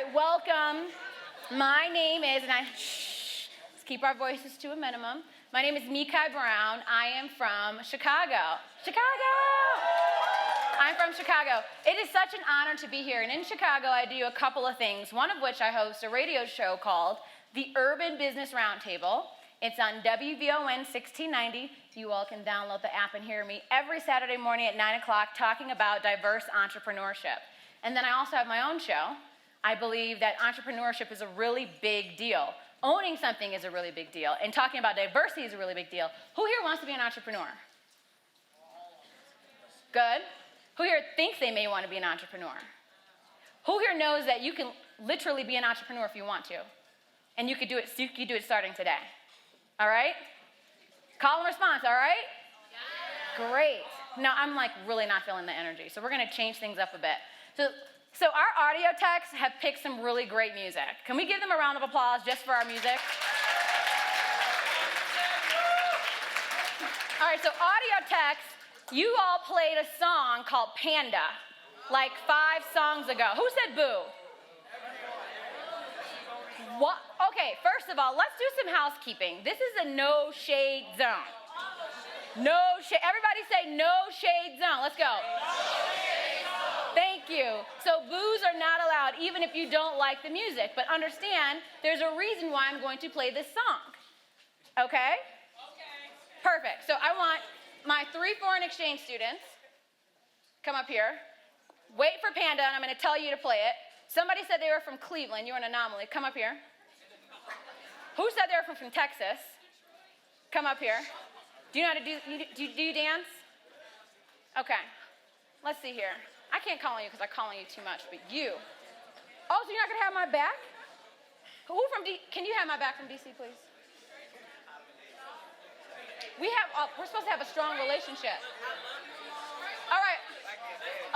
right, welcome. My name is, let's keep our voices to a minimum. My name is Mikai Brown. I am from Chicago. I'm from Chicago. It is such an honor to be here. And in Chicago, I do a couple of things, one of which I host a radio show called the Urban Business Roundtable. It's on WVON 1690. You all can download the app and hear me every Saturday morning at 9 o'clock talking about diverse entrepreneurship. And then I also have my own show. I believe that entrepreneurship is a really big deal. Owning something is a really big deal. And talking about diversity is a really big deal. Who here wants to be an entrepreneur? Good. Who here thinks they may want to be an entrepreneur? Who here knows that you can literally be an entrepreneur if you want to? And you could do it starting today. All right? Call and response, all right? Yeah. Great. No, I'm like really not feeling the energy. So we're going to change things up a bit. So our audio techs have picked some really great music. Can we give them a round of applause just for our music? All right, so audio techs, you all played a song called Panda like 5 songs ago. Who said boo? What? Okay, first of all, let's do some housekeeping. This is a no shade zone. No shade. Everybody say no shade zone. Let's go. Thank you. So boos are not allowed even if you don't like the music. But understand, there's a reason why I'm going to play this song. Okay? Perfect. So I want my 3 foreign exchange students come up here. Wait for Panda, and I'm going to tell you to play it. Somebody said they were from Cleveland. You're an anomaly. Come up here. Who said they were from Texas? Come up here. Do you know how to do you dance? Okay. Let's see here. I can't call on you because I call on you too much, but you. Oh, so you're not going to have my back? Can you have my back from DC, please? We're supposed to have a strong relationship. All right.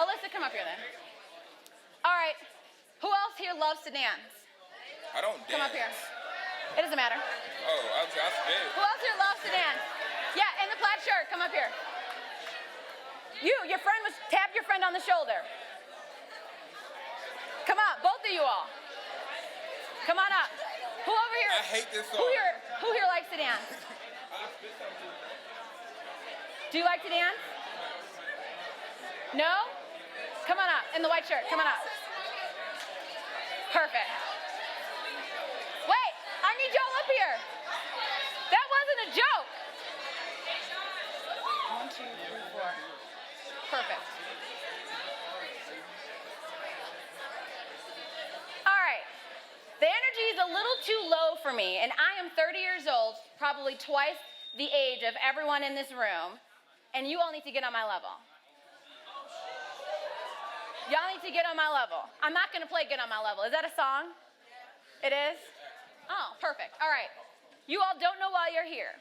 Alyssa, come up here then. All right. Who else here loves to dance? I don't dance. Come up here. It doesn't matter. Oh, I spit. Who else here loves to dance? Yeah, in the plaid shirt, come up here. Tap your friend on the shoulder. Come on, both of you all. Come on up. Who over here? I hate this song. Who here likes to dance? Do you like to dance? No? Come on up, in the white shirt, come on up. Perfect. Wait, I need y'all up here. That wasn't a joke. 1, 2, 3, 4. Perfect. All right. The energy is a little too low for me, and I am 30 years old, probably twice the age of everyone in this room, and you all need to get on my level. Y'all need to get on my level. I'm not going to play Get on My Level. Is that a song? It is? Oh, perfect. All right. You all don't know why you're here.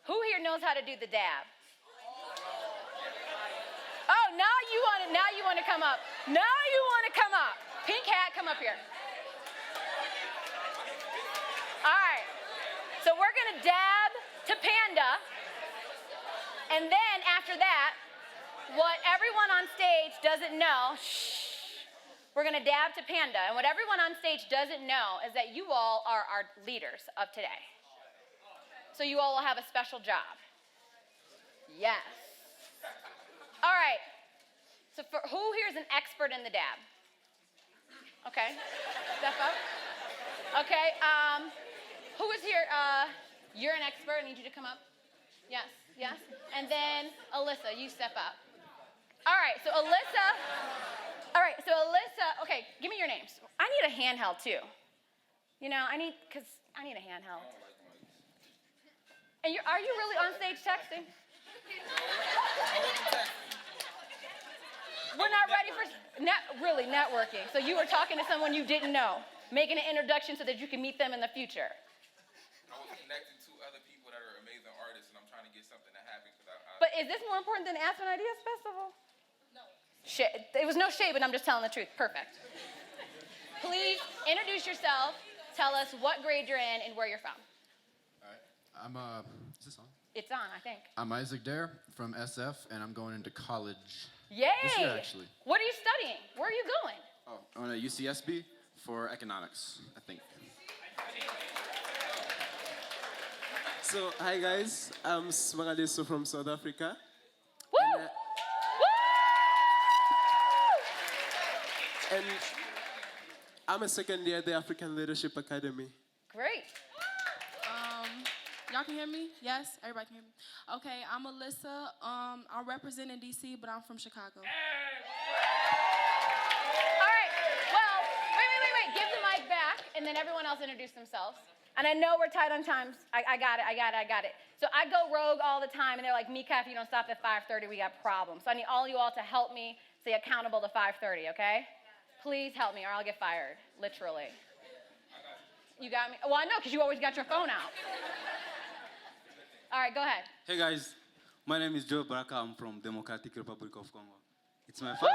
Who here knows how to do the dab? Oh, now you want to come up. Now you want to come up. Pink hat, come up here. All right. So we're going to dab to Panda. And then after that, what everyone on stage doesn't know, we're going to dab to Panda. And what everyone on stage doesn't know is that you all are our leaders of today. So you all will have a special job. Yes. All right. So who here is an expert in the dab? Okay. Step up. Okay. Who is here? You're an expert. I need you to come up. Yes. Yes. And then Alyssa, you step up. All right. So Alyssa. Okay. Give me your names. I need a handheld too. I need a handheld. And are you really on stage texting? We're not ready for really networking. So you were talking to someone you didn't know, making an introduction so that you can meet them in the future. I was connecting 2 other people that are amazing artists, and I'm trying to get something to happen. But is this more important than Aspen Ideas Festival? No. Shit. It was no shade, but I'm just telling the truth. Perfect. Please introduce yourself. Tell us what grade you're in and where you're from. All right. Is this on? It's on, I think. I'm Isaac Dare from SF, and I'm going into college. Yay! This year, actually. What are you studying? Where are you going? Oh, on a UCSB. for economics, I think. So, hi guys, I'm Smagaliso from South Africa. Woo! Woo! And I'm a second year at the African Leadership Academy. Great. Y'all can hear me? Yes? Everybody can hear me? Okay, I'm Alyssa. I'm representing DC, but I'm from Chicago. All right. Well, wait. Give the mic back, and then everyone else introduce themselves. And I know we're tight on times. I got it. So I go rogue all the time, and they're like, Mika, if you don't stop at 5:30, we got problems. So I need all you all to help me stay accountable to 5:30, okay? Please help me, or I'll get fired, literally. You got me? Well, I know, because you always got your phone out. All right, go ahead. Hey guys, my name is Joe Baraka. I'm from Democratic Republic of Congo. It's my Woo! first.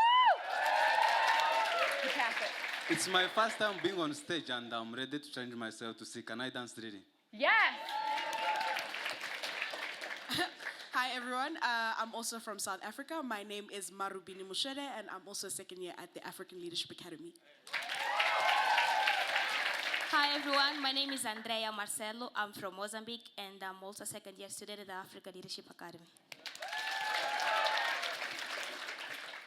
You passed it. It's my first time being on stage, and I'm ready to challenge myself to see can I dance really. Yes. Hi everyone, I'm also from South Africa. My name is Marubini Mushere, and I'm also a second year at the African Leadership Academy. Hi everyone, my name is Andrea Marcelo. I'm from Mozambique, and I'm also a second year student at the Africa Leadership Academy.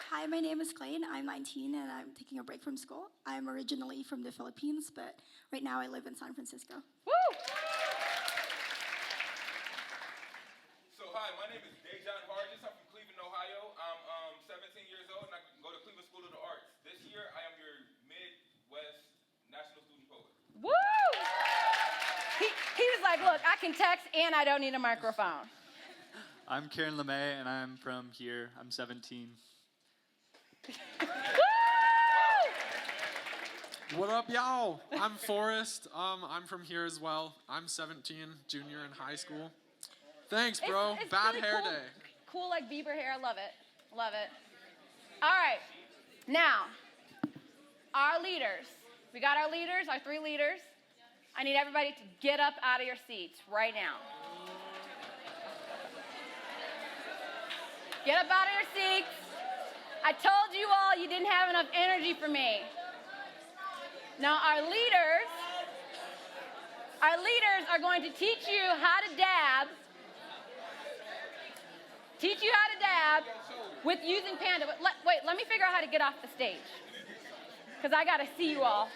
Hi, my name is Clay, and I'm 19, and I'm taking a break from school. I'm originally from the Philippines, but right now I live in San Francisco. Woo! So hi, my name is Dejan Hargis. I'm from Cleveland, Ohio. I'm 17 years old, and I go to Cleveland School of the Arts. This year, I am your Midwest National Student Poet. Woo! He was like, look, I can text and I don't need a microphone. I'm Karen LeMay, and I'm from here. I'm 17. Woo! What up, y'all? I'm Forrest. I'm from here as well. I'm 17, junior in high school. Thanks, bro. It's Bad really hair cool. day. Cool like Bieber hair. I love it. Love it. All right. Now, our leaders. We got our leaders, our three leaders. I need everybody to get up out of your seats right now. Get up out of your seats. I told you all you didn't have enough energy for me. Now, our leaders are going to teach you how to dab. Teach you how to dab with using Panda. But wait, let me figure out how to get off the stage. Because I got to see you all.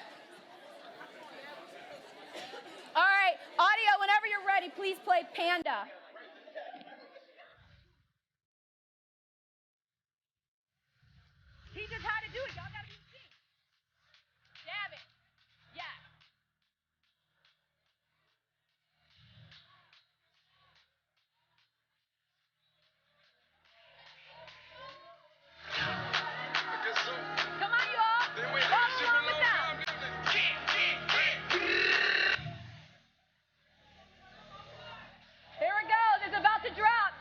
All right, audio, whenever you're ready, please play Panda. Teach us how to do it. Y'all got to be seen. Dab it. Yeah. Come on, you all. Follow along with them. Here it goes. It's about to drop.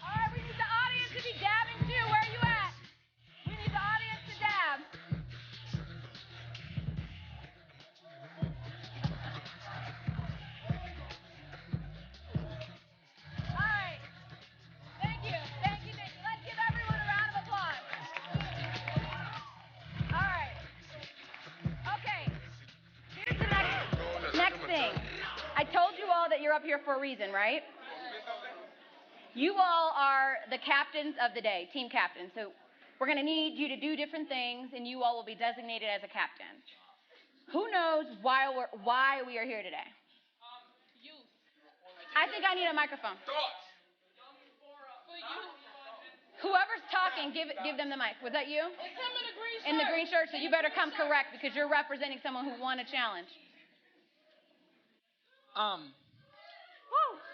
All right, we need the audience to be dabbing too. Where are you at? We need the audience to dab. All right. Thank you. Let's give everyone a round of applause. All right. Okay. Here's the next thing. I told you all that you're up here for a reason, right? You all are the captains of the day, team captains. So we're going to need you to do different things, and you all will be designated as a captain. Who knows why we are here today? I think I need a microphone. Whoever's talking, give them the mic. Was that you? It's him in the green shirt. In the green shirt, so you better come correct because you're representing someone who won a challenge.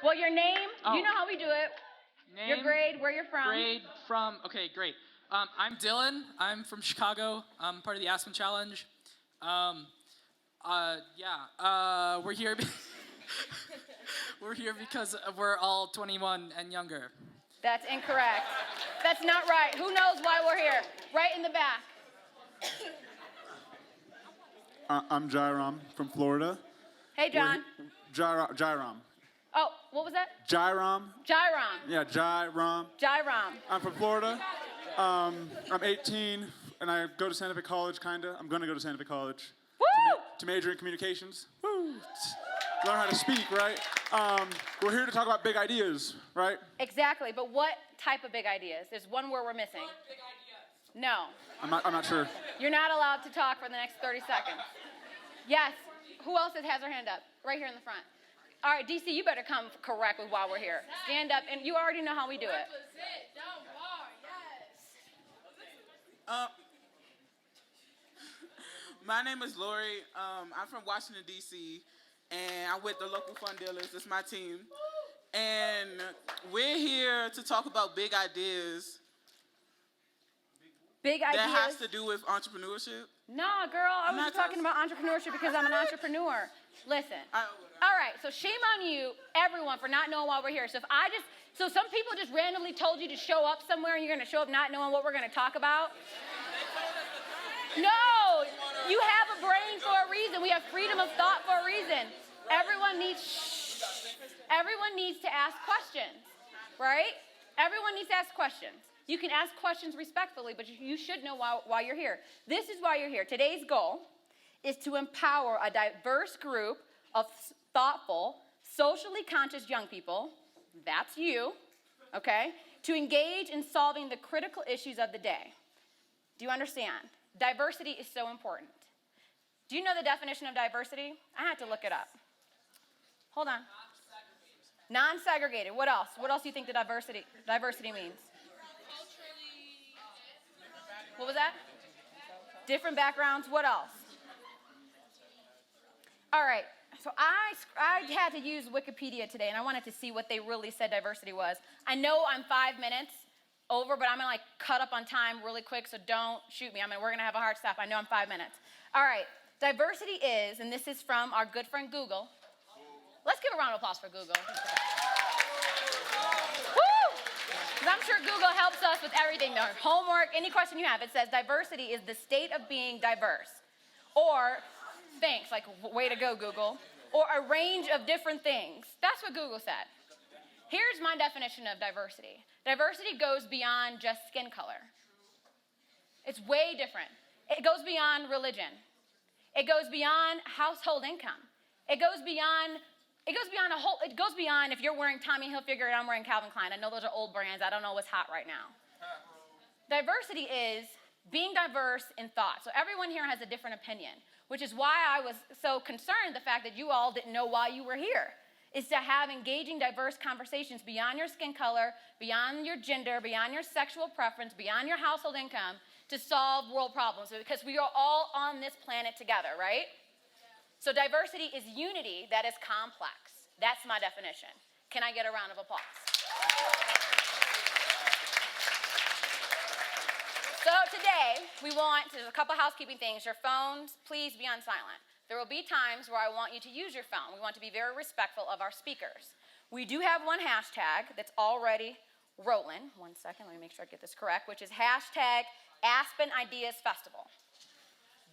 Well, your name, you know how we do it. Name, your grade, where you're from. Okay, great. I'm Dylan. I'm from Chicago. I'm part of the Aspen Challenge. We're here. We're here because we're all 21 and younger. That's incorrect. That's That's not right. Who knows why we're here? Right in the back. I'm Jairam from Florida. Hey, John. Jairam. Oh, what was that? Jairam. Jairam. Yeah, Jairam. Jairam. I'm from Florida. I'm 18, and I go to Santa Fe College, kinda. I'm gonna go to Santa Fe College. Woo! To major in communications. Woo! Learn how to speak, right? We're here to talk about big ideas, right? Exactly, but what type of big ideas? There's one word we're missing. No. I'm not sure. You're not allowed to talk for the next 30 seconds. Yes. Who else has their hand up? Right here in the front. All right, DC, you better come correct with why we're here. Stand up, and you already know how we do it. My name is Lori. I'm from Washington, D.C., and I'm with the local fund dealers. It's my team. And we're here to talk about big ideas. Big ideas? That has to do with entrepreneurship. Nah, girl, I was just talking about entrepreneurship because I'm an entrepreneur. Listen. All right, so shame on you, everyone, for not knowing why we're here. So some people just randomly told you to show up somewhere and you're going to show up not knowing what we're going to talk about? No, you have a brain for a reason. We have freedom of thought for a reason. Everyone needs to ask questions, right? Everyone needs to ask questions. You can ask questions respectfully, but you should know why you're here. This is why you're here. Today's goal is to empower a diverse group of thoughtful, socially conscious young people, that's you, okay, to engage in solving the critical issues of the day. Do you understand? Diversity is so important. Do you know the definition of diversity? I had to look it up. Hold on. Non-segregated. What else? What else do you think the diversity means? What was that? Different backgrounds. What else? All right. So I had to use Wikipedia today, and I wanted to see what they really said diversity was. I know I'm 5 minutes over, but I'm going to cut up on time really quick, so don't shoot me. We're going to have a hard stop. I know I'm 5 minutes. All right. Diversity is, and this is from our good friend Google. Let's give a round of applause for Google. Woo! Because I'm sure Google helps us with everything. Their homework, any question you have. It says diversity is the state of being diverse. Or, thanks, way to go, Google. Or a range of different things. That's what Google said. Here's my definition of diversity. Diversity goes beyond just skin color. It's way different. It goes beyond religion. It goes beyond household income. It goes beyond if you're wearing Tommy Hilfiger and I'm wearing Calvin Klein. I know those are old brands. I don't know what's hot right now. Diversity is being diverse in thought. So everyone here has a different opinion, which is why I was so concerned the fact that you all didn't know why you were here, is to have engaging, diverse conversations beyond your skin color, beyond your gender, beyond your sexual preference, beyond your household income, to solve world problems, because we are all on this planet together, right? So diversity is unity that is complex. That's my definition. Can I get a round of applause? So today, there's a couple housekeeping things. Your phones, please be on silent. There will be times where I want you to use your phone. We want to be very respectful of our speakers. We do have one hashtag that's already rolling. 1 second, let me make sure I get this correct, which is hashtag Aspen Ideas Festival.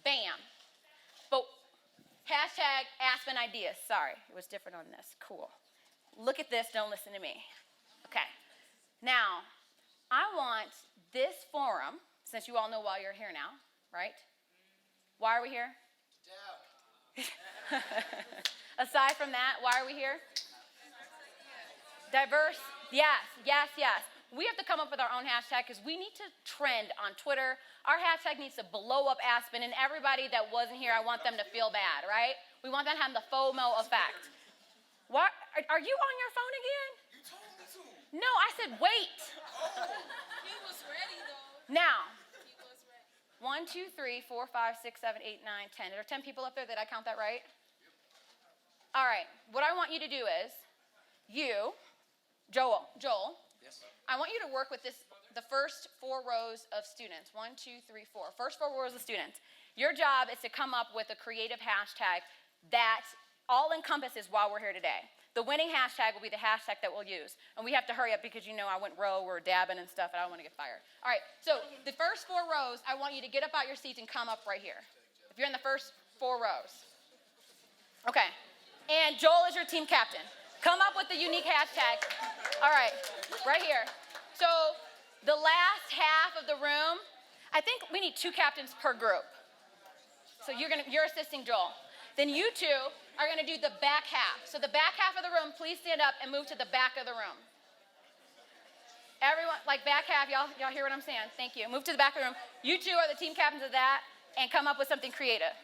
Bam. But hashtag Aspen Ideas. Sorry, it was different on this. Cool. Look at this, don't listen to me. Okay. Now, I want this forum, since you all know why you're here now, right? Why are we here? Aside from that, why are we here? Diverse. Yes. We have to come up with our own hashtag because we need to trend on Twitter. Our hashtag needs to blow up Aspen, and everybody that wasn't here, I want them to feel bad, right? We want them to have the FOMO effect. What? Are you on your phone again? You told me to. No, I said wait. He was ready, though. Now. He was ready. 1, 2, 3, 4, 5, 6, 7, 8, 9, 10. There are 10 people up there. Did I count that right? All right. What I want you to do is, Joel. Yes. I want you to work with the first 4 rows of students. 1, 2, 3, 4. First 4 rows of students. Your job is to come up with a creative hashtag that all encompasses why we're here today. The winning hashtag will be the hashtag that we'll use. And we have to hurry up because you know I went row, we're dabbing and stuff, and I don't want to get fired. All right, so the first 4 rows, I want you to get up out your seats and come up right here. If you're in the first 4 rows. Okay, and Joel is your team captain. Come up with the unique hashtag. All right, right here. So the last half of the room, I think we need 2 captains per group. So you're assisting Joel. Then you 2 are gonna do the back half. So the back half of the room, please stand up and move to the back of the room. Everyone, like back half, y'all hear what I'm saying? Thank you. Move to the back of the room. You 2 are the team captains of that, and come up with something creative.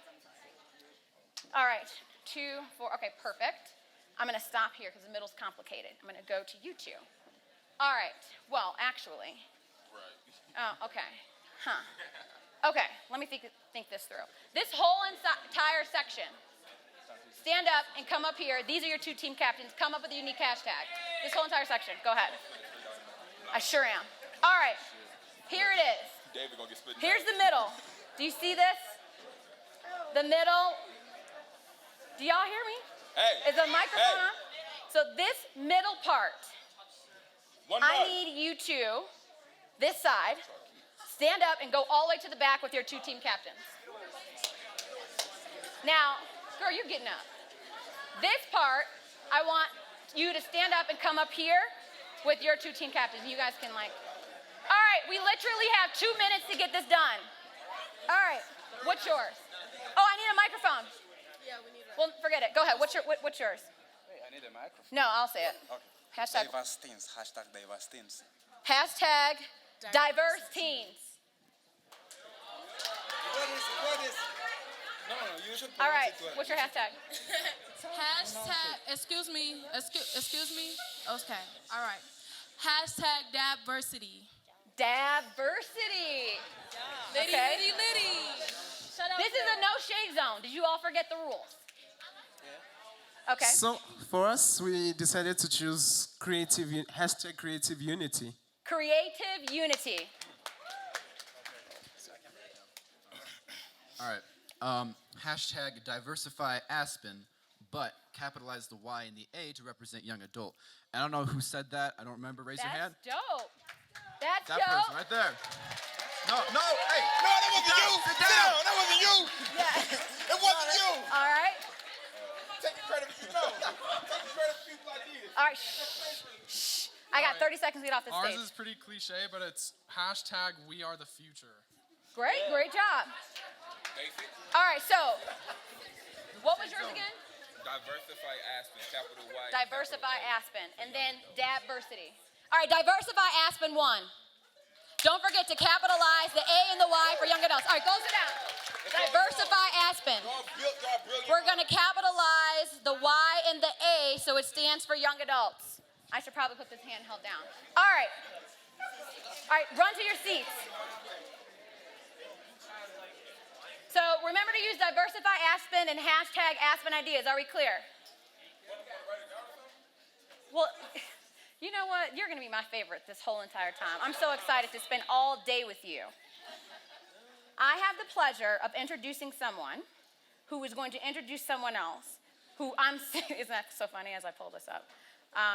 All right, 2, 4, okay, perfect. I'm gonna stop here because the middle's complicated. I'm gonna go to you 2. All right, well, actually. Oh, okay, Okay, let me think this through. This whole entire section, stand up and come up here. These are your 2 team captains. Come up with a unique hashtag. This whole entire section, go ahead. I sure am. All right, here it is. David gonna get split. Here's the middle. Do you see this? The middle. Do y'all hear me? Hey. Is the microphone on? So this middle part, I need you 2, this side, stand up and go all the way to the back with your 2 team captains. Now, girl, you're getting up. This part, I want you to stand up and come up here with your 2 team captains. You guys can all right, we literally have 2 minutes to get this done. All right, what's yours? Oh, I need a microphone. Yeah, we need Well, forget it. Go ahead. What's yours? Hey, I need a microphone. No, I'll say it. Okay. Hashtag. Diverse teens. Hashtag diverse teens. Hashtag diverse teens. What is? No, you should. All right. What's your hashtag? Hashtag, excuse me. Okay, all right. Hashtag diversity. Diversity. Liddy, Okay. liddy, liddy. Shut up. This is a no shade zone. Did you all forget the rules? Okay. So for us, we decided to choose hashtag creative unity. Creative unity. All right. Hashtag diversify Aspen, but capitalize the Y and the A to represent young adult. I don't know who said that. I don't remember. Raise your hand. That's dope. That's That dope. person right there. No, hey. No, that wasn't you. Sit Sit down. down. That wasn't you. Yeah. It wasn't you. All right. Take credit for Take credit for people's ideas. All right. Shh. I got 30 seconds to get off this Ours stage. is pretty cliche, but it's hashtag we are the future. Great job. Basic. All right, so what was yours again? Diversify Aspen, capital Y. Diversify Aspen, and then diversity. All right, diversify Aspen 1. Don't forget to capitalize the A and the Y for young adults. All right, go sit down. Diversify Aspen. We're going to capitalize the Y and the A so it stands for young adults. I should probably put this handheld down. All right, run to your seats. So remember to use diversify Aspen and hashtag Aspen ideas. Are we clear? Well, you know what? You're going to be my favorite this whole entire time. I'm so excited to spend all day with you. I have the pleasure of introducing someone who is going to introduce someone else who isn't that so funny as I pull this up?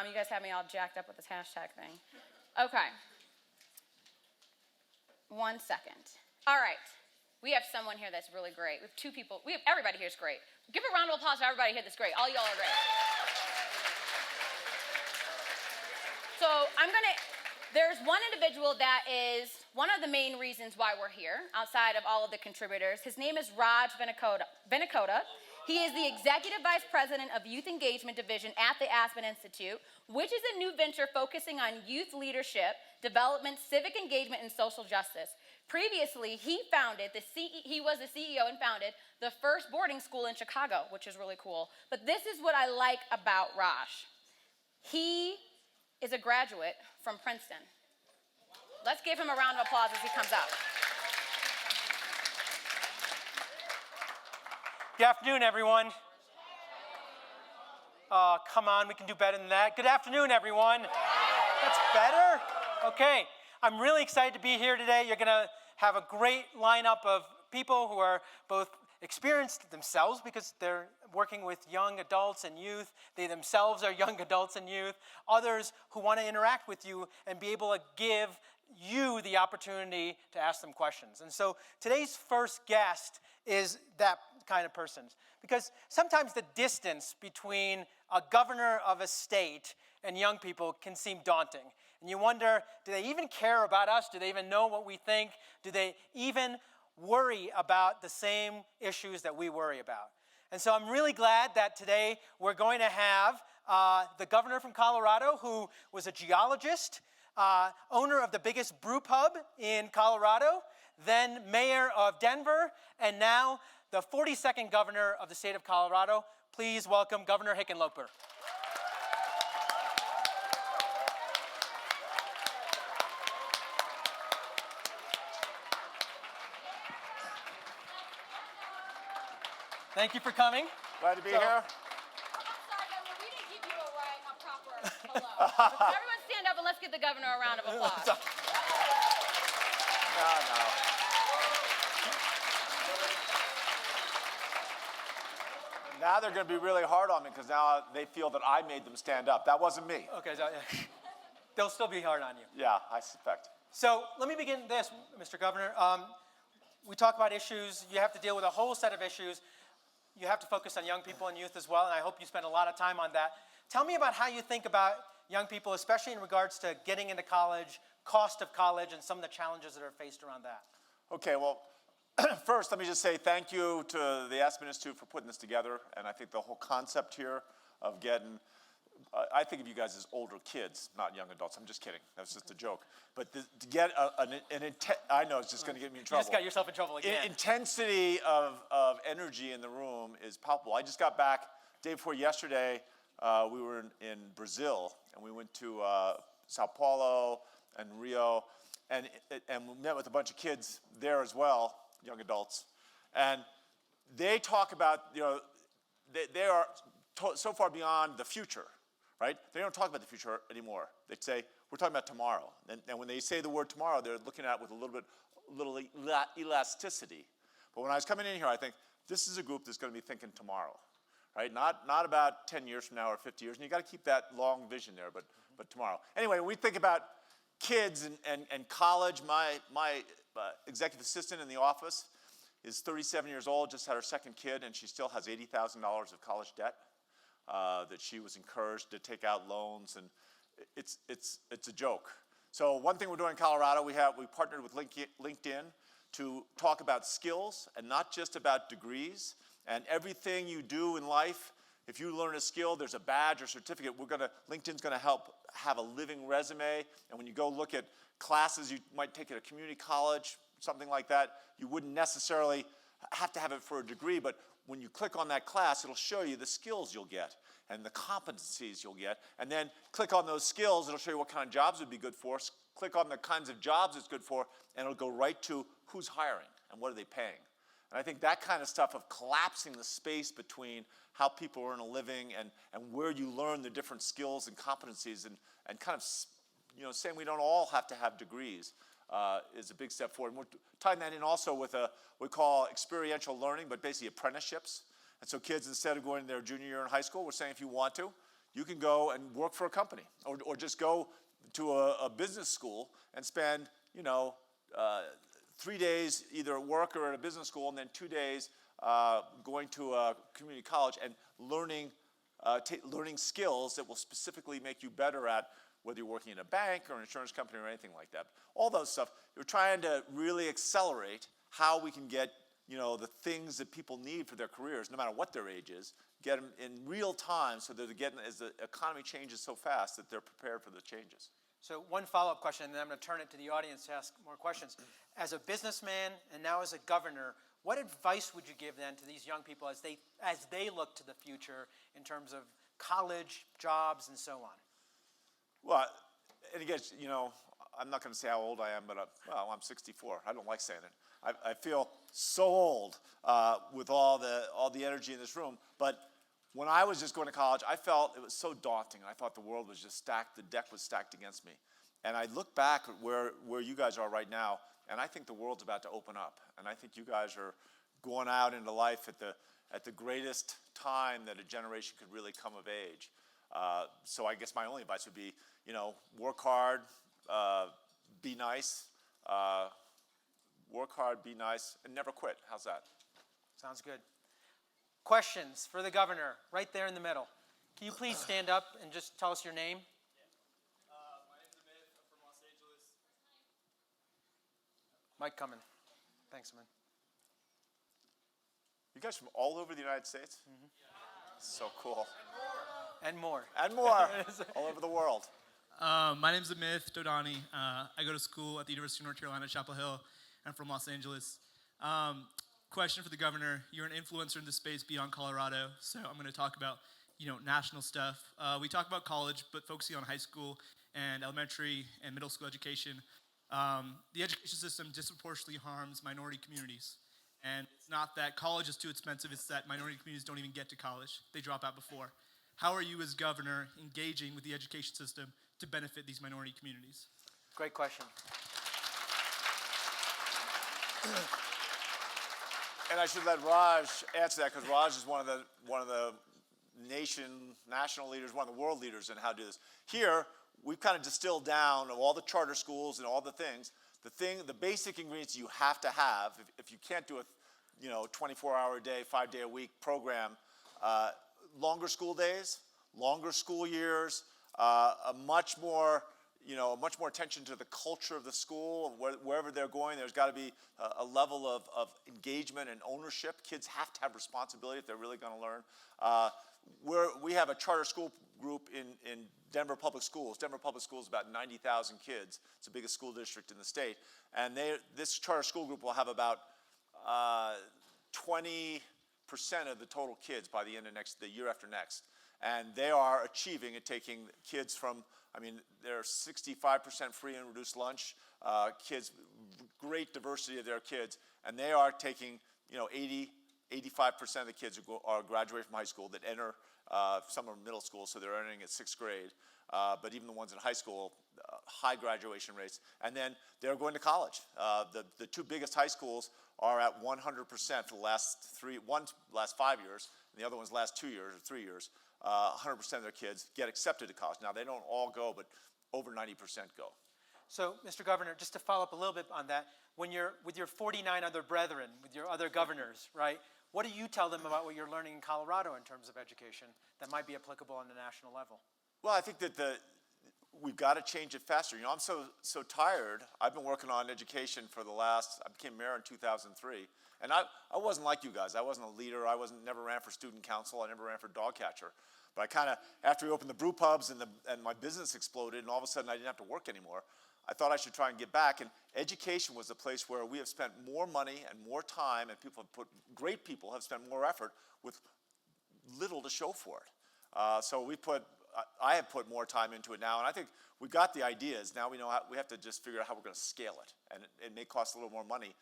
You guys have me all jacked up with this hashtag thing. Okay. 1 second. All right. We have someone here that's really great. We have 2 people. Everybody here is great. Give a round of applause for everybody here that's great. All y'all are great. So there's one individual that is one of the main reasons why we're here, outside of all of the contributors. His name is Raj Vinakota. He is the Executive Vice President of Youth Engagement Division at the Aspen Institute, which is a new venture focusing on youth leadership, development, civic engagement, and social justice. Previously, he was the CEO and founded the first boarding school in Chicago, which is really cool. But this is what I like about Raj. He is a graduate from Princeton. Let's give him a round of applause as he comes out. Good afternoon, everyone. Come on, we can do better than that. Good afternoon, everyone. That's better? Okay. I'm really excited to be here today. You're going to have a great lineup of people who are both experienced themselves because they're working with young adults and youth. They themselves are young adults and youth. Others who want to interact with you and be able to give you the opportunity to ask them questions. And so today's first guest is that kind of person. Because sometimes the distance between a governor of a state and young people can seem daunting. And you wonder, do they even care about us? Do they even know what we think? Do they even worry about the same issues that we worry about? And so I'm really glad that today we're going to have the governor from Colorado, who was a geologist, owner of the biggest brew pub in Colorado, then mayor of Denver, and now the 42nd governor of the state of Colorado. Please welcome Governor Hickenlooper. Thank you for coming. Glad to be here. I'm sorry, Governor, we didn't give you a proper hello. Everyone stand up and let's give the governor a round of applause. No. Now they're going to be really hard on me because now they feel that I made them stand up. That wasn't me. Okay, so they'll still be hard on you. Yeah, I suspect. So let me begin this, Mr. Governor. We talk about issues. You have to deal with a whole set of issues. You have to focus on young people and youth as well, and I hope you spend a lot of time on that. Tell me about how you think about young people, especially in regards to getting into college, cost of college, and some of the challenges that are faced around that. Okay, well, first, let me just say thank you to the Aspen Institute for putting this together, and I think the whole concept here of getting, I think of you guys as older kids, not young adults. I'm just kidding. That's just a joke. But to get I know it's just going to get me in trouble. You just got yourself in trouble again. Intensity of energy in the room is palpable. I just got back day before yesterday. We were in Brazil, and we went to Sao Paulo and Rio, and we met with a bunch of kids there as well, young adults, and they talk about, they are so far beyond the future, right? They don't talk about the future anymore. They say, we're talking about tomorrow. And when they say the word tomorrow, they're looking at it with a little elasticity. But when I was coming in here, I think, this is a group that's going to be thinking tomorrow, right? Not about 10 years from now or 50 years, and you got to keep that long vision there, but tomorrow. Anyway, when we think about kids and college, my executive assistant in the office is 37 years old, just had her second kid, and she still has $80,000 of college debt that she was encouraged to take out loans, and it's a joke. So one thing we're doing in Colorado, we partnered with LinkedIn to talk about skills and not just about degrees. And everything you do in life, if you learn a skill, there's a badge or certificate. LinkedIn's going to help have a living resume. And when you go look at classes you might take at a community college, something like that, you wouldn't necessarily have to have it for a degree, but when you click on that class, it'll show you the skills you'll get and the competencies you'll get. And then click on those skills, it'll show you what kind of jobs would be good for. Click on the kinds of jobs it's good for, and it'll go right to who's hiring and what are they paying. And I think that kind of stuff of collapsing the space between how people earn a living and where you learn the different skills and competencies and kind of saying we don't all have to have degrees is a big step forward. And we're tying that in also with what we call experiential learning, but basically apprenticeships. And so kids, instead of going to their junior year in high school, we're saying if you want to, you can go and work for a company or just go to a business school and spend, 3 days either at work or at a business school, and then 2 days going to a community college and learning skills that will specifically make you better at whether you're working in a bank or an insurance company or anything like that. All those stuff, you're trying to really accelerate how we can get the things that people need for their careers, no matter what their age is, get them in real time so that they're getting, as the economy changes so fast, that they're prepared for the changes. So one follow-up question, and then I'm going to turn it to the audience to ask more questions. As a businessman and now as a governor, what advice would you give then to these young people as they look to the future in terms of college, jobs, and so on? Well, and again, I'm not going to say how old I am, but I'm 64. I don't like saying it. I feel so old with all the energy in this room. But when I was just going to college, I felt it was so daunting. I thought the world was just stacked. The deck was stacked against me. And I look back at where you guys are right now, and I think the world's about to open up. And I think you guys are going out into life at the greatest time that a generation could really come of age. So I guess my only advice would be, work hard, be nice, and never quit. How's that? Sounds good. Questions for the governor, right there in the middle. Can you please stand up and just tell us your name? My name's Amit. I'm from Los Angeles. Mike coming. Thanks, man. You guys from all over the United States? Mm-hmm. So cool. And more. And more. All over the world. My name's Amit Dodani. I go to school at the University of North Carolina, Chapel Hill. I'm from Los Angeles. Question for the governor. You're an influencer in the space beyond Colorado, so I'm going to talk about, national stuff. We talk about college, but focusing on high school and elementary and middle school education. The education system disproportionately harms minority communities. And it's not that college is too expensive, it's that minority communities don't even get to college. They drop out before. How are you as governor engaging with the education system to benefit these minority communities? Great question. And I should let Raj answer that, because Raj is one of the national leaders, one of the world leaders in how to do this. Here, we've kind of distilled down of all the charter schools and all the things. The basic ingredients you have to have, if you can't do a 24-hour-a-day, 5-day-a-week program, longer school days, longer school years, a much more attention to the culture of the school. Wherever they're going, there's got to be a level of engagement and ownership. Kids have to have responsibility if they're really going to learn. We have a charter school group in Denver Public Schools. Denver Public Schools is about 90,000 kids. It's the biggest school district in the state. And this charter school group will have about 20% of the total kids by the end of the year after next. And they are achieving and taking kids from, they're 65% free and reduced lunch, kids, great diversity of their kids, and they are taking, 85% of the kids are graduating from high school that enter, some are middle school, so they're entering at 6th grade, but even the ones in high school, high graduation rates, and then they're going to college. The two biggest high schools are at 100% for the last 5 years, and the other one's last 2 years or 3 years. 100% of their kids get accepted to college. Now, they don't all go, but over 90% go. So, Mr. Governor, just to follow up a little bit on that, when you're with your 49 other brethren, with your other governors, right, what do you tell them about what you're learning in Colorado in terms of education that might be applicable on the national level? Well, I think that we've got to change it faster. I'm so tired. I've been working on education I became mayor in 2003. And I wasn't like you guys. I wasn't a leader. I never ran for student council. I never ran for dog catcher. But I kind of, after we opened the brew pubs and my business exploded, and all of a sudden I didn't have to work anymore, I thought I should try and get back. And education was the place where we have spent more money and more time, and great people have spent more effort with little to show for it. So I have put more time into it now, and I think we've got the ideas. Now we have to just figure out how we're going to scale it. And it may cost a little more money.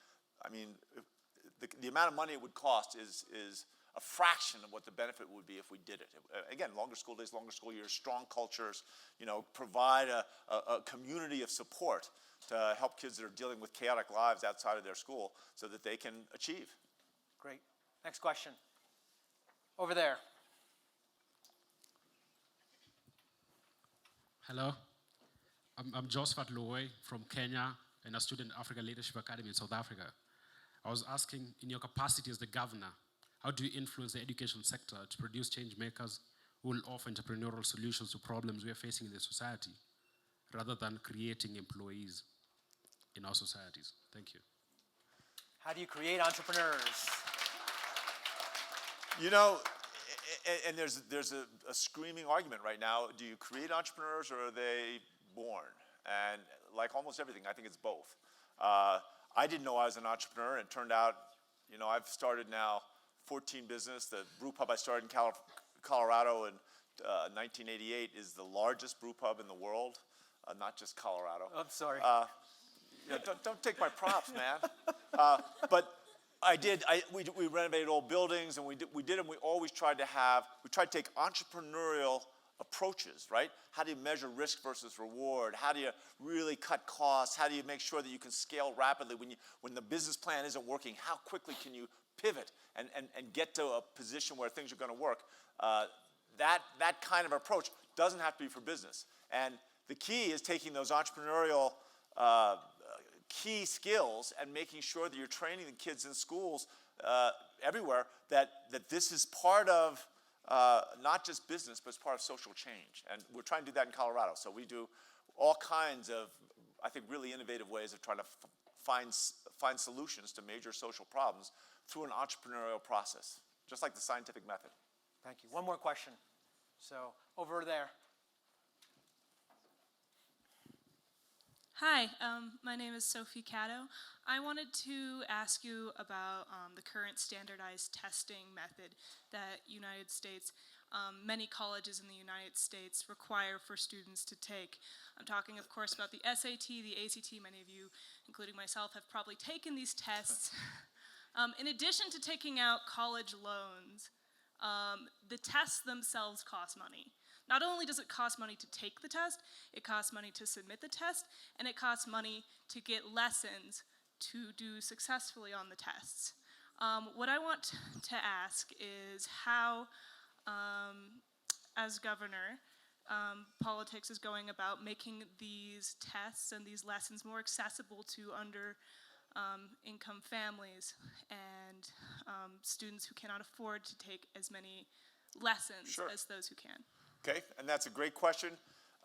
The amount of money it would cost is a fraction of what the benefit would be if we did it. Again, longer school days, longer school years, strong cultures, provide a community of support to help kids that are dealing with chaotic lives outside of their school so that they can achieve. Great. Next question. Over there. Hello. I'm Josephat Lowe from Kenya and a student at African Leadership Academy in South Africa. I was asking, in your capacity as the governor, how do you influence the education sector to produce change makers who will offer entrepreneurial solutions to problems we are facing in the society, rather than creating employees in our societies? Thank you. How do you create entrepreneurs? And there's a screaming argument right now. Do you create entrepreneurs or are they born? And like almost everything, I think it's both. I didn't know I was an entrepreneur, and it turned out, I've started now 14 business. The brew pub I started in Colorado in 1988 is the largest brew pub in the world, not just Colorado. I'm sorry. Don't take my props, man. But we renovated old buildings, and we did them. We always tried to take entrepreneurial approaches, right? How do you measure risk versus reward? How do you really cut costs? How do you make sure that you can scale rapidly when the business plan isn't working? How quickly can you pivot and get to a position where things are going to work. That kind of approach doesn't have to be for business. And the key is taking those entrepreneurial key skills and making sure that you're training the kids in schools everywhere that this is part of not just business, but it's part of social change. And we're trying to do that in Colorado. So we do all kinds of, I think, really innovative ways of trying to find solutions to major social problems through an entrepreneurial process, just like the scientific method. Thank you. One more question. So over there. Hi, my name is Sophie Caddo. I wanted to ask you about the current standardized testing method that many colleges in the United States require for students to take. I'm talking, of course, about the SAT, the ACT. Many of you, including myself, have probably taken these tests. In addition to taking out college loans, the tests themselves cost money. Not only does it cost money to take the test, it costs money to submit the test, and it costs money to get lessons to do successfully on the tests. What I want to ask is how, as governor, politics is going about making these tests and these lessons more accessible to income families and students who cannot afford to take as many lessons as those who can. Okay, and that's a great question.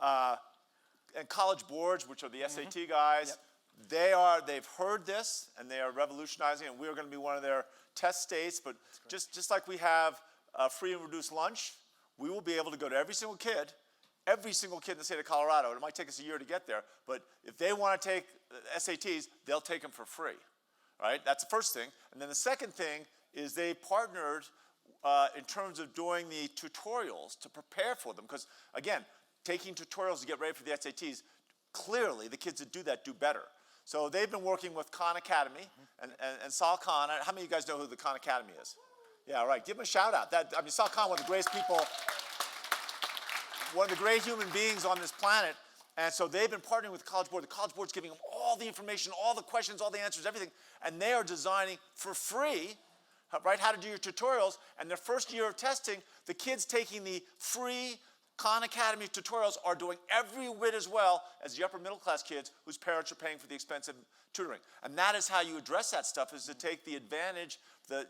And college boards, which are the SAT guys, they've heard this and they are revolutionizing, and we're going to be one of their test states. But just like we have free and reduced lunch, we will be able to go to every single kid in the state of Colorado. It might take us a year to get there, but if they want to take SATs, they'll take them for free. Right? That's the first thing. And then the second thing is they partnered in terms of doing the tutorials to prepare for them. Because, again, taking tutorials to get ready for the SATs, clearly the kids that do that do better. So they've been working with Khan Academy and Sal Khan. How many of you guys know who the Khan Academy is? Yeah, right. Give them a shout out. Sal Khan, one of the greatest people, one of the great human beings on this planet. And so they've been partnering with the College Board. The College Board's giving them all the information, all the questions, all the answers, everything. And they are designing for free, right, how to do your tutorials. And their first year of testing, the kids taking the free Khan Academy tutorials are doing every whit as well as the upper middle class kids whose parents are paying for the expensive tutoring. And that is how you address that stuff, is to take the advantage, the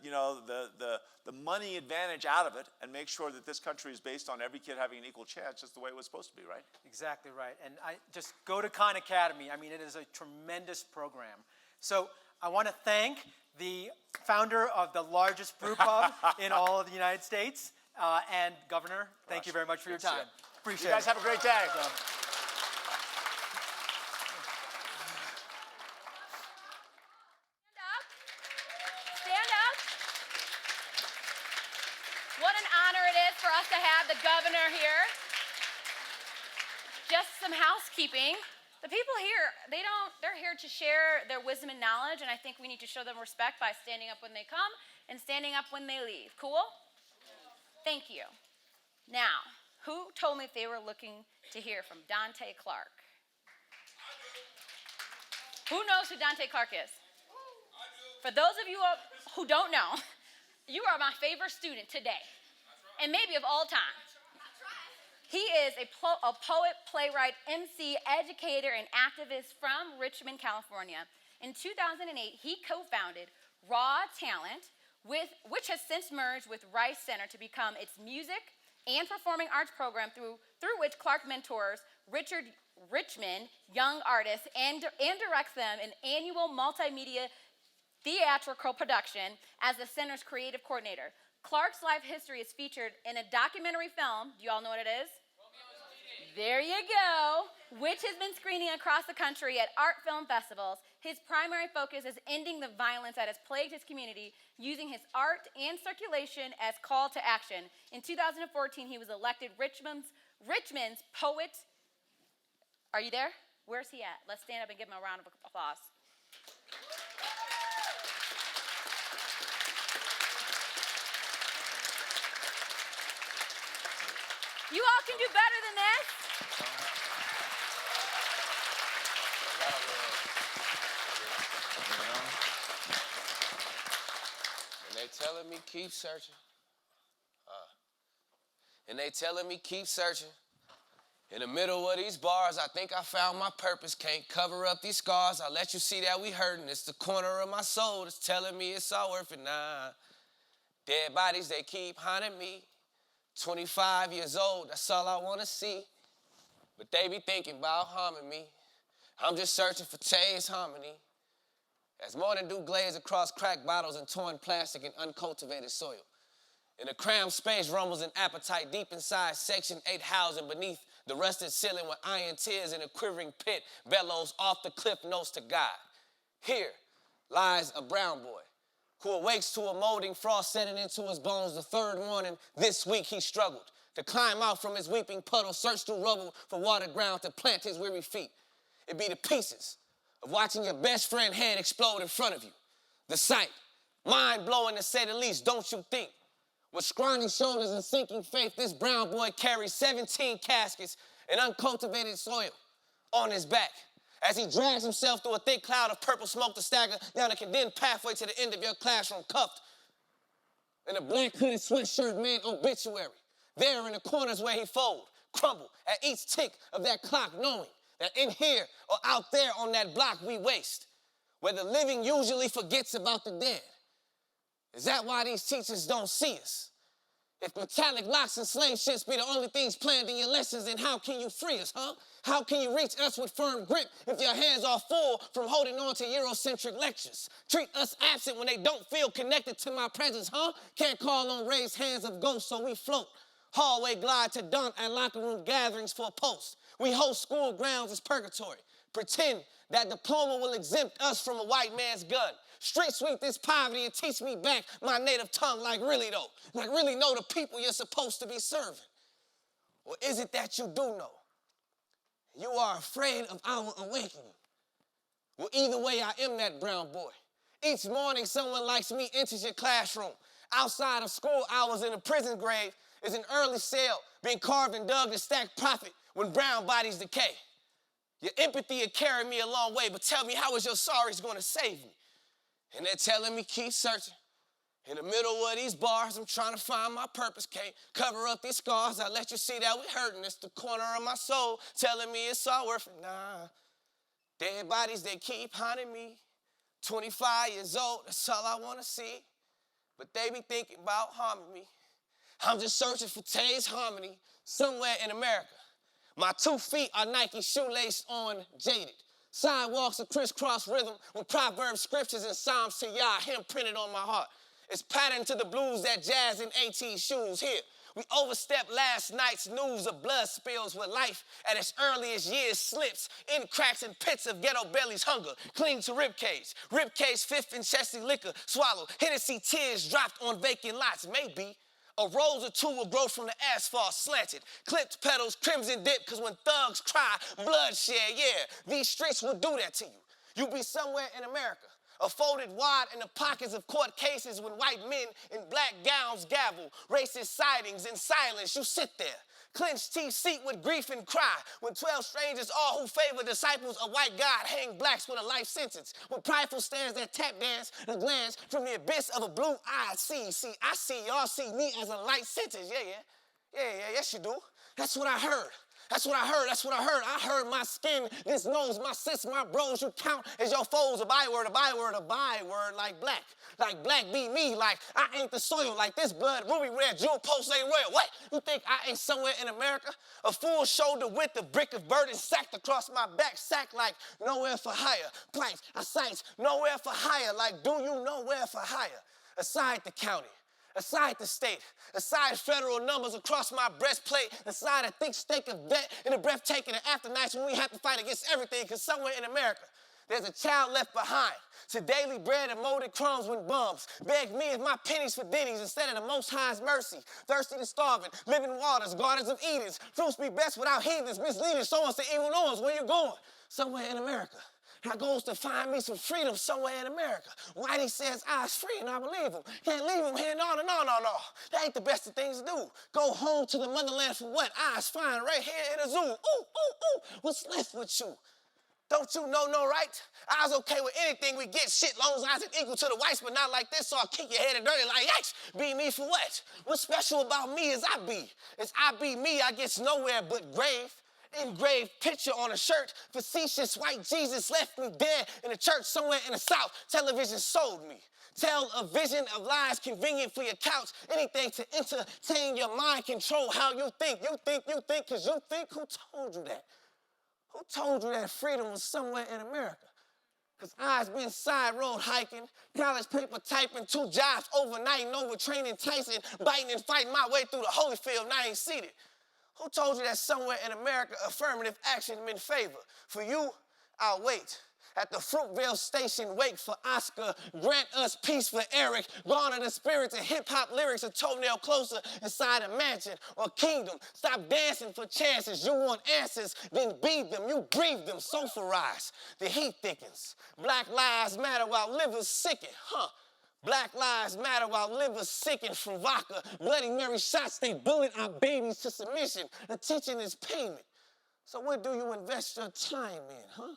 money advantage out of it and make sure that this country is based on every kid having an equal chance, just the way it was supposed to be, right? Exactly right. And I just go to Khan Academy. I mean, it is a tremendous program. So I want to thank the founder of the largest brew pub in all of the United States. And Governor, thank you very much for your time. Appreciate it. You guys have a great day. Stand up. What an honor it is for us to have the governor here. Just some housekeeping. The people here, they're here to share their wisdom and knowledge, and I think we need to show them respect by standing up when they come and standing up when they leave. Cool? Thank you. Now, who told me they were looking to hear from Dante Clark? Who knows who Dante Clark is? For those of you who don't know, you are my favorite student today, and maybe of all time. He is a poet, playwright, MC, educator, and activist from Richmond, California. In 2008, he co-founded Raw Talent, which has since merged with Rice Center to become its music and performing arts program through which Clark mentors Richmond young artists and directs them an annual multimedia theatrical production as the center's creative coordinator. Clark's life history is featured in a documentary film. Do you all know what it is? There you go, which has been screening across the country at art film festivals. His primary focus is ending the violence that has plagued his community, using his art and circulation as call to action. In 2014, he was elected Richmond's poet. Are you there? Where's he at? Let's stand up and give him a round of applause. You all can do better than this. My They telling me keep searching. And they telling me keep searching. In the middle of these bars, I think I found my purpose. Can't cover up these scars. I let you see that we hurting. It's the corner of my soul that's telling me it's all worth it. Nah. Dead bodies, they keep haunting me. 25 years old, that's all I want to see. But they be thinking about harming me. I'm just searching for taste harmony. As morning dew glaze across cracked bottles and torn plastic and uncultivated soil. In a crammed space rumbles an appetite deep inside Section 8 housing beneath the rusted ceiling with iron tears in a quivering pit bellows off the cliff notes to God. Here lies a brown boy who awakes to a molding frost setting into his bones. The third morning this week he struggled to climb out from his weeping puddle, search through rubble for water ground to plant his weary feet. It be the pieces of watching your best friend head explode in front of you. The sight, mind-blowing to say the least, don't you think? With scrawny shoulders and sinking faith, this brown boy carries 17 caskets and uncultivated soil on his back as he drags himself through a thick cloud of purple smoke to stagger down a condemned pathway to the end of your classroom, cuffed in a black hooded sweatshirt man obituary. There in the corners where he fold, crumble at each tick of that clock, knowing that in here or out there on that block we waste, where the living usually forgets about the dead. Is that why these teachers don't see us? If metallic locks and slave ships be the only things planned in your lessons, then how can you free us, huh? How can you reach us with firm grip if your hands are full from holding on to Eurocentric lectures? Treat us absent when they don't feel connected to my presence, huh? Can't call on raised hands of ghosts, so we float. Hallway glide to dump and locker room gatherings for a post. We host school grounds as purgatory. Pretend that diploma will exempt us from a white man's gun. Street sweep this poverty and teach me back my native tongue like really though. Like really know the people you're supposed to be serving. Or is it that you do know? You are afraid of our awakening. Well, either way, I am that brown boy. Each morning, someone like me enters your classroom. Outside of school hours in a prison grave is an early cell being carved and dug to stack profit when brown bodies decay. Your empathy will carry me a long way, but tell me, how is your sorries going to save me? And they're telling me keep searching. In the middle of these bars, I'm trying to find my purpose. Can't cover up these scars. I let you see that we hurting. It's the corner of my soul telling me it's all worth it. Nah, dead bodies, they keep haunting me. 25 years old, that's all I want to see. But they be thinking about harming me. I'm just searching for taste harmony somewhere in America. My 2 feet are Nike shoelace on jaded. Sidewalks a crisscross rhythm with Proverbs, scriptures, and Psalms to Yah, him printed on my heart. It's patterned to the blues that jazz in AT shoes here. We overstepped last night's news of blood spills where life at its earliest years slips in cracks and pits of ghetto bellies hunger, cling to ribcage. Ribcage, fifth and chesty liquor, swallow. Hennessy tears dropped on vacant lots, maybe. A rose or two will grow from the asphalt, slanted. Clipped petals, crimson dip, cause when thugs cry, bloodshed, yeah. These streets will do that to you. You'll be somewhere in America, folded wide in the pockets of court cases when white men in black gowns gavel, racist sightings in silence, you sit there. Clenched teeth seat with grief and cry. When 12 strangers, all who favor disciples of white God, hang blacks with a life sentence. When prideful stands that tap dance and glance from the abyss of a blue-eyed sea. See, I see, y'all see me as a light sentence. Yeah, yes you do. That's what I heard. That's what I heard. I heard my skin, this nose, my sis, my bros, you count as your foes, a byword like black. Like black be me, like I ain't the soil, like this blood, ruby red, jewel post ain't royal. What? You think I ain't somewhere in America? A full shoulder width of brick of burden sacked across my back, sack like nowhere for hire. Planks, I sights, nowhere for hire, like do you know where for hire? Aside the county. Aside the state, aside federal numbers across my breastplate, aside a thick steak of vet in the breathtaking and after nights when we have to fight against everything, because somewhere in America, there's a child left behind to daily bread and molded crumbs when bums beg me of my pennies for Denny's instead of the Most High's mercy. Thirsty and starving, living waters, gardens of Edens. Fruits be best without heathens, misleading souls to evil knowers. Where you going? Somewhere in America. I goes to find me some freedom somewhere in America. Whitey says I's free and I believe him. Can't leave him here, no. That ain't the best of things to do. Go home to the motherland for what? I's fine right here in the zoo. Ooh. What's left with you? Don't you know no right? I was okay with anything we get, shit, long as I was equal to the whites, but not like this, so I'll kick your head and dirty like, yikes, be me for what? What's special about me is I be. It's I be me, I gets nowhere but grave. Engraved picture on a shirt, facetious white Jesus left me dead in a church somewhere in the South. Television sold me. Tell a vision of lies convenient for your couch. Anything to entertain your mind, control how you think. You think, because you think. Who told you that? Who told you that freedom was somewhere in America? Because I've been side road hiking, college paper typing, 2 jobs overnight, overtraining Tyson, biting and fighting my way through the Holyfield, and I ain't seen it. Who told you that somewhere in America affirmative action meant favor? For you, I'll wait. At the Fruitvale Station, wait for Oscar. Grant us peace for Eric. Garner the spirits of hip-hop lyrics, a toenail closer inside a mansion or kingdom. Stop dancing for chances. You want answers, then be them. You breathe them, sulfurize. The heat thickens. Black lives matter while livers sicken. Black lives matter while livers sicken from vodka. Bloody Mary shots, they bullet our babies to submission. Attention is payment. So what do you invest your time in,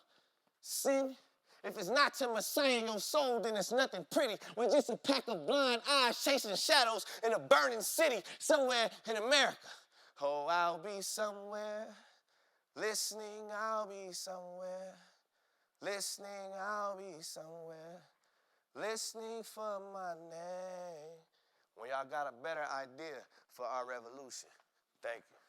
Sin? If it's not to Messiah your soul, then it's nothing pretty. We're just a pack of blind eyes chasing shadows in a burning city somewhere in America. Oh, I'll be somewhere. Listening, I'll be somewhere. Listening, I'll be somewhere. Listening for my name. When y'all got a better idea for our revolution. Thank you.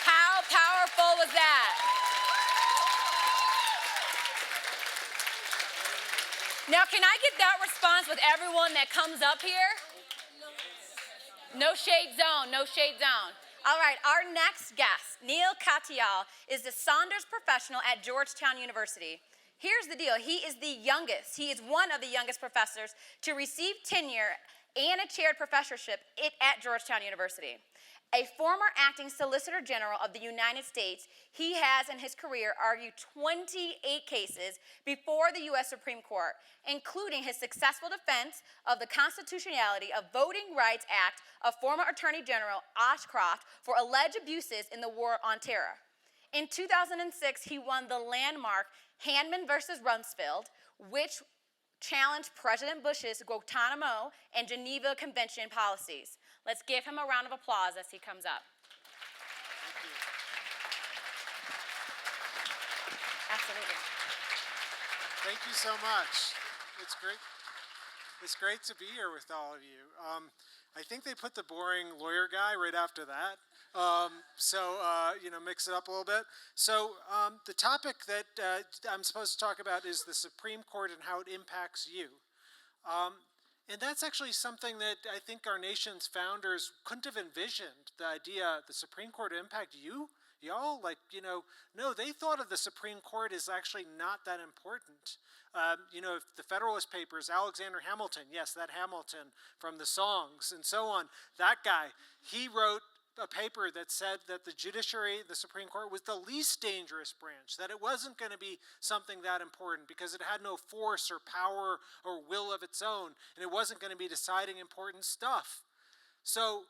How powerful was that? Now, can I get that response with everyone that comes up here? No shade zone, no shade zone. All right, our next guest, Neil Katyal, is the Saunders Professional at Georgetown University. Here's the deal. He is the youngest. He is one of the youngest professors to receive tenure and a chaired professorship at Georgetown University. A former acting Solicitor General of the United States, he has in his career argued 28 cases before the U.S. Supreme Court, including his successful defense of the constitutionality of Voting Rights Act of former Attorney General Ashcroft for alleged abuses in the War on Terror. In 2006, he won the landmark Handman versus Rumsfeld, which challenged President Bush's Guantanamo and Geneva Convention policies. Let's give him a round of applause as he comes up. Absolutely. Thank you so much. It's great. It's great to be here with all of you. I think they put the boring lawyer guy right after that. Mix it up a little bit. So the topic that I'm supposed to talk about is the Supreme Court and how it impacts you. And that's actually something that I think our nation's founders couldn't have envisioned, the idea the Supreme Court would impact you. Y'all, no, they thought of the Supreme Court as actually not that important. If the Federalist Papers, Alexander Hamilton, yes, that Hamilton from the songs and so on, that guy, he wrote a paper that said that the judiciary, the Supreme Court, was the least dangerous branch, that it wasn't going to be something that important because it had no force or power or will of its own, and it wasn't going to be deciding important stuff. So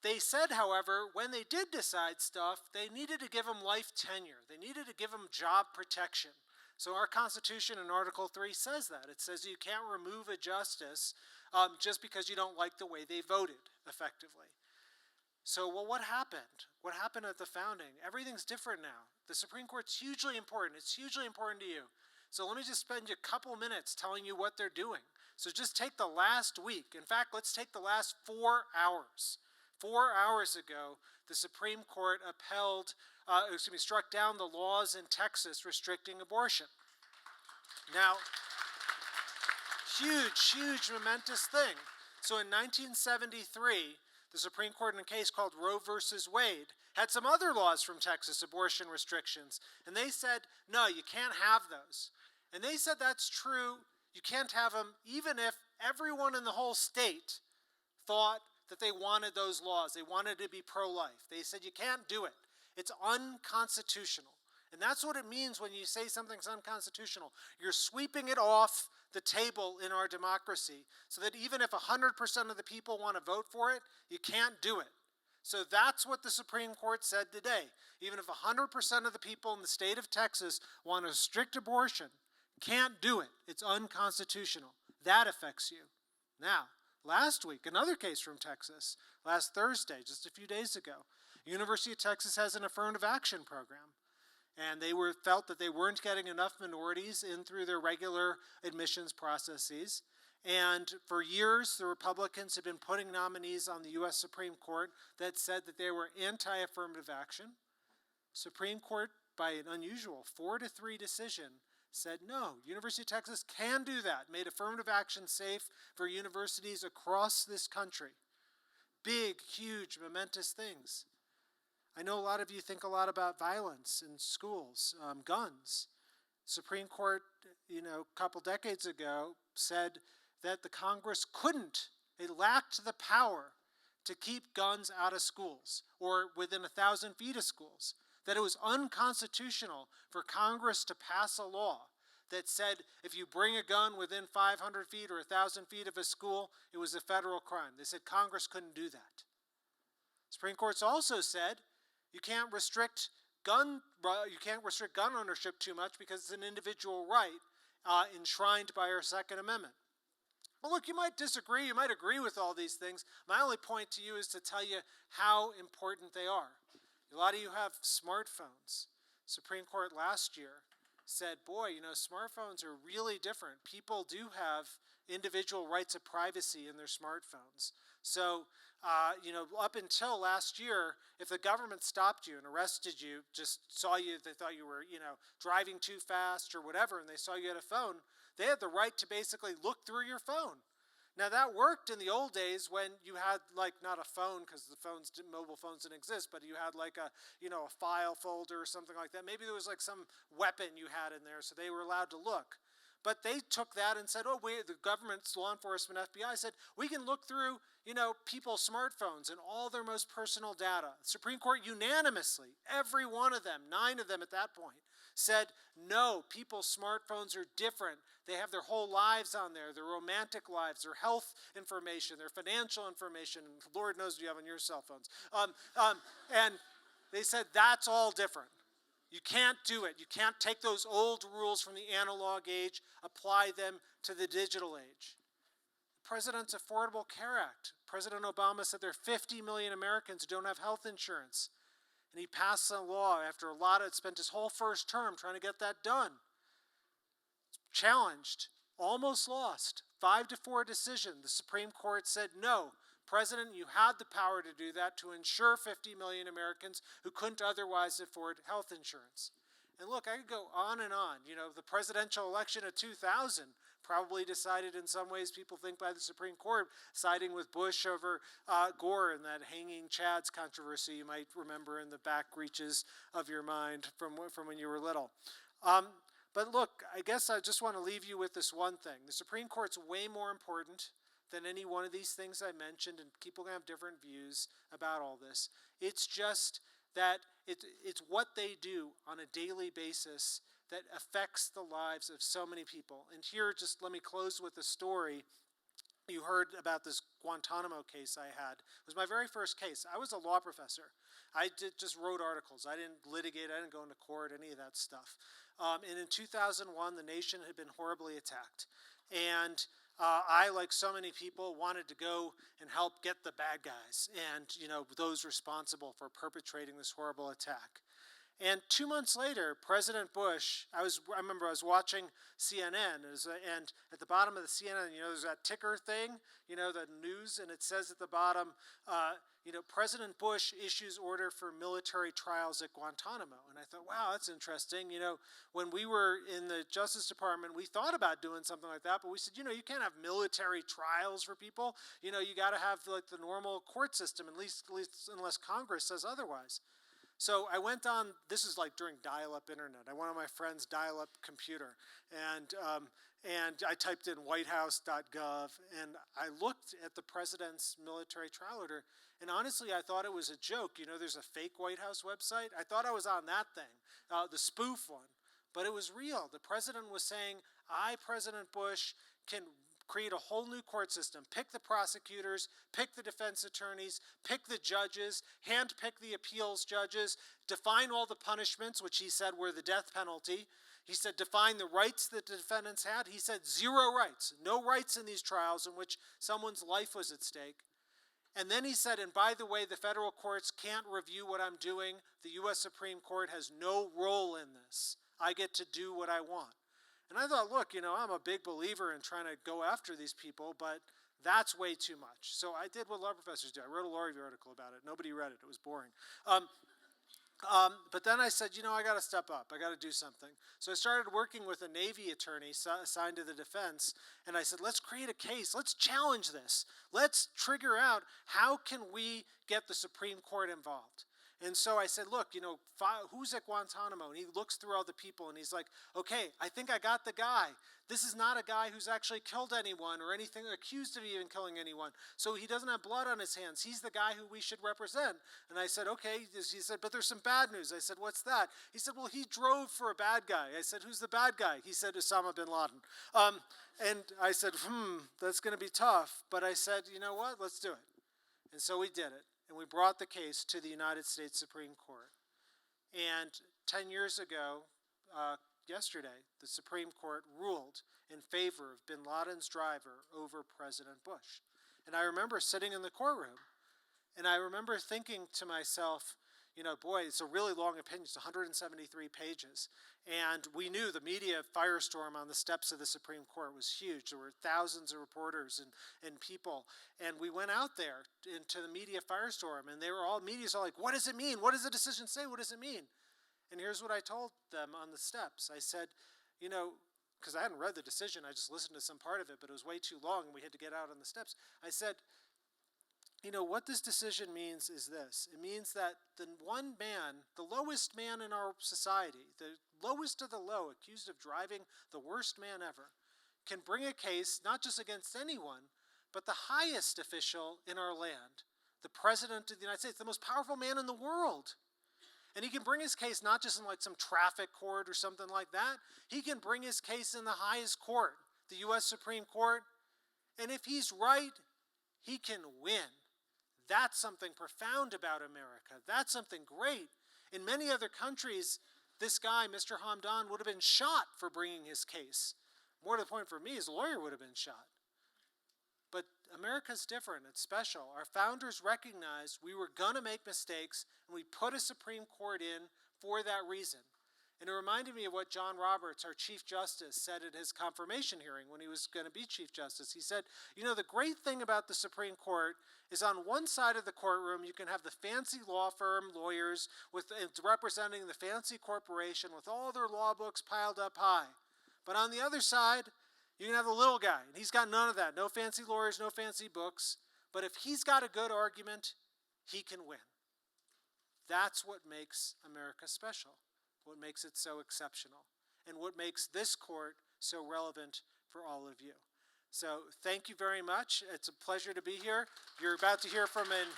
they said, however, when they did decide stuff, they needed to give them life tenure. They needed to give them job protection. So our Constitution in Article 3 says that. It says you can't remove a justice just because you don't like the way they voted, effectively. So, what happened? What happened at the founding? Everything's different now. The Supreme Court's hugely important. It's hugely important to you. So let me just spend a couple minutes telling you what they're doing. So just take the last week. In fact, let's take the last 4 hours. 4 hours ago, the Supreme Court struck down the laws in Texas restricting abortion. Now, huge, momentous thing. So in 1973, the Supreme Court, in a case called Roe versus Wade, had some other laws from Texas, abortion restrictions, and they said, no, you can't have those. And they said that's true, you can't have them even if everyone in the whole state thought that they wanted those laws, they wanted to be pro-life. They said you can't do it. It's unconstitutional. And that's what it means when you say something's unconstitutional. You're sweeping it off the table in our democracy so that even if 100% of the people want to vote for it, you can't do it. So that's what the Supreme Court said today. Even if 100% of the people in the state of Texas want to restrict abortion, can't do it. It's unconstitutional. That affects you. Now, last week, another case from Texas, last Thursday, just a few days ago, University of Texas has an affirmative action program. And they felt that they weren't getting enough minorities in through their regular admissions processes. And for years, the Republicans have been putting nominees on the U.S. Supreme Court that said that they were anti-affirmative action. Supreme Court, by an unusual 4-3 decision, said no, University of Texas can do that, made affirmative action safe for universities across this country. Big, huge, momentous things. I know a lot of you think a lot about violence in schools, guns. Supreme Court, a couple decades ago said that the Congress couldn't, it lacked the power to keep guns out of schools or within 1,000 feet of schools, that it was unconstitutional for Congress to pass a law that said if you bring a gun within 500 feet or 1,000 feet of a school, it was a federal crime. They said Congress couldn't do that. Supreme Court's also said you can't restrict gun ownership too much because it's an individual right enshrined by our Second Amendment. Well, look, you might disagree, you might agree with all these things. My only point to you is to tell you how important they are. A lot of you have smartphones. Supreme Court last year said, boy, smartphones are really different. People do have individual rights of privacy in their smartphones. So, up until last year, if the government stopped you and arrested you, just saw you, they thought you were, driving too fast or whatever, and they saw you had a phone, they had the right to basically look through your phone. Now, that worked in the old days when you had, not a phone, because mobile phones didn't exist, but you had, a file folder or something like that. Maybe there was, some weapon you had in there, so they were allowed to look. But they took that and said, the government's law enforcement, FBI, said, we can look through, people's smartphones and all their most personal data. The Supreme Court unanimously, every one of them, 9 of them at that point, said, no, people's smartphones are different. They have their whole lives on there, their romantic lives, their health information, their financial information, and Lord knows what you have on your cell phones. And they said, that's all different. You can't do it. You can't take those old rules from the analog age, apply them to the digital age. President's Affordable Care Act. President Obama said there are 50 million Americans who don't have health insurance. And he passed a law after spent his whole first term trying to get that done. Challenged, almost lost, 5-4 decision. The Supreme Court said, no, President, you had the power to do that to insure 50 million Americans who couldn't otherwise afford health insurance. And look, I could go on and on. The presidential election of 2000 probably decided in some ways, people think by the Supreme Court, siding with Bush over Gore in that hanging Chads controversy you might remember in the back reaches of your mind from when you were little. But look, I guess I just want to leave you with this one thing. The Supreme Court's way more important than any one of these things I mentioned, and people can have different views about all this. It's just that it's what they do on a daily basis that affects the lives of so many people. And here, just let me close with a story. You heard about this Guantanamo case I had. It was my very first case. I was a law professor. I just wrote articles. I didn't litigate. I didn't go into court, any of that stuff. And in 2001, the nation had been horribly attacked. And I, like so many people, wanted to go and help get the bad guys and, those responsible for perpetrating this horrible attack. And 2 months later, President Bush, I remember I was watching CNN, and at the bottom of the CNN, there's that ticker thing, the news, and it says at the bottom, President Bush issues order for military trials at Guantanamo. And I thought, wow, that's interesting. When we were in the Justice Department, we thought about doing something like that, but we said, you can't have military trials for people. You got to have the normal court system, at least unless Congress says otherwise. So I went on, this is like during dial-up internet. I went on my friend's dial-up computer, and I typed in whitehouse.gov, and I looked at the president's military trial order, and honestly, I thought it was a joke. You know, there's a fake White House website. I thought I was on that thing, the spoof one, but it was real. The president was saying, I, President Bush, can create a whole new court system, pick the prosecutors, pick the defense attorneys, pick the judges, handpick the appeals judges, define all the punishments, which he said were the death penalty. He said define the rights that the defendants had. He said 0 rights, no rights in these trials in which someone's life was at stake. And then he said, and by the way, the federal courts can't review what I'm doing. The U.S. Supreme Court has no role in this. I get to do what I want. And I thought, look, you know, I'm a big believer in trying to go after these people, but that's way too much. So I did what law professors do. I wrote a law review article about it. Nobody read it. It was boring. But then I said, you know, I got to step up. I got to do something. So I started working with a Navy attorney assigned to the defense, and I said, let's create a case. Let's challenge this. Let's trigger out how can we get the Supreme Court involved. And so I said, look, you know, who's at Guantanamo? And he looks through all the people, and he's like, okay, I think I got the guy. This is not a guy who's actually killed anyone or anything, accused of even killing anyone. So he doesn't have blood on his hands. He's the guy who we should represent. And I said, okay. He said, but there's some bad news. I said, what's that? He said, well, he drove for a bad guy. I said, who's the bad guy? He said, Osama bin Laden. And I said, that's going to be tough. But I said, you know what? Let's do it. And so we did it. And we brought the case to the United States Supreme Court. And 10 years ago, yesterday, the Supreme Court ruled in favor of bin Laden's driver over President Bush. And I remember sitting in the courtroom, and I remember thinking to myself, you know, boy, it's a really long opinion. It's 173 pages. And we knew the media firestorm on the steps of the Supreme Court was huge. There were thousands of reporters and people. And we went out there into the media firestorm, and they were all, media's all like, what does it mean? What does the decision say? What does it mean? And here's what I told them on the steps. I said, you know, because I hadn't read the decision, I just listened to some part of it, but it was way too long, and we had to get out on the steps. I said, you know, what this decision means is this. It means that the one man, the lowest man in our society, the lowest of the low, accused of driving the worst man ever, can bring a case not just against anyone, but the highest official in our land, the President of the United States, the most powerful man in the world. And he can bring his case not just in like some traffic court or something like that. He can bring his case in the highest court, the U.S. Supreme Court. And if he's right, he can win. That's something profound about America. That's something great. In many other countries, this guy, Mr. Hamdan, would have been shot for bringing his case. More to the point for me, his lawyer would have been shot. But America's different. It's special. Our founders recognized we were going to make mistakes, and we put a Supreme Court in for that reason. And it reminded me of what John Roberts, our Chief Justice, said at his confirmation hearing when he was going to be Chief Justice. He said, you know, the great thing about the Supreme Court is on one side of the courtroom, you can have the fancy law firm lawyers representing the fancy corporation with all their law books piled up high. But on the other side, you can have the little guy, and he's got none of that. No fancy lawyers, no fancy books. But if he's got a good argument, he can win. That's what makes America special. What makes it so exceptional, and what makes this court so relevant for all of you. So thank you very much. It's a pleasure to be here. You're about to hear from an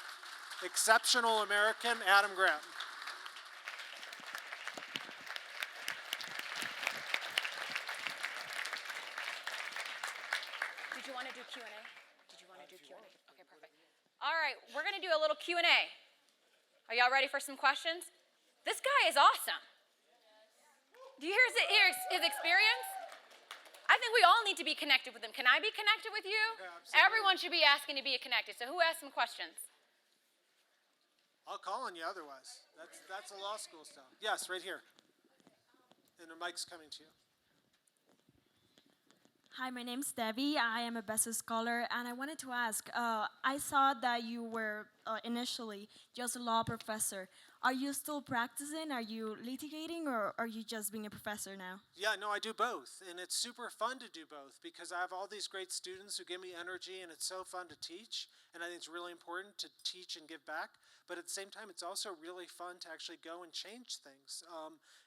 exceptional American, Adam Grant. Did you want to do Q&A? Did you want to do Q&A? Okay, perfect. All right, we're going to do a little Q&A. Are y'all ready for some questions? This guy is awesome. Do you hear his experience? I think we all need to be connected with him. Can I be connected with you? Yeah, everyone should be asking to be connected. So who has some questions? I'll call on you otherwise. That's a law school stuff. Yes, right here. And the mic's coming to you. Hi, my name's Debbie. I am a Bessa scholar, and I wanted to ask, I saw that you were initially just a law professor. Are you still practicing? Are you litigating, or are you just being a professor now? Yeah, no, I do both, and it's super fun to do both because I have all these great students who give me energy, and it's so fun to teach, and I think it's really important to teach and give back, but at the same time, it's also really fun to actually go and change things,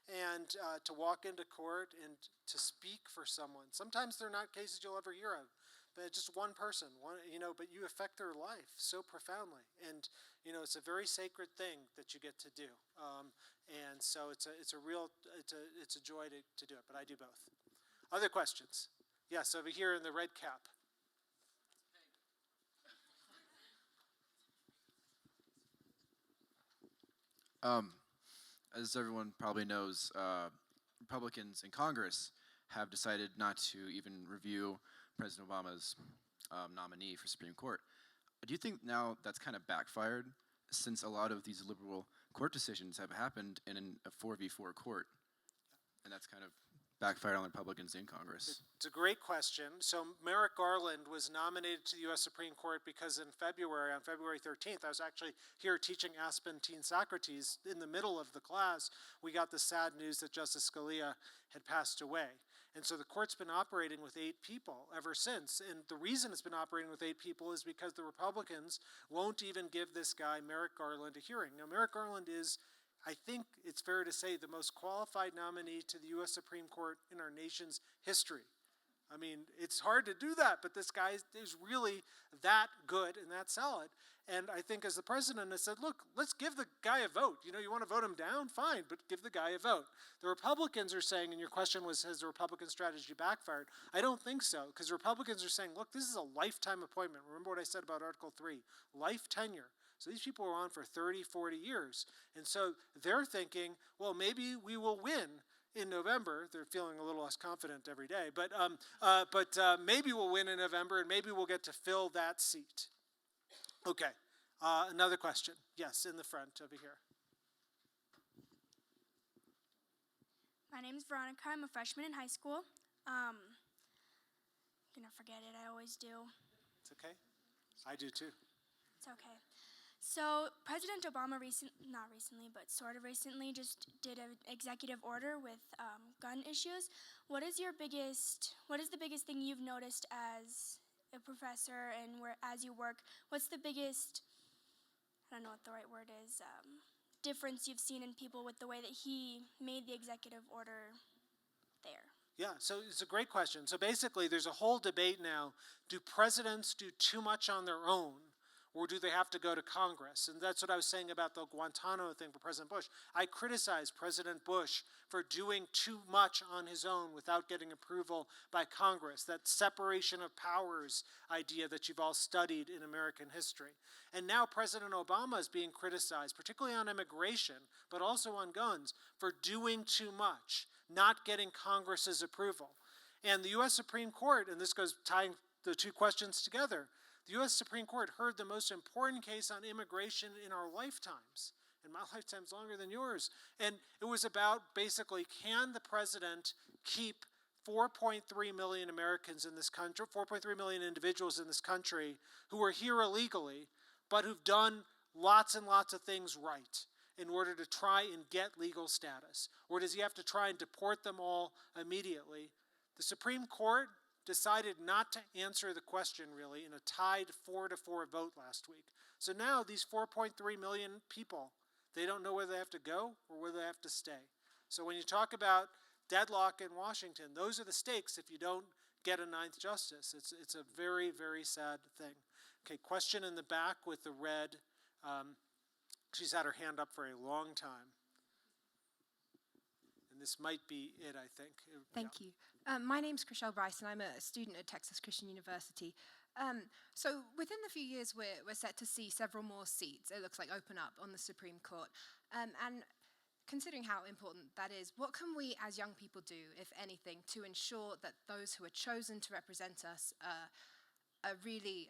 and to walk into court and to speak for someone. Sometimes they're not cases you'll ever hear of, but just one person, but you affect their life so profoundly, and it's a very sacred thing that you get to do, and so it's a joy to do it. But I do both. Other questions? Yes, over here in the red cap. As everyone probably knows, Republicans in Congress have decided not to even review President Obama's nominee for Supreme Court. Do you think now that's kind of backfired, since a lot of these liberal court decisions have happened in a 4v4 court, and that's kind of backfired on Republicans in Congress? It's a great question. So Merrick Garland was nominated to the U.S. Supreme Court because on February 13th, I was actually here teaching Aspen Teen Socrates. In the middle of the class, we got the sad news that Justice Scalia had passed away. And so the court's been operating with 8 people ever since. And the reason it's been operating with 8 people is because the Republicans won't even give this guy, Merrick Garland, a hearing. Now, Merrick Garland is, I think it's fair to say, the most qualified nominee to the U.S. Supreme Court in our nation's history. I mean, it's hard to do that, but this guy is really that good and that solid. And I think as the president has said, look, let's give the guy a vote. You want to vote him down? Fine, but give the guy a vote. The Republicans are saying, and your question was, has the Republican strategy backfired? I don't think so, because Republicans are saying, look, this is a lifetime appointment. Remember what I said about Article 3, life tenure. So these people are on for 30, 40 years. And so they're thinking, well, maybe we will win in November. They're feeling a little less confident every day. But maybe we'll win in November, and maybe we'll get to fill that seat. Okay. Another question. Yes, in the front over here. My name is Veronica. I'm a freshman in high school. I'm going to forget it. I always do. It's okay. I do too. It's okay. So President Obama sort of recently just did an executive order with gun issues. What is the biggest thing you've noticed as a professor and as you work? What's the biggest, I don't know what the right word is, difference you've seen in people with the way that he made the executive order there? Yeah, so it's a great question. So basically there's a whole debate now. Do presidents do too much on their own, or do they have to go to Congress? And that's what I was saying about the Guantanamo thing for President Bush. I criticized President Bush for doing too much on his own without getting approval by Congress, that separation of powers idea that you've all studied in American history. And now President Obama is being criticized, particularly on immigration, but also on guns, for doing too much, not getting Congress's approval. And the U.S. Supreme Court, and this goes tying the two questions together, the U.S. Supreme Court heard the most important case on immigration in our lifetimes, and my lifetime's longer than yours. And it was about basically, can the president keep 4.3 million Americans in this country, 4.3 million individuals in this country who are here illegally, but who've done lots and lots of things right in order to try and get legal status? Or does he have to try and deport them all immediately? The Supreme Court decided not to answer the question, really, in a tied 4-4 vote last week. So now these 4.3 million people, they don't know whether they have to go or whether they have to stay. So when you talk about deadlock in Washington, those are the stakes if you don't get a ninth justice. It's a very, very sad thing. Okay, question in the back with the red. She's had her hand up for a long time. And this might be it, I think. Thank you. My name's Chriselle Bryce, and I'm a student at Texas Christian University. So within the few years, we're set to see several more seats, it looks like, open up on the Supreme Court. And considering how important that is, what can we as young people do, if anything, to ensure that those who are chosen to represent us are really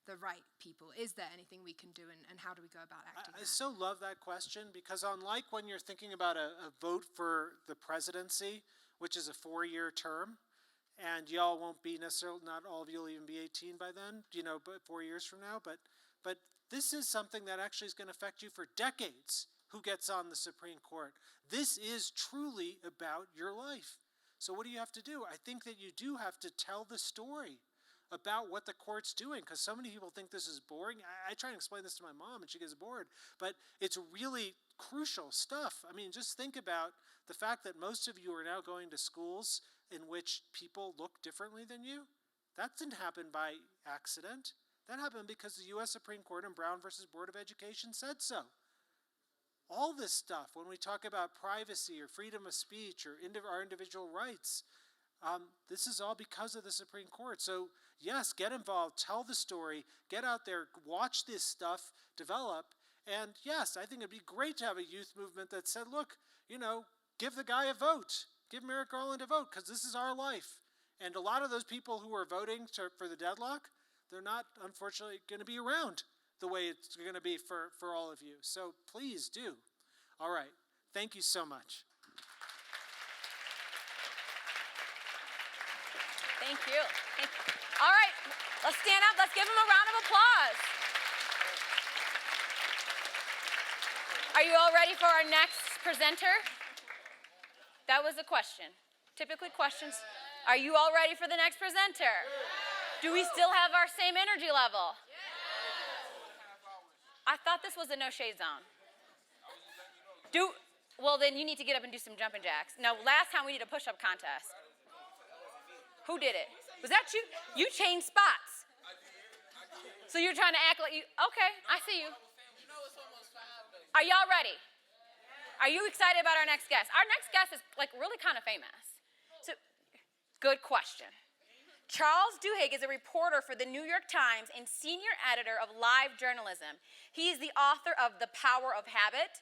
the right people? Is there anything we can do, and how do we go about acting? I so love that question, because unlike when you're thinking about a vote for the presidency, which is a 4-year term, and y'all won't be necessarily, not all of you will even be 18 by then, but 4 years from now, but this is something that actually is going to affect you for decades. who gets on the Supreme Court. This is truly about your life. So what do you have to do? I think that you do have to tell the story about what the court's doing, because so many people think this is boring. I try and explain this to my mom and she gets bored, but it's really crucial stuff. I mean, just think about the fact that most of you are now going to schools in which people look differently than you. That didn't happen by accident. That happened because the U.S. Supreme Court in Brown versus Board of Education said so. All this stuff, when we talk about privacy or freedom of speech or our individual rights, this is all because of the Supreme Court. So yes, get involved, tell the story, get out there, watch this stuff develop. And yes, I think it'd be great to have a youth movement that said, look, give the guy a vote. Give Merrick Garland a vote, because this is our life. And a lot of those people who are voting for the deadlock, they're not, unfortunately, going to be around the way it's going to be for all of you. So please do. All right. Thank you so much. Thank you. All right, let's stand up. Let's give him a round of applause. Are you all ready for our next presenter? That was a question. Typically questions. Are you all ready for the next presenter? Do we still have our same energy level? I thought this was a no shade zone. Well, then you need to get up and do some jumping jacks. Now, last time we did a push-up contest. Who did it? Was that you? You changed spots. So you're trying to act like you, okay, I see you. Are y'all ready? Are you excited about our next guest? Our next guest is really kind of famous. So, good question. Charles Duhigg is a reporter for the New York Times and senior editor of Live Journalism. He is the author of The Power of Habit,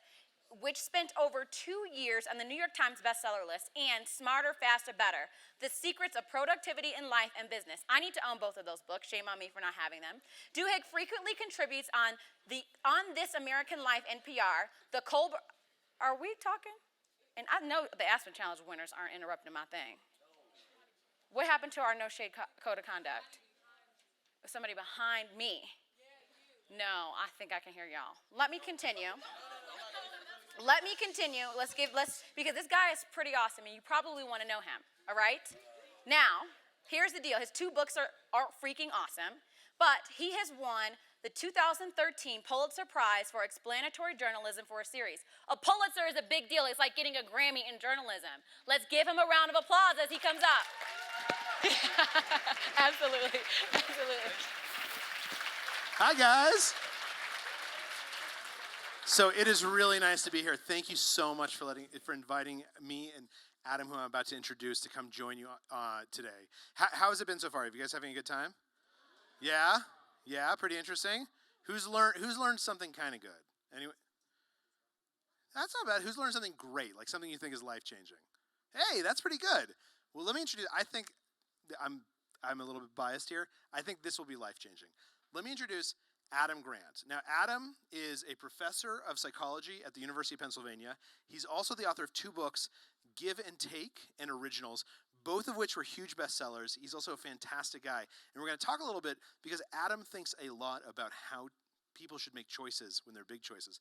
which spent over 2 years on the New York Times bestseller list, and Smarter, Faster, Better, The Secrets of Productivity in Life and Business. I need to own both of those books. Shame on me for not having them. Duhigg frequently contributes on This American Life NPR, the Colbert... Are we talking? And I know the Aspen Challenge winners aren't interrupting my thing. What happened to our no shade code of conduct? Was somebody behind me? No, I think I can hear y'all. Let me continue. Because this guy is pretty awesome and you probably want to know him, all right? Now, here's the deal. His 2 books are freaking awesome, but he has won the 2013 Pulitzer Prize for Explanatory Journalism for a series. A Pulitzer is a big deal. It's like getting a Grammy in journalism. Let's give him a round of applause as he comes up. Absolutely. Hi, guys. So it is really nice to be here. Thank you so much for inviting me and Adam, who I'm about to introduce, to come join you today. How has it been so far? Have you guys having a good time? Yeah? Yeah, pretty interesting. Who's learned something kind of good? Anyway, that's not bad. Who's learned something great, like something you think is life-changing? Hey, that's pretty good. Well, let me introduce. I think I'm a little bit biased here. I think this will be life-changing. Let me introduce Adam Grant. Now, Adam is a professor of psychology at the University of Pennsylvania. He's also the author of 2 books, Give and Take and Originals, both of which were huge bestsellers. He's also a fantastic guy. And we're going to talk a little bit because Adam thinks a lot about how people should make choices when they're big choices.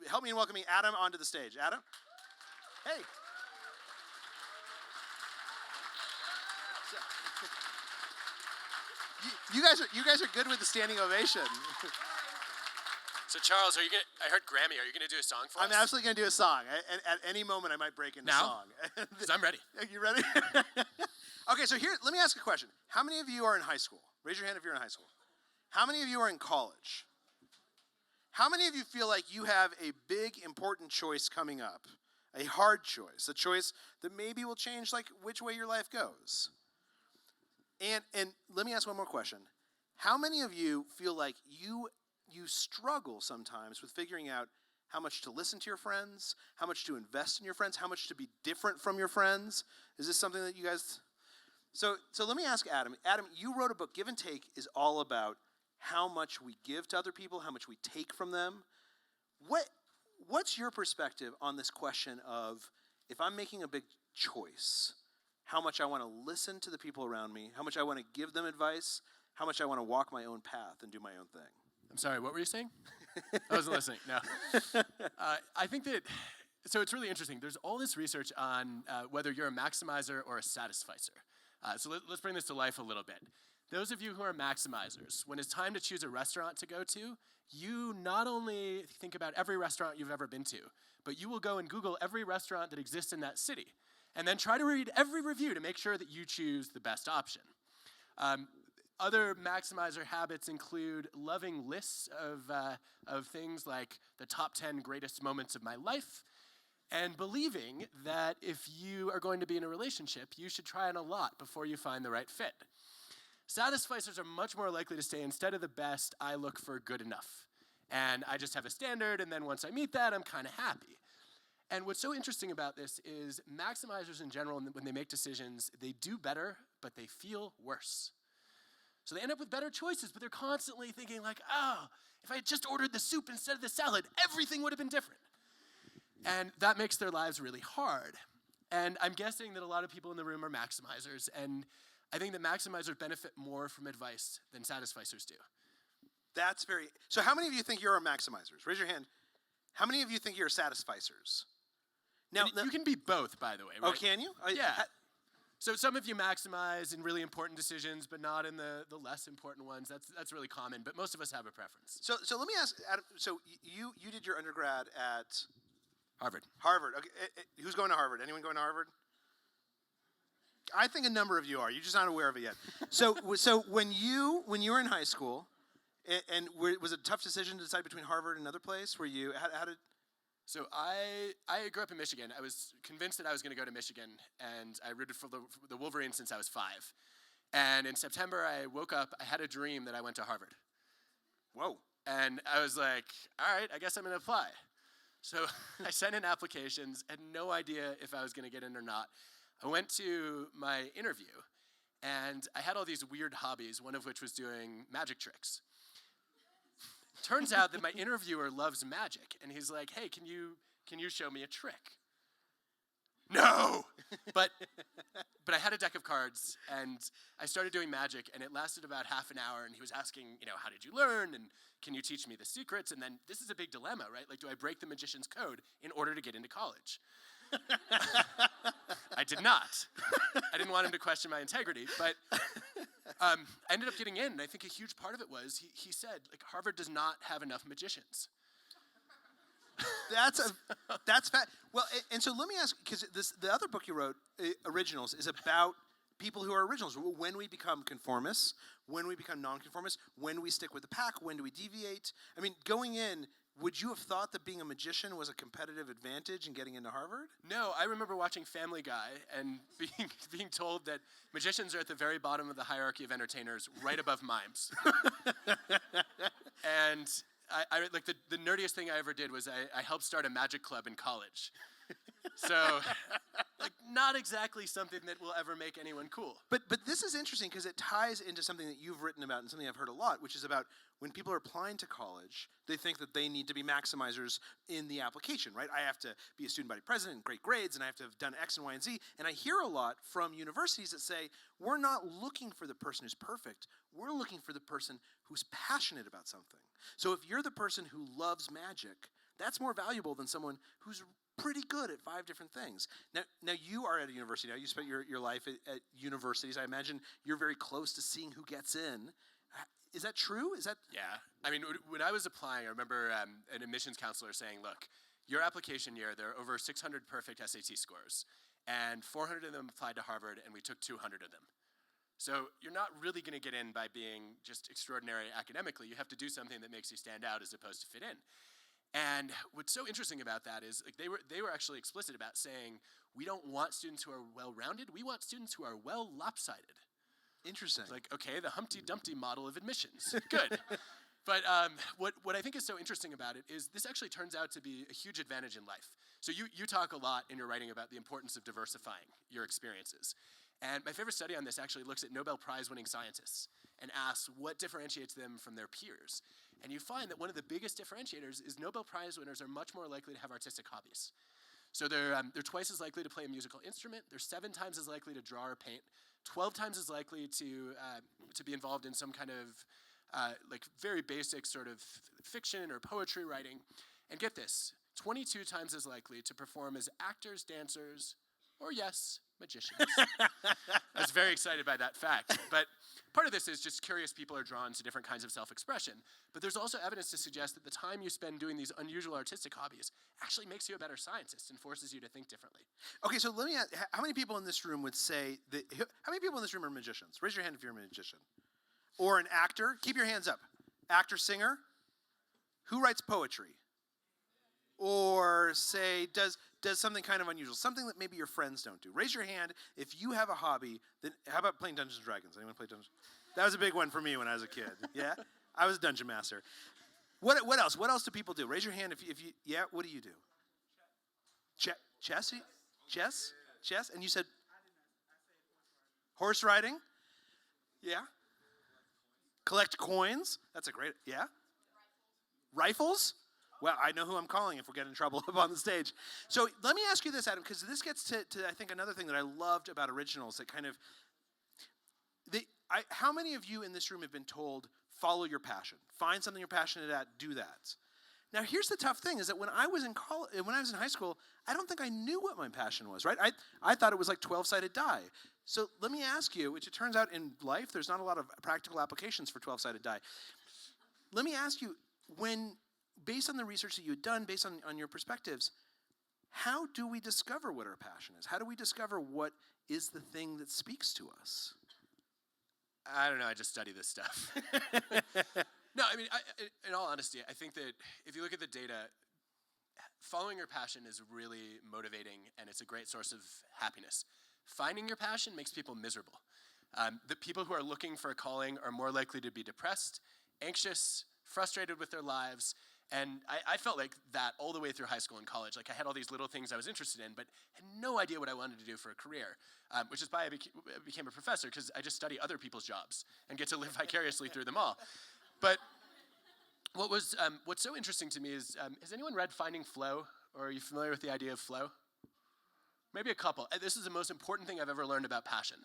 Help me in welcoming Adam onto the stage. Adam? Hey. You guys are good with the standing ovation. So Charles, I heard Grammy. Are you gonna do a song for us? I'm absolutely gonna do a song. At any moment, I might break into song. Because I'm ready. Are you ready? Okay, so let me ask a question. How many of you are in high school? Raise your hand if you're in high school. How many of you are in college? How many of you feel like you have a big, important choice coming up? A hard choice, a choice that maybe will change which way your life goes? And let me ask one more question. How many of you feel like you struggle sometimes with figuring out how much to listen to your friends, how much to invest in your friends, how much to be different from your friends? Is this something that you guys... So let me ask Adam. Adam, you wrote a book, Give and Take, is all about how much we give to other people, how much we take from them. What's your perspective on this question of, if I'm making a big choice, how much I want to listen to the people around me, how much I want to give them advice, how much I want to walk my own path and do my own thing? I'm sorry, what were you saying? I wasn't listening, no. I think that, so it's really interesting. There's all this research on whether you're a maximizer or a satisficer. So let's bring this to life a little bit. Those of you who are maximizers, when it's time to choose a restaurant to go to, you not only think about every restaurant you've ever been to, but you will go and Google every restaurant that exists in that city, and then try to read every review to make sure that you choose the best option. Other maximizer habits include loving lists of things like the top 10 greatest moments of my life, and believing that if you are going to be in a relationship, you should try on a lot before you find the right fit. Satisficers are much more likely to say, instead of the best, I look for good enough. And I just have a standard, and then once I meet that, I'm kind of happy. And what's so interesting about this is maximizers in general, when they make decisions, they do better, but they feel worse. So they end up with better choices, but they're constantly thinking like, oh, if I had just ordered the soup instead of the salad, everything would have been different. And that makes their lives really hard. And I'm guessing that a lot of people in the room are maximizers, and I think that maximizers benefit more from advice than satisficers do. That's very, so how many of you think you're maximizers? Raise your hand. How many of you think you're satisficers? Now, you can be both, by the way, right? Oh, can you? Yeah. So some of you maximize in really important decisions, but not in the less important ones. That's really common, but most of us have a preference. So let me ask, Adam, so you did your undergrad at? Harvard. Harvard. Okay. Who's going to Harvard? Anyone going to Harvard? I think a number of you are. You're just not aware of it yet. So when you were in high school, and was it a tough decision to decide between Harvard and another place? Were you how did? So I grew up in Michigan. I was convinced that I was going to go to Michigan, and I rooted for the Wolverines since I was 5. And in September, I woke up. I had a dream that I went to Harvard. Whoa! And I was like, all right, I guess I'm going to apply. So I sent in applications. Had no idea if I was going to get in or not. I went to my interview, and I had all these weird hobbies, one of which was doing magic tricks. Turns out that my interviewer loves magic, and he's like, hey, can you show me a trick? No! But I had a deck of cards, and I started doing magic, and it lasted about half an hour, and he was asking, how did you learn, and can you teach me the secrets? And then this is a big dilemma, right? Like, do I break the magician's code in order to get into college? I did not. I didn't want him to question my integrity, but I ended up getting in, and I think a huge part of it was he said, like, Harvard does not have enough magicians. That's fat. Well, and so let me ask, because the other book you wrote, Originals, is about people who are originals. When we become conformists, when we become non-conformists, when we stick with the pack, when do we deviate? I mean, going in, would you have thought that being a magician was a competitive advantage in getting into Harvard? No, I remember watching Family Guy and being told that magicians are at the very bottom of the hierarchy of entertainers, right above mimes. And I like the nerdiest thing I ever did was I helped start a magic club in college. So, like, not exactly something that will ever make anyone cool. But this is interesting because it ties into something that you've written about and something I've heard a lot, which is about when people are applying to college, they think that they need to be maximizers in the application, right? I have to be a student body president and great grades, and I have to have done X and Y and Z. And I hear a lot from universities that say, we're not looking for the person who's perfect. We're looking for the person who's passionate about something. So if you're the person who loves magic, that's more valuable than someone who's pretty good at 5 different things. Now you are at a university now. You spent your life at universities. I imagine you're very close to seeing who gets in. Is that true? Is that? Yeah. I mean, when I was applying, I remember an admissions counselor saying, look, your application year, there are over 600 perfect SAT scores, and 400 of them applied to Harvard, and we took 200 of them. So you're not really going to get in by being just extraordinary academically. You have to do something that makes you stand out as opposed to fit in. And what's so interesting about that is, like, they were actually explicit about saying, we don't want students who are well-rounded. We want students who are well lopsided. Interesting. It's like, okay, the Humpty Dumpty model of admissions. Good. But what I think is so interesting about it is this actually turns out to be a huge advantage in life. So you talk a lot in your writing about the importance of diversifying your experiences. And my favorite study on this actually looks at Nobel Prize-winning scientists and asks what differentiates them from their peers. And you find that one of the biggest differentiators is Nobel Prize winners are much more likely to have artistic hobbies. So they're twice as likely to play a musical instrument. They're 7 times as likely to draw or paint. 12 times as likely to be involved in some kind of like very basic sort of fiction or poetry writing. And get this, 22 times as likely to perform as actors, dancers, or yes, magicians. I was very excited by that fact. But part of this is just curious people are drawn to different kinds of self-expression. But there's also evidence to suggest that the time you spend doing these unusual artistic hobbies actually makes you a better scientist and forces you to think differently. Okay, so let me ask, how many people in this room would say that, how many people in this room are magicians? Raise your hand if you're a magician. Or an actor. Keep your hands up. Actor, singer. Who writes poetry? Or say, does something kind of unusual, something that maybe your friends don't do. Raise your hand if you have a hobby. Then how about playing Dungeons and Dragons? Anyone play Dungeons? That was a big one for me when I was a kid. Yeah, I was a dungeon master. What else? What else do people do? Raise your hand if you. Yeah, what do you do? Chess. Chess. And you said horse riding. Yeah. Collect coins. That's a great. Yeah. Rifles. Well, I know who I'm calling if we get in trouble up on the stage. So let me ask you this, Adam, because this gets to I think, another thing that I loved about originals that kind of, how many of you in this room have been told, follow your passion, find something you're passionate at, do that? Now, here's the tough thing, is that when I was in high school, I don't think I knew what my passion was, right? I thought it was like 12-sided die. So let me ask you, which it turns out in life, there's not a lot of practical applications for 12-sided die. Let me ask you, based on the research that you had done, based on your perspectives, how do we discover what our passion is? How do we discover what is the thing that speaks to us? I don't know, I just study this stuff. No, I mean, in all honesty, I think that if you look at the data, following your passion is really motivating and it's a great source of happiness. Finding your passion makes people miserable. The people who are looking for a calling are more likely to be depressed, anxious, frustrated with their lives. And I felt like that all the way through high school and college. Like I had all these little things I was interested in, but had no idea what I wanted to do for a career, which is why I became a professor, because I just study other people's jobs and get to live vicariously through them all. But what's so interesting to me is, has anyone read Finding Flow, or are you familiar with the idea of flow? Maybe a couple. This is the most important thing I've ever learned about passion.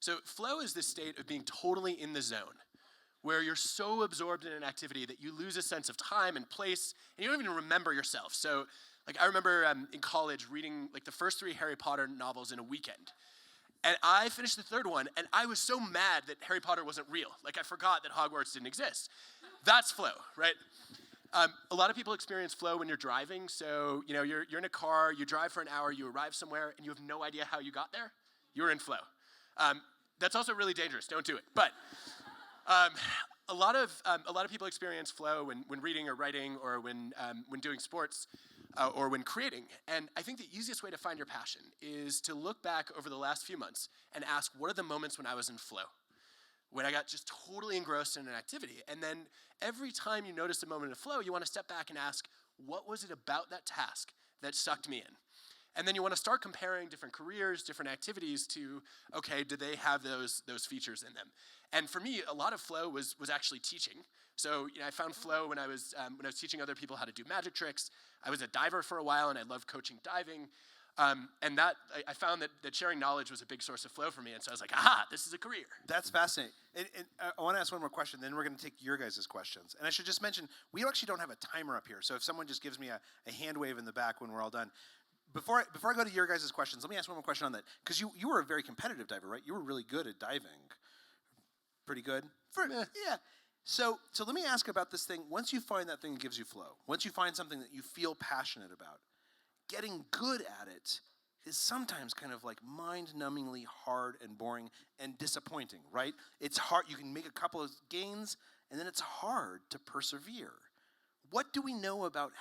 So flow is this state of being totally in the zone, where you're so absorbed in an activity that you lose a sense of time and place, and you don't even remember yourself. So, like, I remember in college reading, like, the first 3 Harry Potter novels in a weekend. And I finished the 3rd one, and I was so mad that Harry Potter wasn't real. Like, I forgot that Hogwarts didn't exist. That's flow, right? A lot of people experience flow when you're driving. So, you know, you're in a car, you drive for an hour, you arrive somewhere, and you have no idea how you got there. You're in flow. That's also really dangerous. Don't do it. But a lot of people experience flow when reading or writing, or when doing sports, or when creating. And I think the easiest way to find your passion is to look back over the last few months and ask, what are the moments when I was in flow? When I got just totally engrossed in an activity. And then every time you notice a moment of flow, you want to step back and ask, what was it about that task that sucked me in? And then you want to start comparing different careers, different activities to, okay, do they have those features in them? And for me, a lot of flow was actually teaching. So, you know, I found flow when I was teaching other people how to do magic tricks. I was a diver for a while, and I loved coaching diving. And that I found that sharing knowledge was a big source of flow for me. And so I was like, aha, this is a career. That's fascinating. And I want to ask one more question, then we're going to take your guys' questions. And I should just mention, we actually don't have a timer up here. So if someone just gives me a hand wave in the back when we're all done. Before I go to your guys' questions, let me ask one more question on that. Because you were a very competitive diver, right? You were really good at diving. Pretty good? Yeah. So let me ask about this thing. Once you find that thing that gives you flow, once you find something that you feel passionate about, getting good at it is sometimes kind of like mind-numbingly hard and boring and disappointing, right? It's hard. You can make a couple of gains, and then it's hard to persevere. What do we know about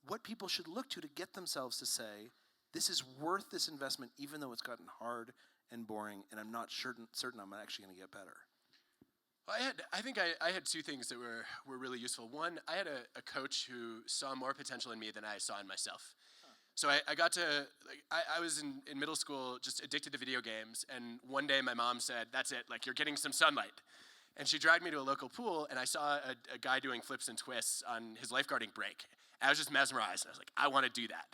what people should look to get themselves to say, this is worth this investment, even though it's gotten hard and boring, and I'm not certain I'm actually going to get better? Well, I think I had 2 things that were really useful. One, I had a coach who saw more potential in me than I saw in myself. So I got to, I was in middle school just addicted to video games, and one day my mom said, that's it, like, you're getting some sunlight. And she dragged me to a local pool, and I saw a guy doing flips and twists on his lifeguarding break. I was just mesmerized. I was like, I want to do that.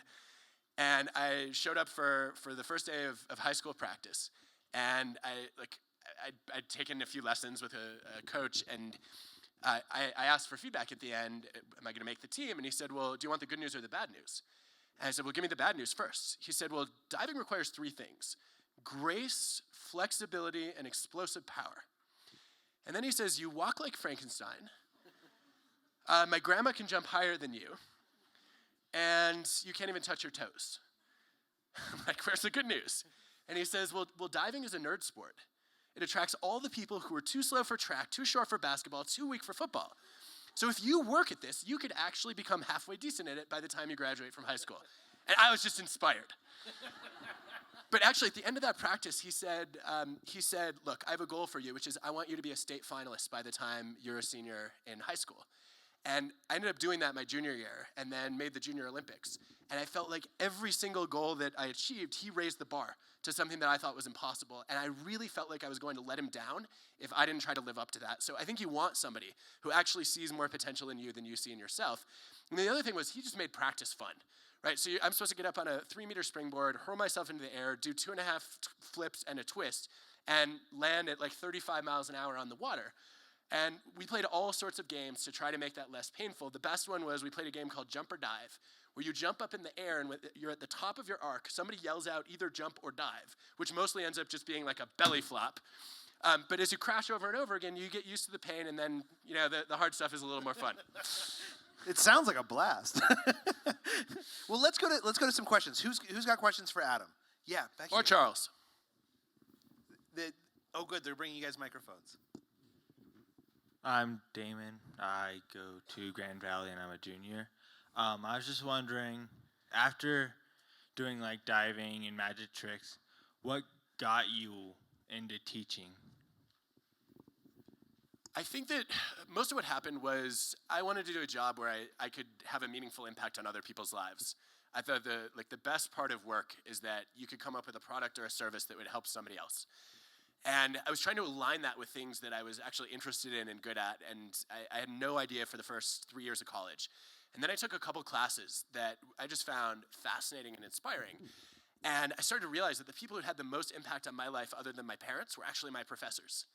And I showed up for the first day of high school practice, and I'd taken a few lessons with a coach, and I asked for feedback at the end. Am I going to make the team? And he said, well, do you want the good news or the bad news? And I said, well, give me the bad news first. He said, well, diving requires 3 things: grace, flexibility, and explosive power. And then he says, you walk like Frankenstein. My grandma can jump higher than you. And you can't even touch your toes. I'm like, where's the good news? And he says, well, diving is a nerd sport. It attracts all the people who are too slow for track, too short for basketball, too weak for football. So if you work at this, you could actually become halfway decent at it by the time you graduate from high school. And I was just inspired. But actually, at the end of that practice, he said, look, I have a goal for you, which is I want you to be a state finalist by the time you're a senior in high school. And I ended up doing that my junior year and then made the Junior Olympics. And I felt like every single goal that I achieved, he raised the bar to something that I thought was impossible. And I really felt like I was going to let him down if I didn't try to live up to that. So I think you want somebody who actually sees more potential in you than you see in yourself. And the other thing was he just made practice fun. Right, so I'm supposed to get up on a 3-meter springboard, hurl myself into the air, do 2.5 flips and a twist, and land at like 35 miles an hour on the water. And we played all sorts of games to try to make that less painful. The best one was we played a game called Jump or Dive, where you jump up in the air and you're at the top of your arc. Somebody yells out either jump or dive, which mostly ends up just being like a belly flop. But as you crash over and over again, you get used to the pain, and then the hard stuff is a little more fun. It sounds like a blast. Well, let's go to some questions. Who's got questions for Adam? Yeah, back here. Or Charles. Oh, good. They're bringing you guys microphones. I'm Damon. I go to Grand Valley, and I'm a junior. I was just wondering, after doing like diving and magic tricks, what got you into teaching? I think that most of what happened was I wanted to do a job where I could have a meaningful impact on other people's lives. I thought the best part of work is that you could come up with a product or a service that would help somebody else. And I was trying to align that with things that I was actually interested in and good at, and I had no idea for the first 3 years of college. And then I took a couple classes that I just found fascinating and inspiring. And I started to realize that the people who had the most impact on my life other than my parents were actually my professors.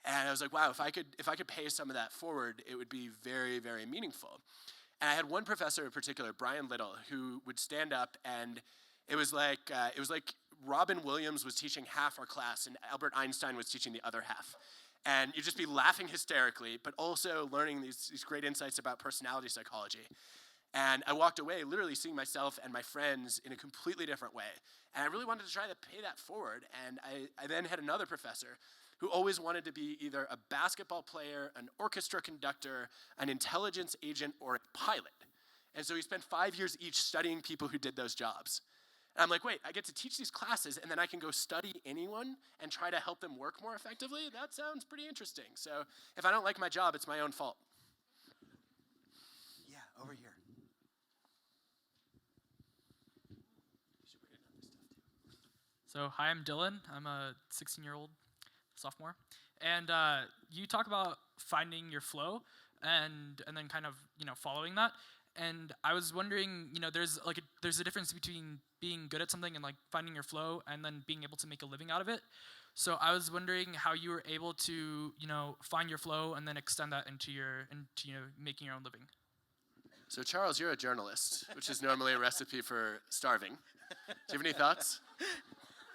And I was like, wow, if I could pay some of that forward, it would be very, very meaningful. And I had one professor in particular, Brian Little, who would stand up, and it was like Robin Williams was teaching half our class, and Albert Einstein was teaching the other half. And you'd just be laughing hysterically, but also learning these great insights about personality psychology. And I walked away literally seeing myself and my friends in a completely different way. And I really wanted to try to pay that forward. And I then had another professor who always wanted to be either a basketball player, an orchestra conductor, an intelligence agent, or a pilot. And so he spent 5 years each studying people who did those jobs. And I'm like, wait, I get to teach these classes, and then I can go study anyone and try to help them work more effectively? That sounds pretty interesting. So if I don't like my job, it's my own fault. Yeah, over here. So hi, I'm Dylan. I'm a 16-year-old sophomore. And you talk about finding your flow and then kind of, following that. And I was wondering, there's a difference between being good at something and like finding your flow and then being able to make a living out of it. So I was wondering how you were able to, find your flow and then extend that into making your own living. So Charles, you're a journalist, which is normally a recipe for starving. Do you have any thoughts?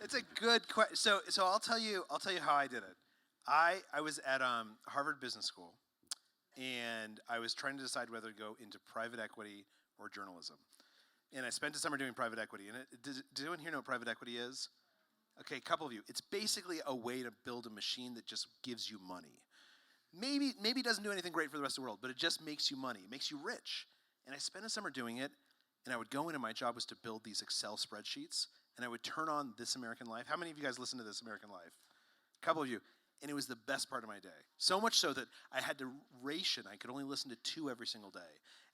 It's a good question. So I'll tell you how I did it. I was at Harvard Business School, and I was trying to decide whether to go into private equity or journalism. And I spent a summer doing private equity. And does anyone here know what private equity is? Okay, a couple of you. It's basically a way to build a machine that just gives you money. Maybe it doesn't do anything great for the rest of the world, but it just makes you money. It makes you rich. And I spent a summer doing it, and I would go in, and my job was to build these Excel spreadsheets, and I would turn on This American Life. How many of you guys listen to This American Life? A couple of you. And it was the best part of my day. So much so that I had to ration. I could only listen to 2 every single day.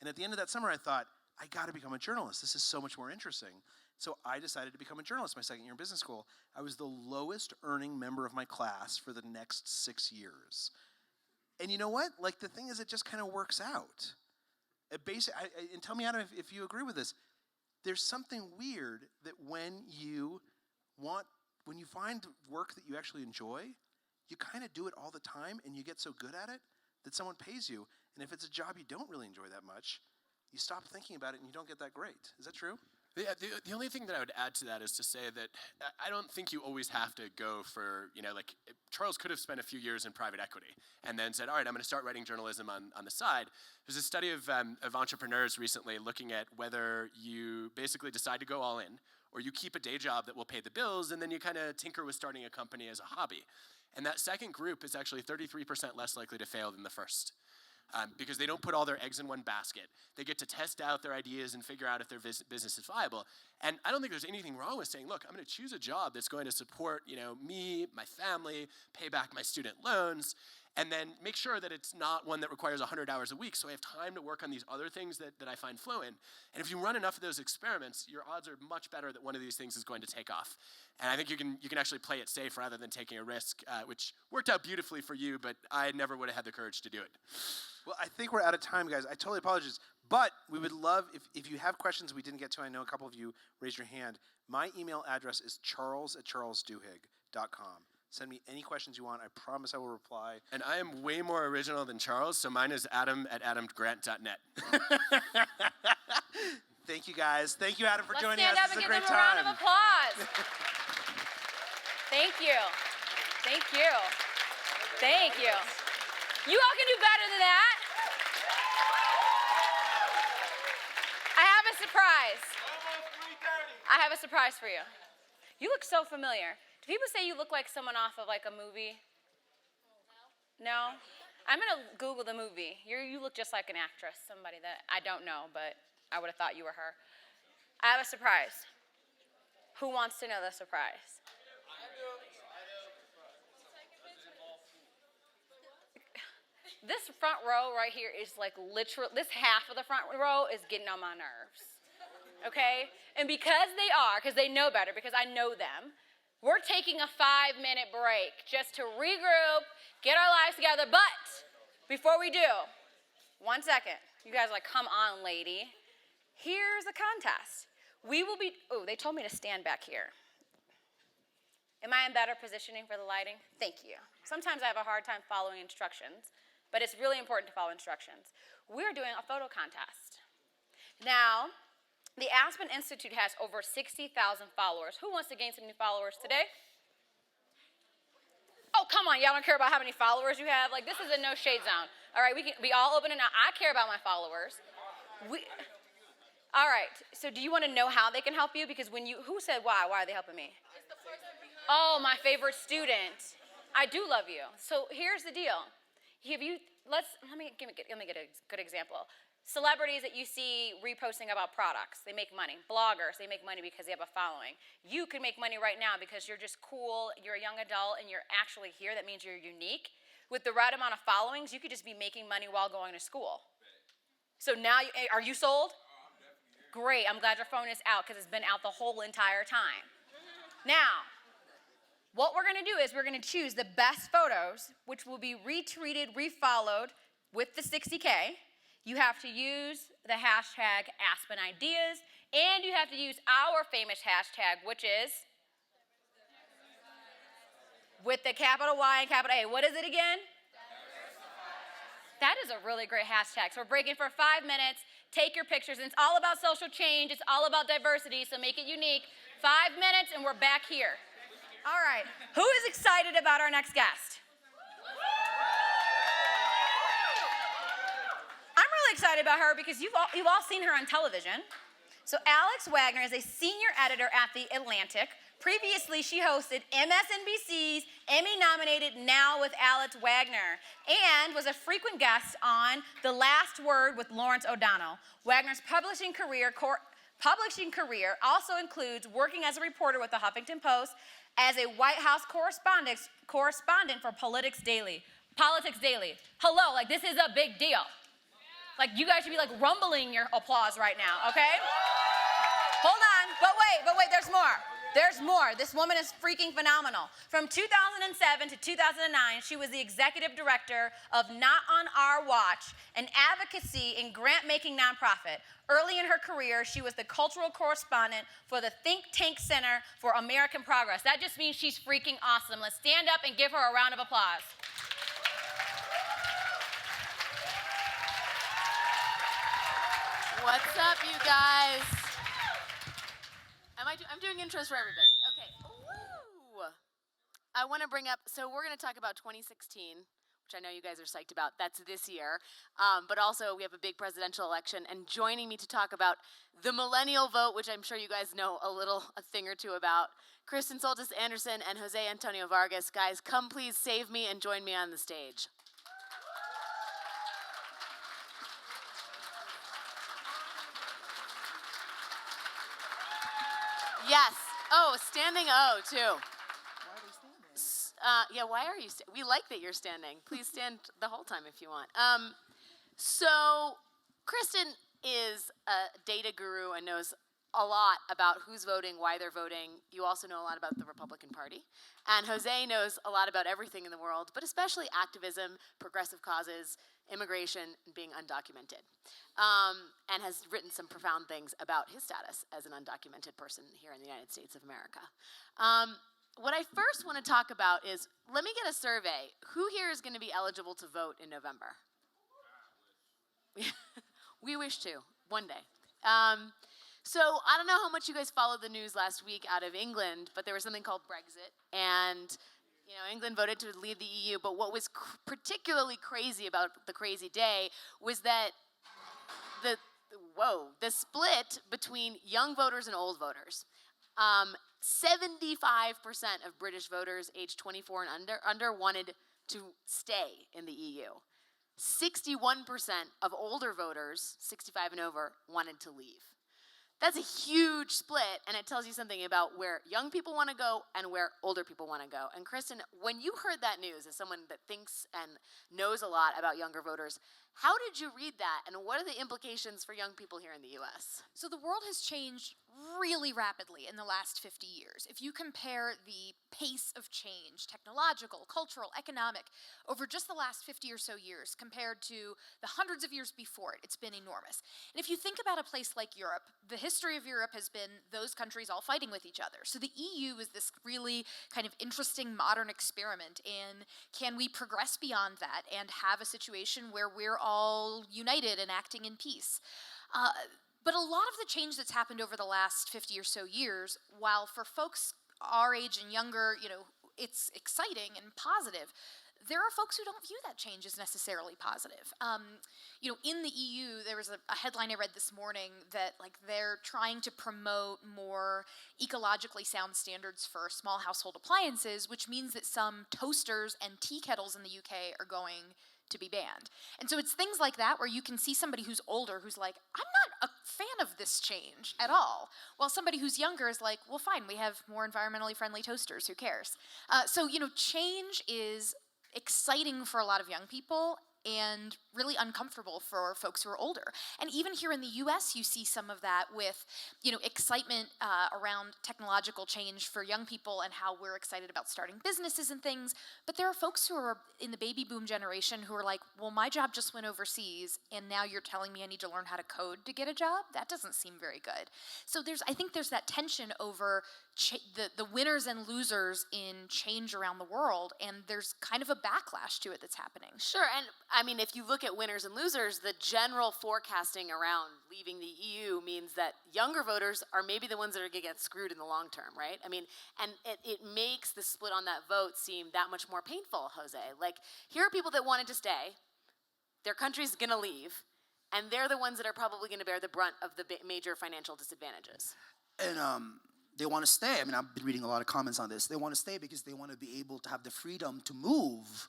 And at the end of that summer, I thought, I got to become a journalist. This is so much more interesting. So I decided to become a journalist my second year in business school. I was the lowest earning member of my class for the next 6 years. And you know what? Like, the thing is, it just kind of works out. And tell me, Adam, if you agree with this. There's something weird that when you find work that you actually enjoy, you kind of do it all the time and you get so good at it that someone pays you. And if it's a job you don't really enjoy that much, you stop thinking about it and you don't get that great. Is that true? Yeah, the only thing that I would add to that is to say that I don't think you always have to go for, like Charles could have spent a few years in private equity and then said, all right, I'm going to start writing journalism on the side. There's a study of entrepreneurs recently looking at whether you basically decide to go all in or you keep a day job that will pay the bills and then you kind of tinker with starting a company as a hobby. And that second group is actually 33% less likely to fail than the first. Because they don't put all their eggs in one basket. They get to test out their ideas and figure out if their business is viable. And I don't think there's anything wrong with saying, look, I'm going to choose a job that's going to support, me, my family, pay back my student loans, and then make sure that it's not one that requires 100 hours a week so I have time to work on these other things that I find flow in. And if you run enough of those experiments, your odds are much better that one of these things is going to take off. And I think you can actually play it safe rather than taking a risk, which worked out beautifully for you, but I never would have had the courage to do it. Well, I think we're out of time, guys. I totally apologize. But we would love, if you have questions we didn't get to, I know a couple of you raised your hand. My email address is charles@charlesduhigg.com. Send me any questions you want. I promise I will reply. And I am way more original than Charles, so mine is adam@adamgrant.net. Thank you, guys. Thank you, Adam, for joining us. Let's stand up and give them a round of applause. Thank you. Thank you. Thank you. You all can do better than that. I have a surprise. I have a surprise for you. You look so familiar. Do people say you look like someone off of like a movie? No? I'm going to Google the movie. You look just like an actress, somebody that I don't know, but I would have thought you were her. I have a surprise. Who wants to know the surprise? This front row right here is like literal, this half of the front row is getting on my nerves, okay? And because they know better, because I know them, we're taking a 5-minute break just to regroup, get our lives together. But before we do, 1 second. You guys are like, come on, lady. Here's the contest. We will be, they told me to stand back here. Am I in better positioning for the lighting? Thank you. Sometimes I have a hard time following instructions, but it's really important to follow instructions. We're doing a photo contest. Now, the Aspen Institute has over 60,000 followers. Who wants to gain some new followers today? Oh, come on, y'all don't care about how many followers you have? Like, this is a no shade zone. All right, we can be all open and now. I care about my followers. All right, so do you want to know how they can help you? Because who said why? Why are they helping me? Oh, my favorite student. I do love you. So here's the deal. Let me get a good example. Celebrities that you see reposting about products, they make money. Bloggers, they make money because they have a following. You can make money right now because you're just cool, you're a young adult, and you're actually here. That means you're unique. With the right amount of followings, you could just be making money while going to school. So now, are you sold? Great, I'm glad your phone is out because it's been out the whole entire time. Now, what we're gonna do is we're gonna choose the best photos, which will be retweeted, refollowed with the 60K. You have to use the hashtag AspenIdeas, and you have to use our famous hashtag, which is with the capital Y and capital A. What is it again? That is a really great hashtag. So we're breaking for 5 minutes. Take your pictures, and it's all about social change. It's all about diversity, so make it unique. 5 minutes, and we're back here. All right. Who is excited about our next guest? I'm really excited about her because you've all seen her on television. So Alex Wagner is a senior editor at The Atlantic. Previously, she hosted MSNBC's Emmy-nominated Now with Alex Wagner and was a frequent guest on The Last Word with Lawrence O'Donnell. Wagner's publishing career also includes working as a reporter with the Huffington Post, as a White House correspondent for Politics Daily. Hello, like this is a big deal. Like you guys should be like rumbling your applause right now, okay? Hold on, but wait, there's more. There's more. This woman is freaking phenomenal. From 2007 to 2009, she was the executive director of Not on Our Watch, an advocacy and grant-making nonprofit. Early in her career, she was the cultural correspondent for the Think Tank Center for American Progress. That just means she's freaking awesome. Let's stand up and give her a round of applause. What's up, you guys? I'm doing intros for everybody. Okay. Ooh. I want to bring up, so we're going to talk about 2016, which I know you guys are psyched about. That's this year. But also, we have a big presidential election. And joining me to talk about the Millennial vote, which I'm sure you guys know a thing or two about, Kristen Soltis Anderson and Jose Antonio Vargas. Guys, come please save me and join me on the stage. Yes. Oh, standing O, too. Why are they standing? Yeah, why are you we like that you're standing. Please stand the whole time if you want. So, Kristen is a data guru and knows a lot about who's voting, why they're voting. You also know a lot about the Republican Party. And Jose knows a lot about everything in the world, but especially activism, progressive causes, immigration, and being undocumented. And has written some profound things about his status as an undocumented person here in the United States of America. What I first want to talk about is, let me get a survey. Who here is going to be eligible to vote in November? We wish to, one day. So I don't know how much you guys followed the news last week out of England, but there was something called Brexit, and England voted to leave the EU, but what was particularly crazy about the crazy day was that the split between young voters and old voters. 75% of British voters aged 24 and under wanted to stay in the EU. 61% of older voters, 65 and over, wanted to leave. That's a huge split, and it tells you something about where young people want to go and where older people want to go. And Kristen, when you heard that news, as someone that thinks and knows a lot about younger voters, how did you read that, and what are the implications for young people here in the U.S.? So the world has changed really rapidly in the last 50 years. If you compare the pace of change, technological, cultural, economic, over just the last 50 or so years compared to the hundreds of years before it, it's been enormous. And if you think about a place like Europe, the history of Europe has been those countries all fighting with each other. So the EU is this really kind of interesting modern experiment in, can we progress beyond that and have a situation where we're all united and acting in peace? But a lot of the change that's happened over the last 50 or so years, while for folks our age and younger, it's exciting and positive, there are folks who don't view that change as necessarily positive. In the EU, there was a headline I read this morning that they're trying to promote more ecologically sound standards for small household appliances, which means that some toasters and tea kettles in the UK are going to be banned. And so it's things like that where you can see somebody who's older who's like, I'm not a fan of this change at all. While somebody who's younger is like, well, fine, we have more environmentally friendly toasters, who cares? So change is exciting for a lot of young people and really uncomfortable for folks who are older. And even here in the US, you see some of that with, excitement around technological change for young people and how we're excited about starting businesses and things. But there are folks who are in the baby boom generation who are like, well, my job just went overseas, and now you're telling me I need to learn how to code to get a job? That doesn't seem very good. So I think there's that tension over the winners and losers in change around the world, and there's kind of a backlash to it that's happening. Sure, and I mean, if you look at winners and losers, the general forecasting around leaving the EU means that younger voters are maybe the ones that are going to get screwed in the long term, right? I mean, and it makes the split on that vote seem that much more painful, Jose. Like, here are people that wanted to stay, their country's going to leave, and they're the ones that are probably going to bear the brunt of the major financial disadvantages. And they want to stay. I mean, I've been reading a lot of comments on this. They want to stay because they want to be able to have the freedom to move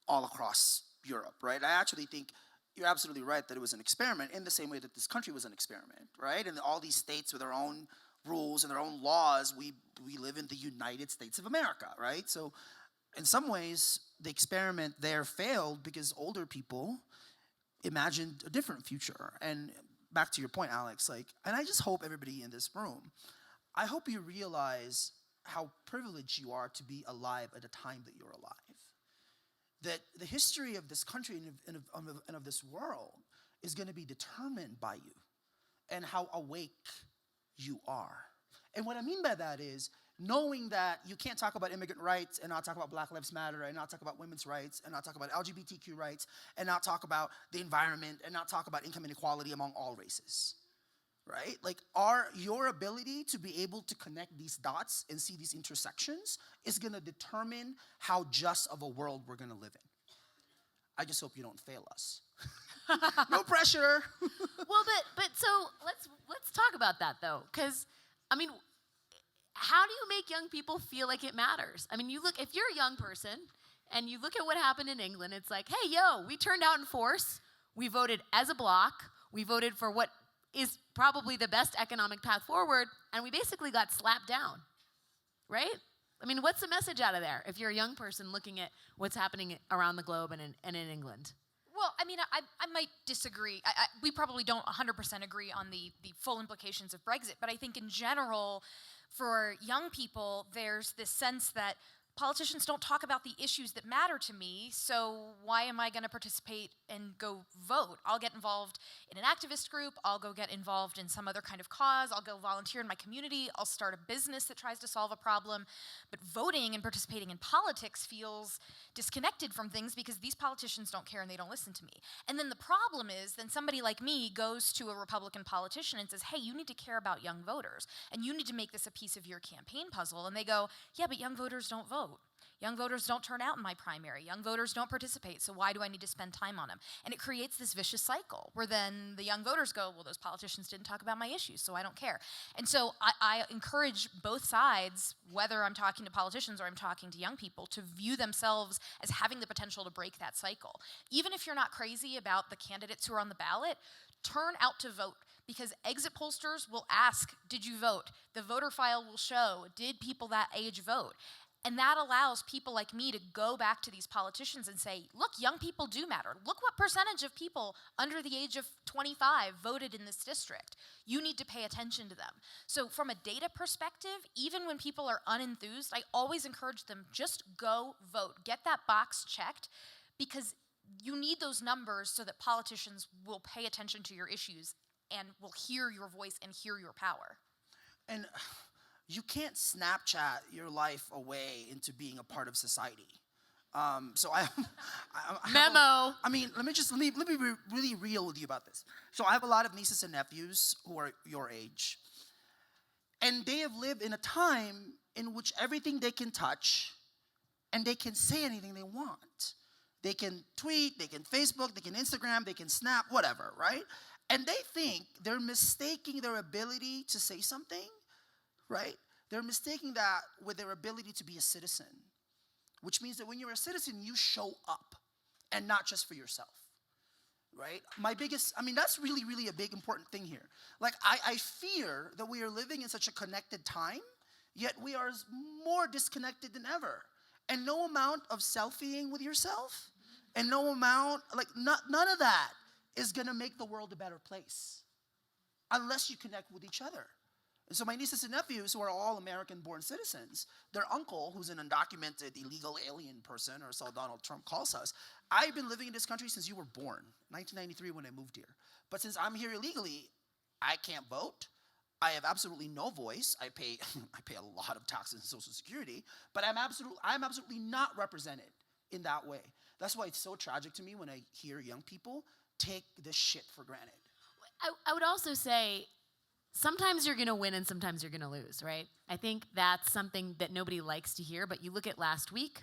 all across Europe, right? I actually think you're absolutely right that it was an experiment in the same way that this country was an experiment, right? And all these states with their own rules and their own laws, we live in the United States of America, right? So in some ways, the experiment there failed because older people imagined a different future. And back to your point, Alex, and I just hope everybody in this room, I hope you realize how privileged you are to be alive at the time that you're alive. That the history of this country and of this world is going to be determined by you and how awake you are. And what I mean by that is knowing that you can't talk about immigrant rights and not talk about Black Lives Matter and not talk about women's rights and not talk about LGBTQ rights and not talk about the environment and not talk about income inequality among all races. Right? Like your ability to be able to connect these dots and see these intersections is going to determine how just of a world we're going to live in. I just hope you don't fail us. No pressure. Well, but so let's talk about that though, because I mean, how do you make young people feel like it matters? I mean, if you're a young person and you look at what happened in England, it's like, hey, yo, we turned out in force, we voted as a bloc, we voted for what is probably the best economic path forward, and we basically got slapped down, right? I mean, what's the message out of there if you're a young person looking at what's happening around the globe and in England? Well, I mean, I might disagree. We probably don't 100% agree on the full implications of Brexit, but I think in general, for young people, there's this sense that politicians don't talk about the issues that matter to me, so why am I going to participate and go vote? I'll get involved in an activist group, I'll go get involved in some other kind of cause, I'll go volunteer in my community, I'll start a business that tries to solve a problem. But voting and participating in politics feels disconnected from things because these politicians don't care and they don't listen to me. And then the problem is, then somebody like me goes to a Republican politician and says, hey, you need to care about young voters, and you need to make this a piece of your campaign puzzle. And they go, yeah, but young voters don't vote. Young voters don't turn out in my primary. Young voters don't participate, so why do I need to spend time on them? And it creates this vicious cycle where then the young voters go, well, those politicians didn't talk about my issues, so I don't care. And so I encourage both sides, whether I'm talking to politicians or I'm talking to young people, to view themselves as having the potential to break that cycle. Even if you're not crazy about the candidates who are on the ballot, turn out to vote. Because exit pollsters will ask, did you vote? The voter file will show, did people that age vote? And that allows people like me to go back to these politicians and say, look, young people do matter. Look what percentage of people under the age of 25 voted in this district. You need to pay attention to them. So from a data perspective, even when people are unenthused, I always encourage them, just go vote. Get that box checked, because you need those numbers so that politicians will pay attention to your issues and will hear your voice and hear your power. And you can't Snapchat your life away into being a part of society. So Memo. Let me be really real with you about this. So I have a lot of nieces and nephews who are your age, and they have lived in a time in which everything they can touch, and they can say anything they want. They can tweet, they can Facebook, they can Instagram, they can Snap, whatever, right? And they think they're mistaking their ability to say something, right? They're mistaking that with their ability to be a citizen, which means that when you're a citizen, you show up, and not just for yourself, right? That's really, really a big important thing here. Like, I fear that we are living in such a connected time, yet we are more disconnected than ever. And no amount of selfieing with yourself, and no amount, none of that is gonna make the world a better place unless you connect with each other. And so my nieces and nephews, who are all American-born citizens, their uncle, who's an undocumented illegal alien person, or so Donald Trump calls us, I've been living in this country since you were born, 1993 when I moved here. But since I'm here illegally, I can't vote. I have absolutely no voice. I pay a lot of taxes and Social Security, but I'm absolutely not represented in that way. That's why it's so tragic to me when I hear young people take this shit for granted. I would also say, sometimes you're going to win and sometimes you're going to lose, right? I think that's something that nobody likes to hear, but you look at last week,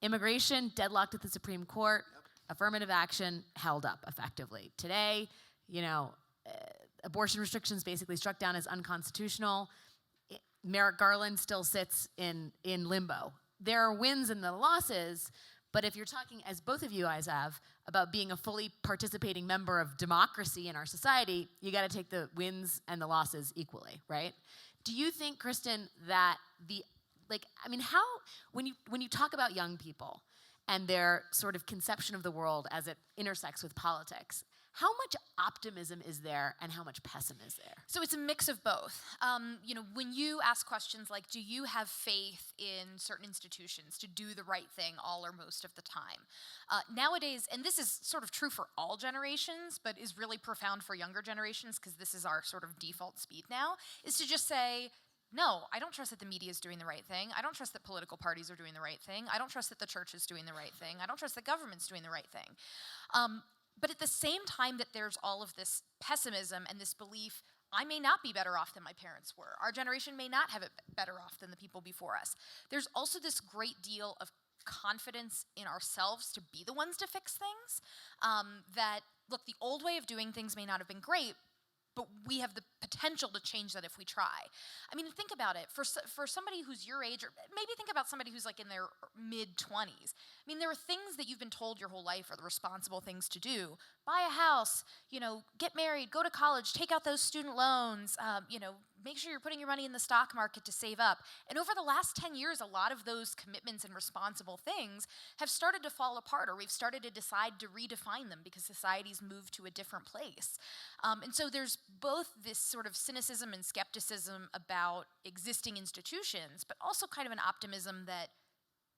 immigration deadlocked at the Supreme Court, affirmative action held up effectively. Today, abortion restrictions basically struck down as unconstitutional. Merrick Garland still sits in limbo. There are wins and the losses, but if you're talking, as both of you guys have, about being a fully participating member of democracy in our society, you got to take the wins and the losses equally, right? Do you think, Kristen, that when you talk about young people and their sort of conception of the world as it intersects with politics, How much optimism is there and how much pessimism is there? So it's a mix of both. When you ask questions like, do you have faith in certain institutions to do the right thing all or most of the time? Nowadays, and this is sort of true for all generations, but is really profound for younger generations because this is our sort of default speed now, is to just say, no, I don't trust that the media is doing the right thing. I don't trust that political parties are doing the right thing. I don't trust that the church is doing the right thing. I don't trust that government's doing the right thing. But at the same time that there's all of this pessimism and this belief, I may not be better off than my parents were. Our generation may not have it better off than the people before us. There's also this great deal of confidence in ourselves to be the ones to fix things. That, look, the old way of doing things may not have been great, but we have the potential to change that if we try. I mean, think about it. For somebody who's your age, or maybe think about somebody who's like in their mid-20s. I mean, there are things that you've been told your whole life are the responsible things to do. Buy a house, get married, go to college, take out those student loans, make sure you're putting your money in the stock market to save up. And over the last 10 years, a lot of those commitments and responsible things have started to fall apart, or we've started to decide to redefine them because society's moved to a different place. And so there's both this sort of cynicism and skepticism about existing institutions, but also kind of an optimism that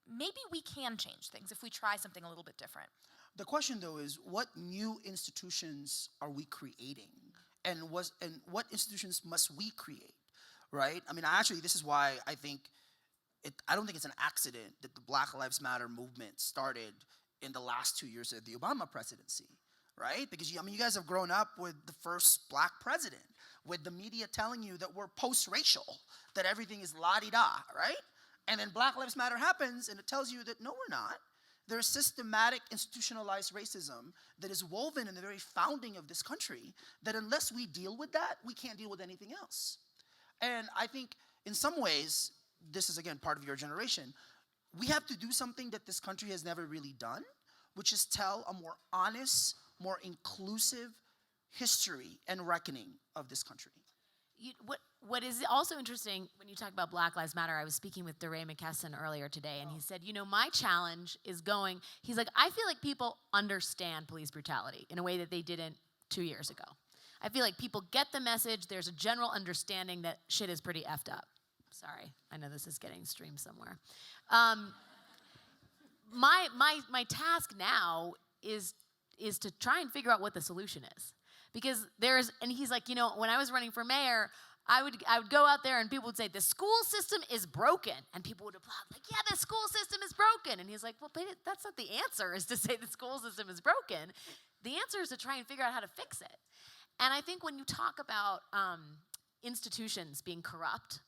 maybe we can change things if we try something a little bit different. The question, though, is what new institutions are we creating? And what institutions must we create, right? I mean, this is why I don't think it's an accident that the Black Lives Matter movement started in the last 2 years of the Obama presidency, right? Because, you guys have grown up with the first Black president, with the media telling you that we're post-racial, that everything is la-di-da, right? And then Black Lives Matter happens, and it tells you that no, we're not. There's systematic institutionalized racism that is woven in the very founding of this country, that unless we deal with that, we can't deal with anything else. And I think in some ways, this is again part of your generation, we have to do something that this country has never really done, which is tell a more honest, more inclusive history and reckoning of this country. What is also interesting when you talk about Black Lives Matter, I was speaking with DeRay McKesson earlier today, and he said, my challenge is he's like, I feel like people understand police brutality in a way that they didn't 2 years ago. I feel like people get the message, there's a general understanding that shit is pretty effed up. Sorry, I know this is getting streamed somewhere. My task now is to try and figure out what the solution is. Because and he's like, when I was running for mayor, I would go out there and people would say, the school system is broken. And people would applaud, like, yeah, the school system is broken. And he's like, well, but that's not the answer, is to say the school system is broken. The answer is to try and figure out how to fix it. And I think when you talk about institutions being corrupt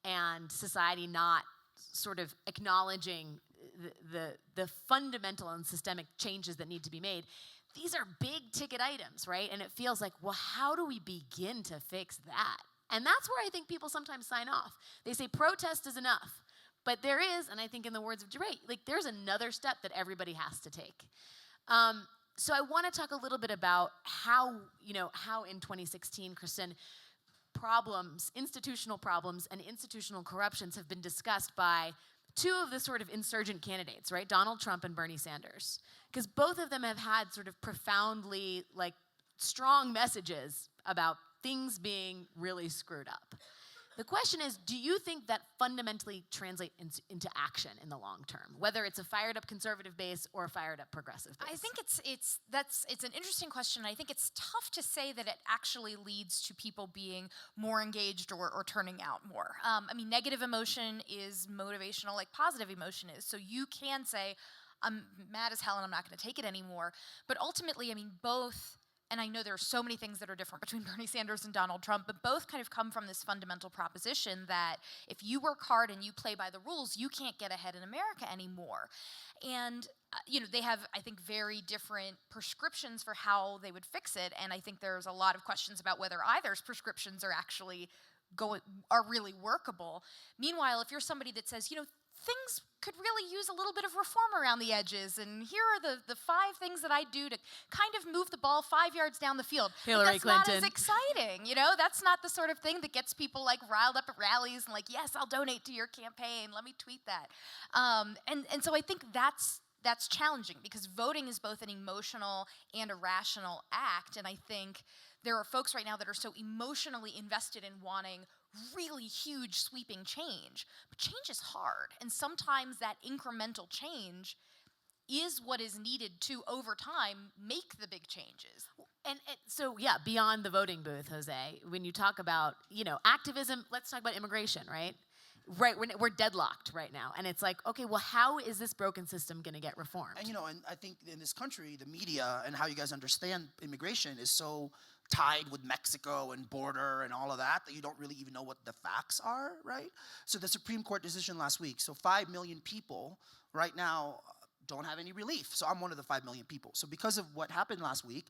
and society not sort of acknowledging the fundamental and systemic changes that need to be made, these are big ticket items, right? And it feels like, well, how do we begin to fix that? And that's where I think people sometimes sign off. They say protest is enough. But there is, and I think in the words of DeRay, there's another step that everybody has to take. So I want to talk a little bit about how in 2016, Kristen, institutional problems and institutional corruptions have been discussed by two of the sort of insurgent candidates, right? Donald Trump and Bernie Sanders. Because both of them have had sort of profoundly, strong messages about things being really screwed up. The question is, do you think that fundamentally translates into action in the long term, whether it's a fired up conservative base or a fired up progressive base? I think it's an interesting question. I think it's tough to say that it actually leads to people being more engaged or turning out more. Negative emotion is motivational like positive emotion is. So you can say, I'm mad as hell and I'm not going to take it anymore. But ultimately, both. And I know there are so many things that are different between Bernie Sanders and Donald Trump, but both kind of come from this fundamental proposition that if you work hard and you play by the rules, you can't get ahead in America anymore. And, they have, I think, very different prescriptions for how they would fix it. And I think there's a lot of questions about whether either's prescriptions are actually really workable. Meanwhile, if you're somebody that says, things could really use a little bit of reform around the edges, and here are the 5 things that I do to kind of move the ball 5 yards down the field. Hillary Clinton. That's not as exciting, That's not the sort of thing that gets people riled up at rallies and yes, I'll donate to your campaign. Let me tweet that. And so I think that's that's challenging because voting is both an emotional and a rational act. And I think there are folks right now that are so emotionally invested in wanting really huge sweeping change. But change is hard. And sometimes that incremental change is what is needed to, over time, make the big changes. And so, yeah, beyond the voting booth, Jose, when you talk about, activism, let's talk about immigration, right? Right, we're deadlocked right now. And it's like, okay, well, how is this broken system going to get reformed? And, and I think in this country, the media and how you guys understand immigration is so tied with Mexico and border and all of that you don't really even know what the facts are, right? So the Supreme Court decision last week, so 5 million people right now don't have any relief. So I'm one of the 5 million people. So because of what happened last week,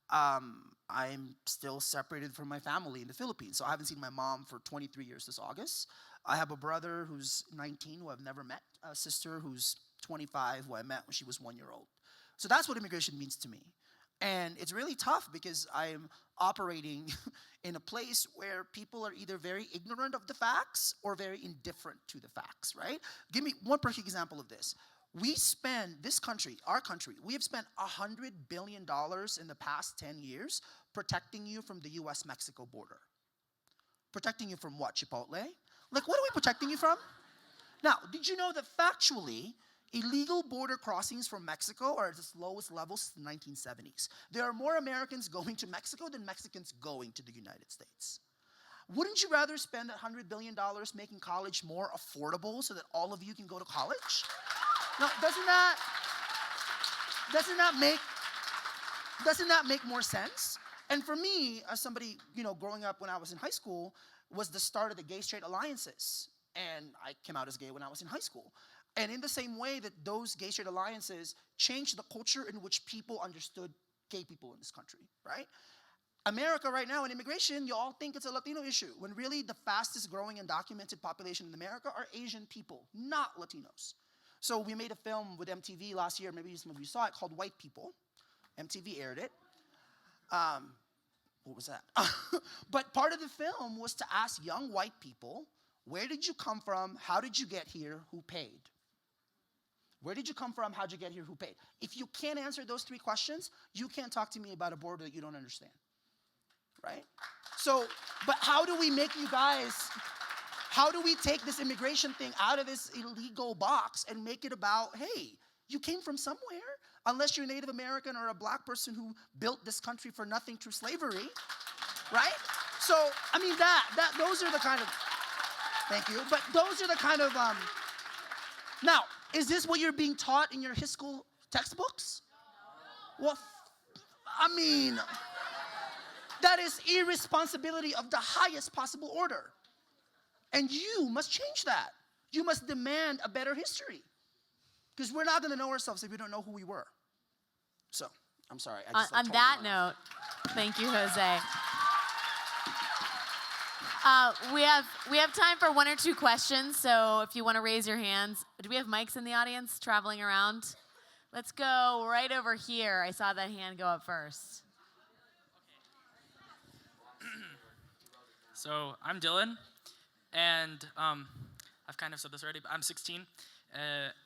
I'm still separated from my family in the Philippines. So I haven't seen my mom for 23 years this August. I have a brother who's 19 who I've never met, a sister who's 25 who I met when she was 1 year old. So that's what immigration means to me. And it's really tough because I am operating in a place where people are either very ignorant of the facts or very indifferent to the facts, right? Give me one perfect example of this. We spend, our country, we have spent $100 billion in the past 10 years protecting you from the US-Mexico border. Protecting you from what, Chipotle? Like, what are we protecting you from? Now, did you know that factually, illegal border crossings from Mexico are at its lowest levels since the 1970s? There are more Americans going to Mexico than Mexicans going to the United States. Wouldn't you rather spend that $100 billion making college more affordable so that all of you can go to college? No, doesn't that make more sense? And for me, as somebody, growing up when I was in high school, was the start of the gay-straight alliances. And I came out as gay when I was in high school. And in the same way that those gay-straight alliances changed the culture in which people understood gay people in this country, right? America right now in immigration, you all think it's a Latino issue, when really the fastest growing and documented population in America are Asian people, not Latinos. So we made a film with MTV last year, maybe some of you saw it, called White People. MTV aired it. What was that? But part of the film was to ask young white people, where did you come from? How did you get here? Who paid? Where did you come from? How'd you get here? Who paid? If you can't answer those 3 questions, you can't talk to me about a border that you don't understand, right? So, but how do we make you guys, how do we take this immigration thing out of this illegal box and make it about, hey, you came from somewhere, unless you're Native American or a black person who built this country for nothing through slavery, right? So, I mean, those are the kind of, thank you, but those are the kind of, now, is this what you're being taught in your high school textbooks? Well, I mean, that is irresponsibility of the highest possible order. And you must change that. You must demand a better history. Because we're not going to know ourselves if we don't know who we were. So, I'm sorry. On that note, thank you, Jose. We have time for 1 or 2 questions, so if you want to raise your hands. Do we have mics in the audience traveling around? Let's go right over here. I saw that hand go up first. So I'm Dylan, and I've kind of said this already, but I'm 16.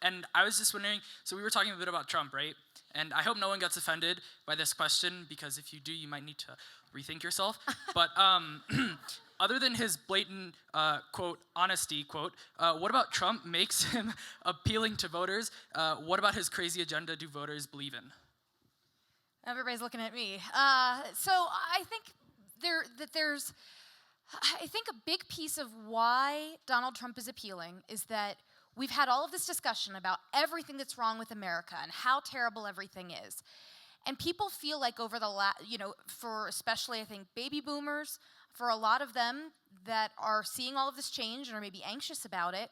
And I was just wondering, so we were talking a bit about Trump, right? And I hope no one gets offended by this question, because if you do, you might need to rethink yourself. But other than his blatant, quote, honesty, quote, what about Trump makes him appealing to voters? What about his crazy agenda do voters believe in? Everybody's looking at me. So I think I think a big piece of why Donald Trump is appealing is that we've had all of this discussion about everything that's wrong with America and how terrible everything is. And people feel like over the for especially I think baby boomers, for a lot of them that are seeing all of this change and are maybe anxious about it,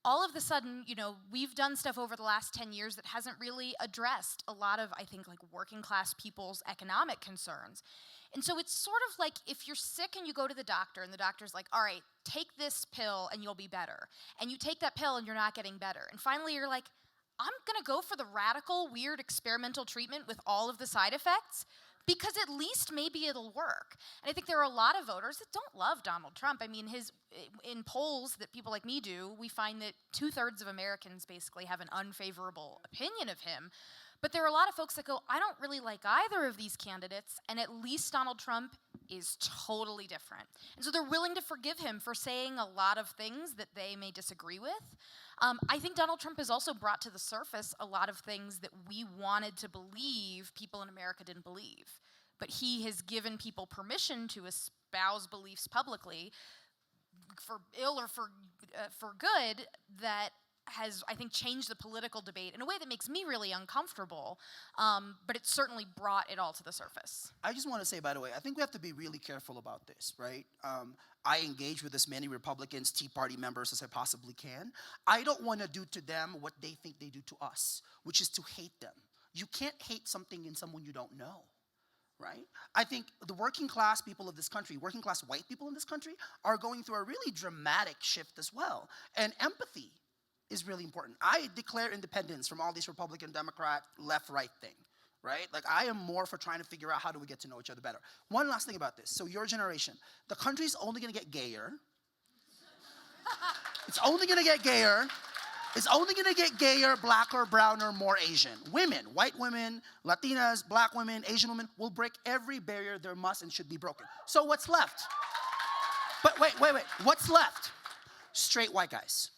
all of a sudden, we've done stuff over the last 10 years that hasn't really addressed a lot of, I think, like working class people's economic concerns. And so it's sort of like if you're sick and you go to the doctor and the doctor's like, all right, take this pill and you'll be better. And you take that pill and you're not getting better. And finally you're like, I'm gonna go for the radical, weird, experimental treatment with all of the side effects. because at least maybe it'll work. And I think there are a lot of voters that don't love Donald Trump. I mean, in polls that people like me do, we find that 2/3 of Americans basically have an unfavorable opinion of him. But there are a lot of folks that go, I don't really like either of these candidates, and at least Donald Trump is totally different. And so they're willing to forgive him for saying a lot of things that they may disagree with. I think Donald Trump has also brought to the surface a lot of things that we wanted to believe people in America didn't believe. But he has given people permission to espouse beliefs publicly, for ill or for good, that has, I think, changed the political debate in a way that makes me really uncomfortable, but it certainly brought it all to the surface. I just want to say, by the way, I think we have to be really careful about this, right? I engage with as many Republicans, Tea Party members as I possibly can. I don't want to do to them what they think they do to us, which is to hate them. You can't hate something in someone you don't know, right? I think the working class people of this country, working class white people in this country, are going through a really dramatic shift as well. And empathy is really important. I declare independence from all these Republican, Democrat, left-right thing, right? Like, I am more for trying to figure out how do we get to know each other better. One last thing about this. So your generation, the country's only going to get gayer. It's only going to get gayer. It's only going to get gayer, blacker, browner, more Asian. Women, white women, Latinas, black women, Asian women will break every barrier there must and should be broken. So what's left? But wait. What's left? Straight white guys.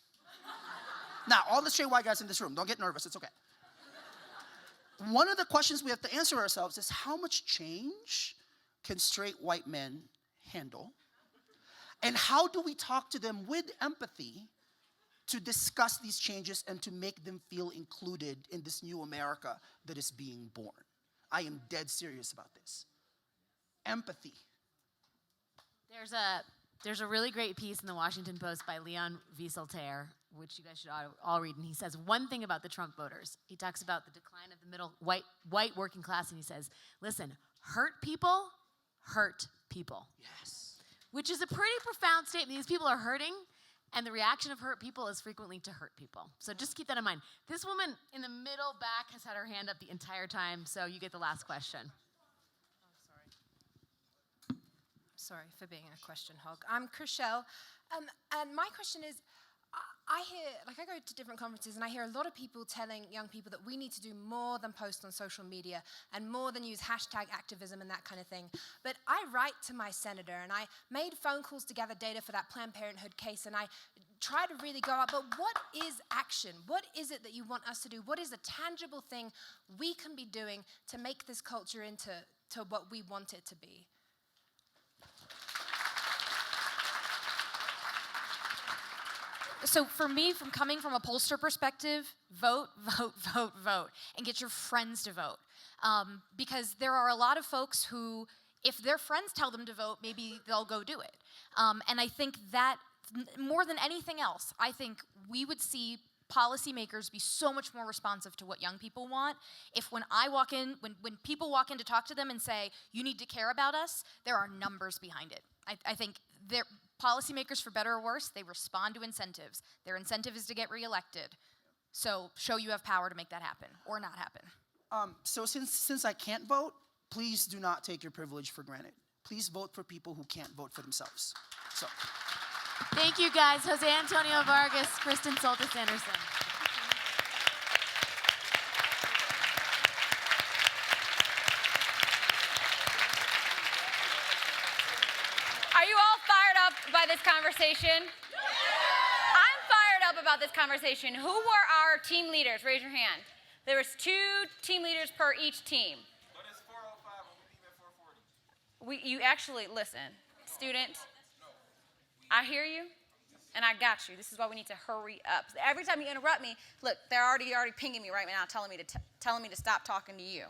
Now, all the straight white guys in this room, don't get nervous, it's okay. One of the questions we have to answer ourselves is, how much change can straight white men handle? And how do we talk to them with empathy to discuss these changes and to make them feel included in this new America that is being born? I am dead serious about this. Empathy. There's a really great piece in the Washington Post by Leon Wieselter, which you guys should all read, and he says one thing about the Trump voters. He talks about the decline of the middle white working class, and he says, listen, hurt people hurt people. Yes. Which is a pretty profound statement. These people are hurting, and the reaction of hurt people is frequently to hurt people. So just keep that in mind. This woman in the middle back has had her hand up the entire time, so you get the last question. Sorry for being a question hog. I'm Chriselle, and my question is, I go to different conferences and I hear a lot of people telling young people that we need to do more than post on social media and more than use hashtag activism and that kind of thing. But I write to my senator and I made phone calls to gather data for that Planned Parenthood case, and I try to really go out, but what is action? What is it that you want us to do? What is a tangible thing we can be doing to make this culture into what we want it to be? So for me, from coming from a pollster perspective, vote, and get your friends to vote. Because there are a lot of folks who, if their friends tell them to vote, maybe they'll go do it. And I think that, more than anything else, I think we would see policymakers be so much more responsive to what young people want if when people walk in to talk to them and say, you need to care about us, there are numbers behind it. I think policymakers, for better or worse, they respond to incentives. Their incentive is to get reelected. So show you have power to make that happen or not happen. So since I can't vote, please do not take your privilege for granted. Please vote for people who can't vote for themselves. So. Thank you, guys. Jose Antonio Vargas, Kristen Soltis Anderson. Are you all fired up by this conversation? I'm fired up about this conversation. Who were our team leaders? Raise your hand. There was 2 team leaders per each team. But it's 4:05 and we leave at 4:40. You actually, listen, student, I hear you, and I got you. This is why we need to hurry up. Every time you interrupt me, look, they're already pinging me right now, telling me to stop talking to you.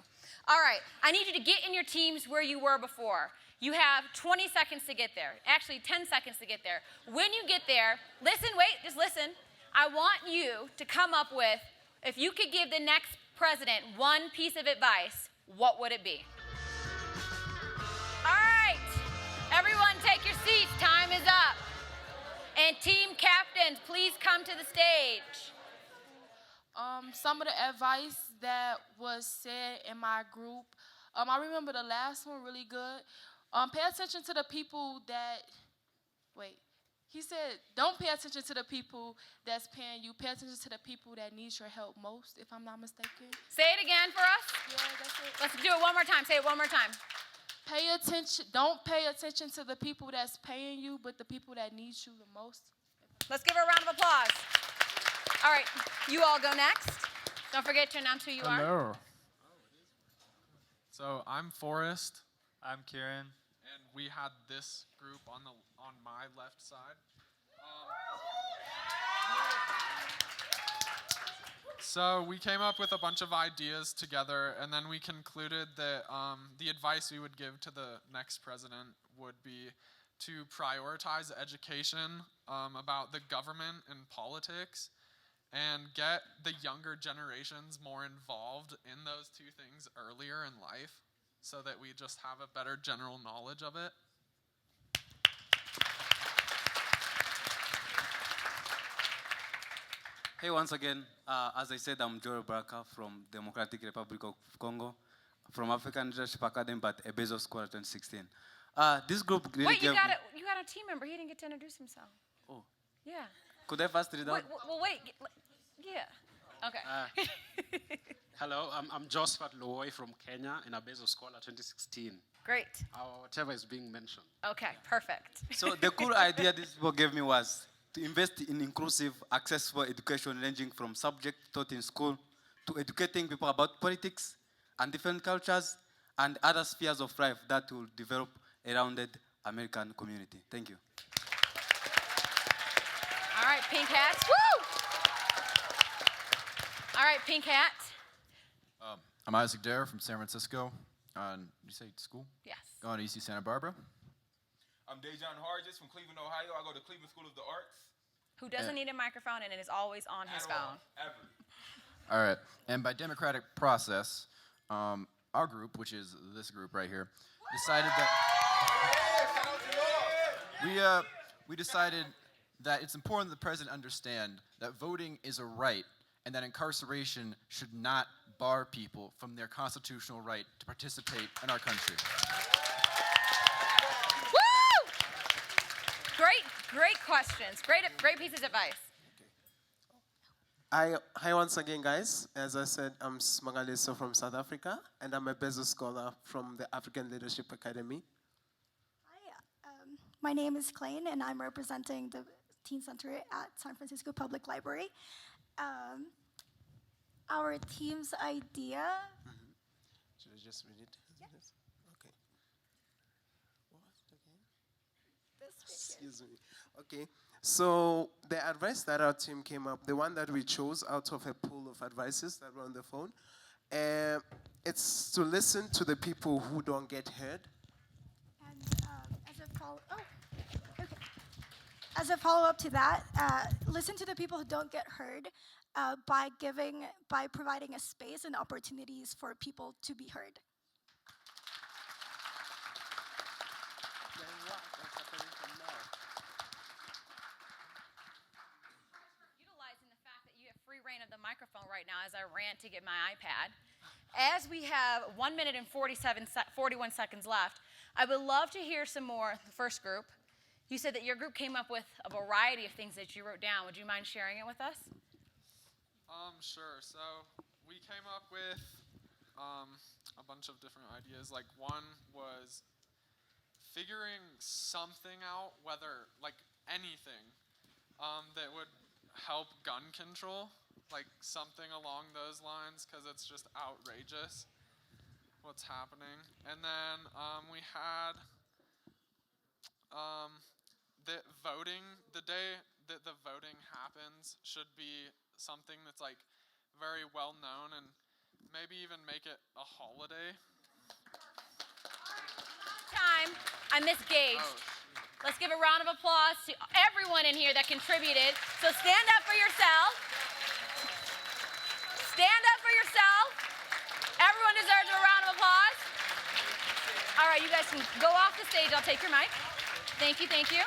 All right, I need you to get in your teams where you were before. You have 20 seconds to get there. Actually, 10 seconds to get there. When you get there, just listen. I want you to come up with, if you could give the next president one piece of advice, what would it be? All right, everyone take your seats. Time is up. And team captains, please come to the stage. Some of the advice that was said in my group I remember the last one really good. Pay attention to the people that, wait. He said, don't pay attention to the people that's paying you. Pay attention to the people that need your help most, if I'm not mistaken. Say it again for us. Yeah, that's it. Let's do it one more time. Say it one more time. Pay attention. Don't pay attention to the people that's paying you, but the people that need you the most. Let's give her a round of applause. All right, you all go next. Don't forget to announce who you are. Hello. So I'm Forrest. I'm Kieran. And we had this group on my left side. So we came up with a bunch of ideas together, and then we concluded that the advice we would give to the next president would be to prioritize education about the government and politics, and get the younger generations more involved in those two things earlier in life, so that we just have a better general knowledge of it. Hey, once again, as I said, I'm Joel Baraka from Democratic Republic of Congo, from African Leadership Academy, but a Bezos Scholar 2016. This group really Wait, you gave got a team member. He didn't get to introduce himself. Oh. Yeah. Could I first read out? Wait. Yeah. Okay. Hello, I'm Josephat Loy from Kenya in a Bezos Scholar 2016. Great. Whatever is being mentioned. Okay, perfect. So the cool idea these people gave me was to invest in inclusive, accessible education ranging from subject taught in school to educating people about politics and different cultures and other spheres of life that will develop a rounded American community. Thank you. All right, pink hats. Woo! All right, pink hat. I'm Isaac Dare from San Francisco. You say school? Yes. Going to UC Santa Barbara. I'm Dejan Hargis from Cleveland, Ohio. I go to Cleveland School of the Arts. Who doesn't need a microphone and is always on his phone. Ever. All right. And by democratic process, our group, which is this group right here, decided that we decided that it's important that the president understand that voting is a right and that incarceration should not bar people from their constitutional right to participate in our country. Woo! Great questions. Great pieces of advice. Hi once again, guys. As I said, I'm Smagaliso from South Africa, and I'm a Bezos Scholar from the African Leadership Academy. Hi, my name is Klain, and I'm representing the Teen Center at San Francisco Public Library. Our team's idea. Should I just read it? Yeah. Okay. What was it again? This right here. Excuse me. Okay. So the advice that our team came up, the one that we chose out of a pool of advices that were on the phone, it's to listen to the people who don't get heard. And as a follow-up to that, listen to the people who don't get heard by providing a space and opportunities for people to be heard. Utilizing the fact that you have free reign of the microphone right now as I ran to get my iPad. As we have 1 minute and 41 seconds left, I would love to hear some more, the first group. You said that your group came up with a variety of things that you wrote down. Would you mind sharing it with us? Sure. So we came up with a bunch of different ideas. Like one was figuring something out, whether like anything that would help gun control, like something along those lines, because it's just outrageous what's happening. And then we had that voting, the day that the voting happens should be something that's like very well known and maybe even make it a holiday. Time. I misgauged. Let's give a round of applause to everyone in here that contributed. So stand up for yourself. Stand up for yourself. Everyone deserves a round of applause. All right, you guys can go off the stage. I'll take your mic. Thank you, thank you.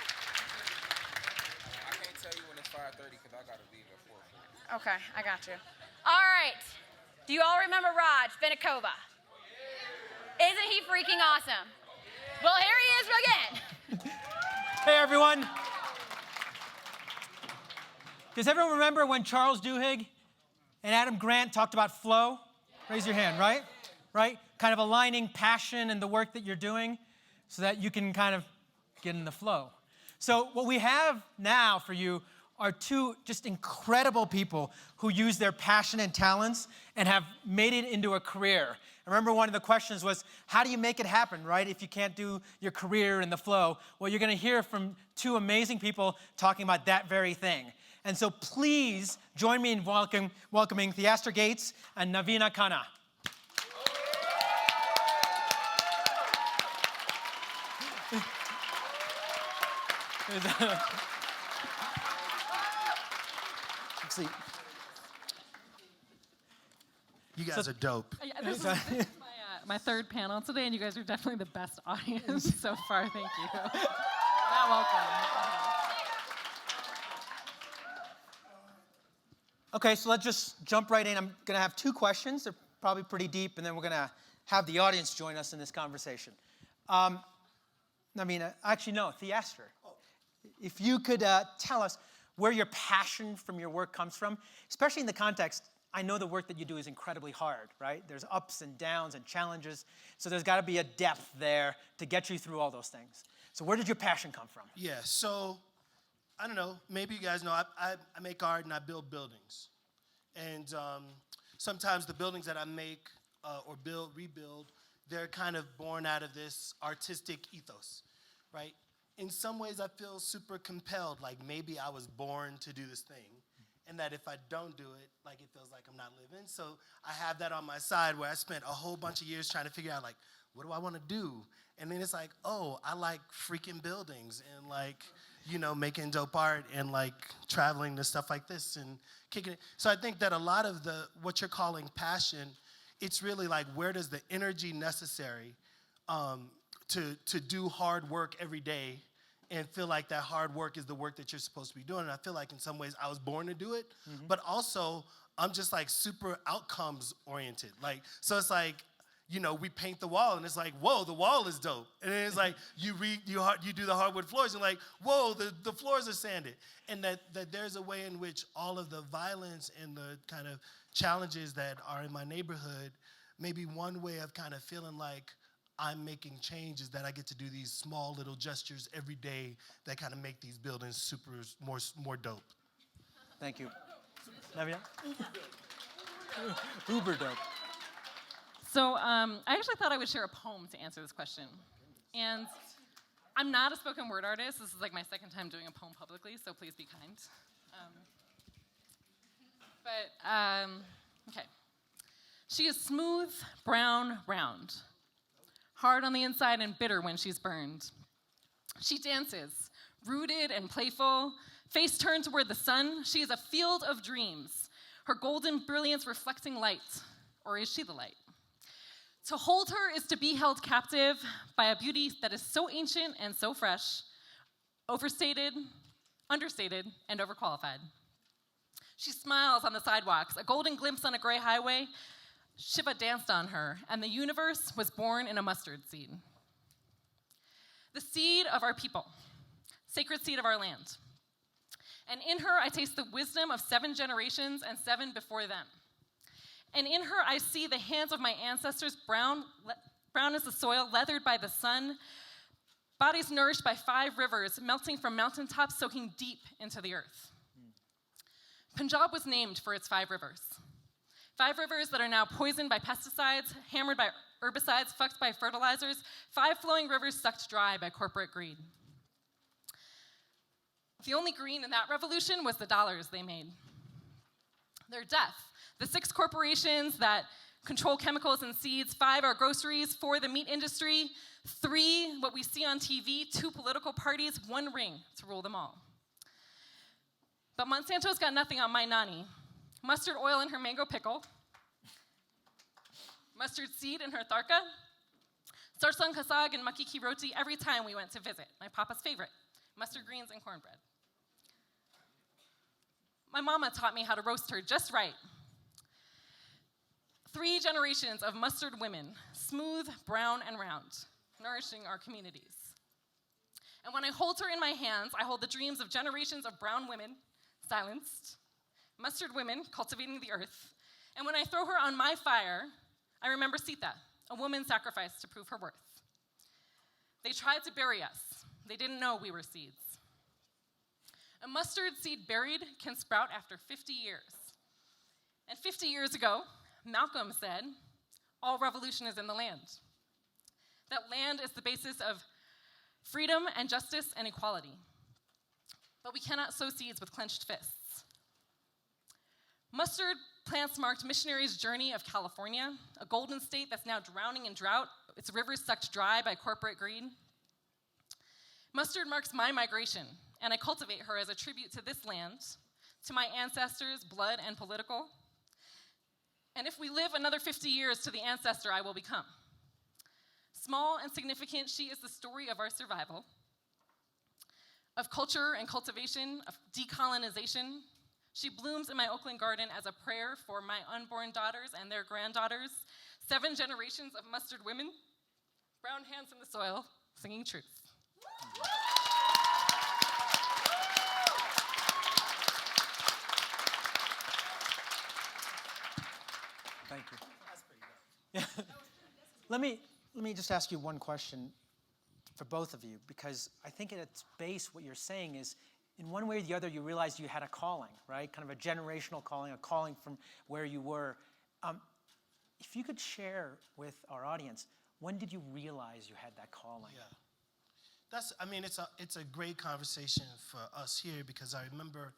I can't tell you when it's 5:30 because I got to leave at 4:40. Okay, I got you. All right. Do you all remember Raj Benakova? Isn't he freaking awesome? Well, here he is again. Hey, everyone. Does everyone remember when Charles Duhigg and Adam Grant talked about flow? Raise your hand, right? Right? Kind of aligning passion and the work that you're doing so that you can kind of get in the flow. So what we have now for you are two just incredible people who use their passion and talents and have made it into a career. I remember one of the questions was, how do you make it happen, right, if you can't do your career in the flow? Well, you're going to hear from two amazing people talking about that very thing. And so please join me in welcoming Theaster Gates and Navina Khanna. You guys are dope. Yeah, this is my third panel today, and you guys are definitely the best audience so far. Thank you. Not welcome. Okay, so let's just jump right in. I'm going to have two questions. They're probably pretty deep, and then we're going to have the audience join us in this conversation. Actually, no, Theaster. If you could tell us where your passion from your work comes from, especially in the context, I know the work that you do is incredibly hard, right? There's ups and downs and challenges, so there's got to be a depth there to get you through all those things. So where did your passion come from? Yeah, so, I don't know, maybe you guys know, I make art and I build buildings. And sometimes the buildings that I make or rebuild, they're kind of born out of this artistic ethos, right? In some ways, I feel super compelled, like maybe I was born to do this thing, and that if I don't do it, like it feels like I'm not living. So I have that on my side where I spent a whole bunch of years trying to figure out, like, what do I want to do? And then it's like, oh, I like freaking buildings and like, you know, making dope art and like traveling to stuff like this and kicking it. So I think that a lot of what you're calling passion, it's really like, where does the energy necessary to do hard work every day and feel like that hard work is the work that you're supposed to be doing. And I feel like in some ways I was born to do it, but also I'm just like super outcomes oriented. Like, so it's like, you know, we paint the wall and it's like, whoa, the wall is dope. And then it's like, you do the hardwood floors and like, whoa, the floors are sanded. And that there's a way in which all of the violence and the kind of challenges that are in my neighborhood, maybe one way of kind of feeling like I'm making change is that I get to do these small little gestures every day that kind of make these buildings more dope. Thank you. Navia? Uber dope. So I actually thought I would share a poem to answer this question. And I'm not a spoken word artist. This is like my second time doing a poem publicly, so please be kind. Okay. She is smooth, brown, round. Hard on the inside and bitter when she's burned. She dances, rooted and playful, face turned toward the sun. She is a field of dreams, her golden brilliance reflecting light. Or is she the light? To hold her is to be held captive by a beauty that is so ancient and so fresh, overstated, understated, and overqualified. She smiles on the sidewalks, a golden glimpse on a gray highway. Shiva danced on her, and the universe was born in a mustard seed. The seed of our people, sacred seed of our land. And in her, I taste the wisdom of 7 generations and 7 before them. And in her, I see the hands of my ancestors, brown as the soil, leathered by the sun, bodies nourished by 5 rivers, melting from mountaintops, soaking deep into the earth. Punjab was named for its 5 rivers. 5 rivers that are now poisoned by pesticides, hammered by herbicides, fucked by fertilizers, 5 flowing rivers sucked dry by corporate greed. The only green in that revolution was the dollars they made. Their death. The 6 corporations that control chemicals and seeds, 5 are groceries, 4 the meat industry, 3 what we see on TV, 2 political parties, 1 ring to rule them all. But Monsanto's got nothing on my nani. Mustard oil in her mango pickle, mustard seed in her tharka, sarsang ka saag and makki ki roti every time we went to visit, my papa's favorite, mustard greens and cornbread. My mama taught me how to roast her just right. 3 generations of mustard women, smooth, brown, and round, nourishing our communities. And when I hold her in my hands, I hold the dreams of generations of brown women, silenced, mustard women cultivating the earth. And when I throw her on my fire, I remember Sita, a woman sacrificed to prove her worth. They tried to bury us. They didn't know we were seeds. A mustard seed buried can sprout after 50 years. And 50 years ago, Malcolm said, all revolution is in the land. That land is the basis of freedom and justice and equality. But we cannot sow seeds with clenched fists. Mustard plants marked missionaries' journey of California, a golden state that's now drowning in drought, its rivers sucked dry by corporate greed. Mustard marks my migration, and I cultivate her as a tribute to this land, to my ancestors, blood and political. And if we live another 50 years to the ancestor I will become. Small and significant, she is the story of our survival, of culture and cultivation, of decolonization. She blooms in my Oakland garden as a prayer for my unborn daughters and their granddaughters, 7 generations of mustard women, brown hands in the soil, singing truth. Thank you. Yeah. Let me just ask you one question for both of you, because I think at its base what you're saying is, in one way or the other, you realized you had a calling, right? Kind of a generational calling, a calling from where you were. If you could share with our audience, when did you realize you had that calling? Yeah. It's a great conversation for us here, because I remember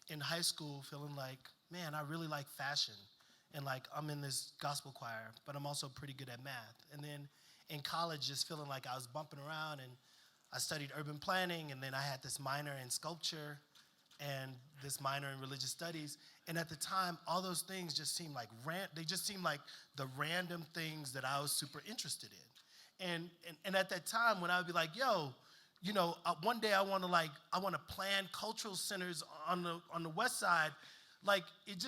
in high school feeling like, man, I really like fashion. And like, I'm in this gospel choir, but I'm also pretty good at math. And then in college, just feeling like I was bumping around, and I studied urban planning, and then I had this minor in sculpture and this minor in religious studies. And at the time, all those things just seemed like they just seemed like the random things that I was super interested in. And at that time, when I would be like, yo, you know, one day I want to plan cultural centers on the west side, like it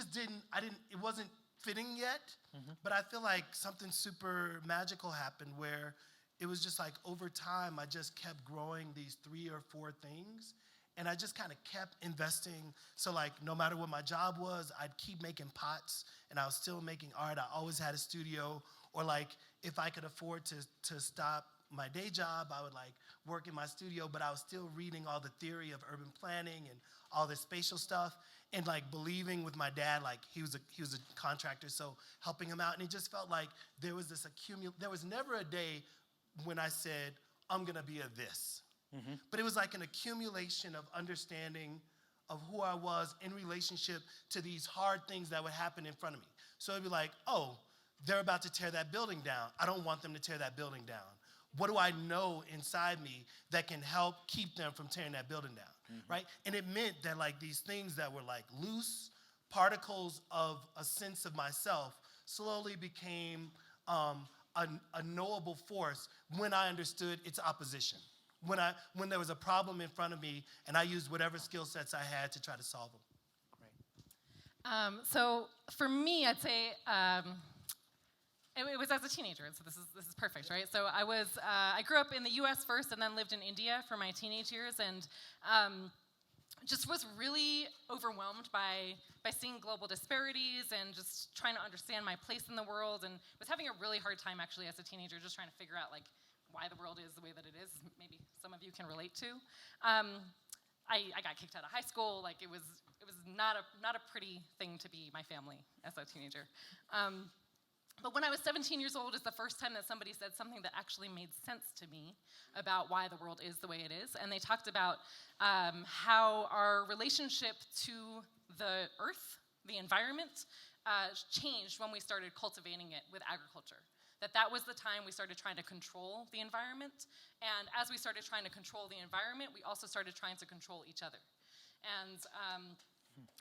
wasn't fitting yet. Mm-hmm. But I feel like something super magical happened where it was just like over time, I just kept growing these 3 or 4 things. And I just kind of kept investing. So like, no matter what my job was, I'd keep making pots, and I was still making art. I always had a studio. Or like, if I could afford to stop my day job, I would like work in my studio, but I was still reading all the theory of urban planning and all this spatial stuff, and like believing with my dad, like he was a contractor, so helping him out. And it just felt like there was this there was never a day when I said, I'm gonna be a this. Mm-hmm. But it was like an accumulation of understanding of who I was in relationship to these hard things that would happen in front of me. So it'd be like, oh, they're about to tear that building down. I don't want them to tear that building down. What do I know inside me that can help keep them from tearing that building down, mm-hmm. right? And it meant that like these things that were like loose particles of a sense of myself slowly became a knowable force when I understood its opposition. When there was a problem in front of me, and I used whatever skill sets I had to try to solve them. Great. So for me, I'd say it was as a teenager, so this is perfect, right? So I grew up in the U.S. first, and then lived in India for my teenage years, and just was really overwhelmed by seeing global disparities and just trying to understand my place in the world, and was having a really hard time actually as a teenager, just trying to figure out like why the world is the way that it is. Maybe some of you can relate to. I got kicked out of high school. Like it was not a pretty thing to be my family as a teenager. But when I was 17 years old is the first time that somebody said something that actually made sense to me about why the world is the way it is. And they talked about how our relationship to the earth, the environment, changed when we started cultivating it with agriculture. That was the time we started trying to control the environment. And as we started trying to control the environment, we also started trying to control each other. And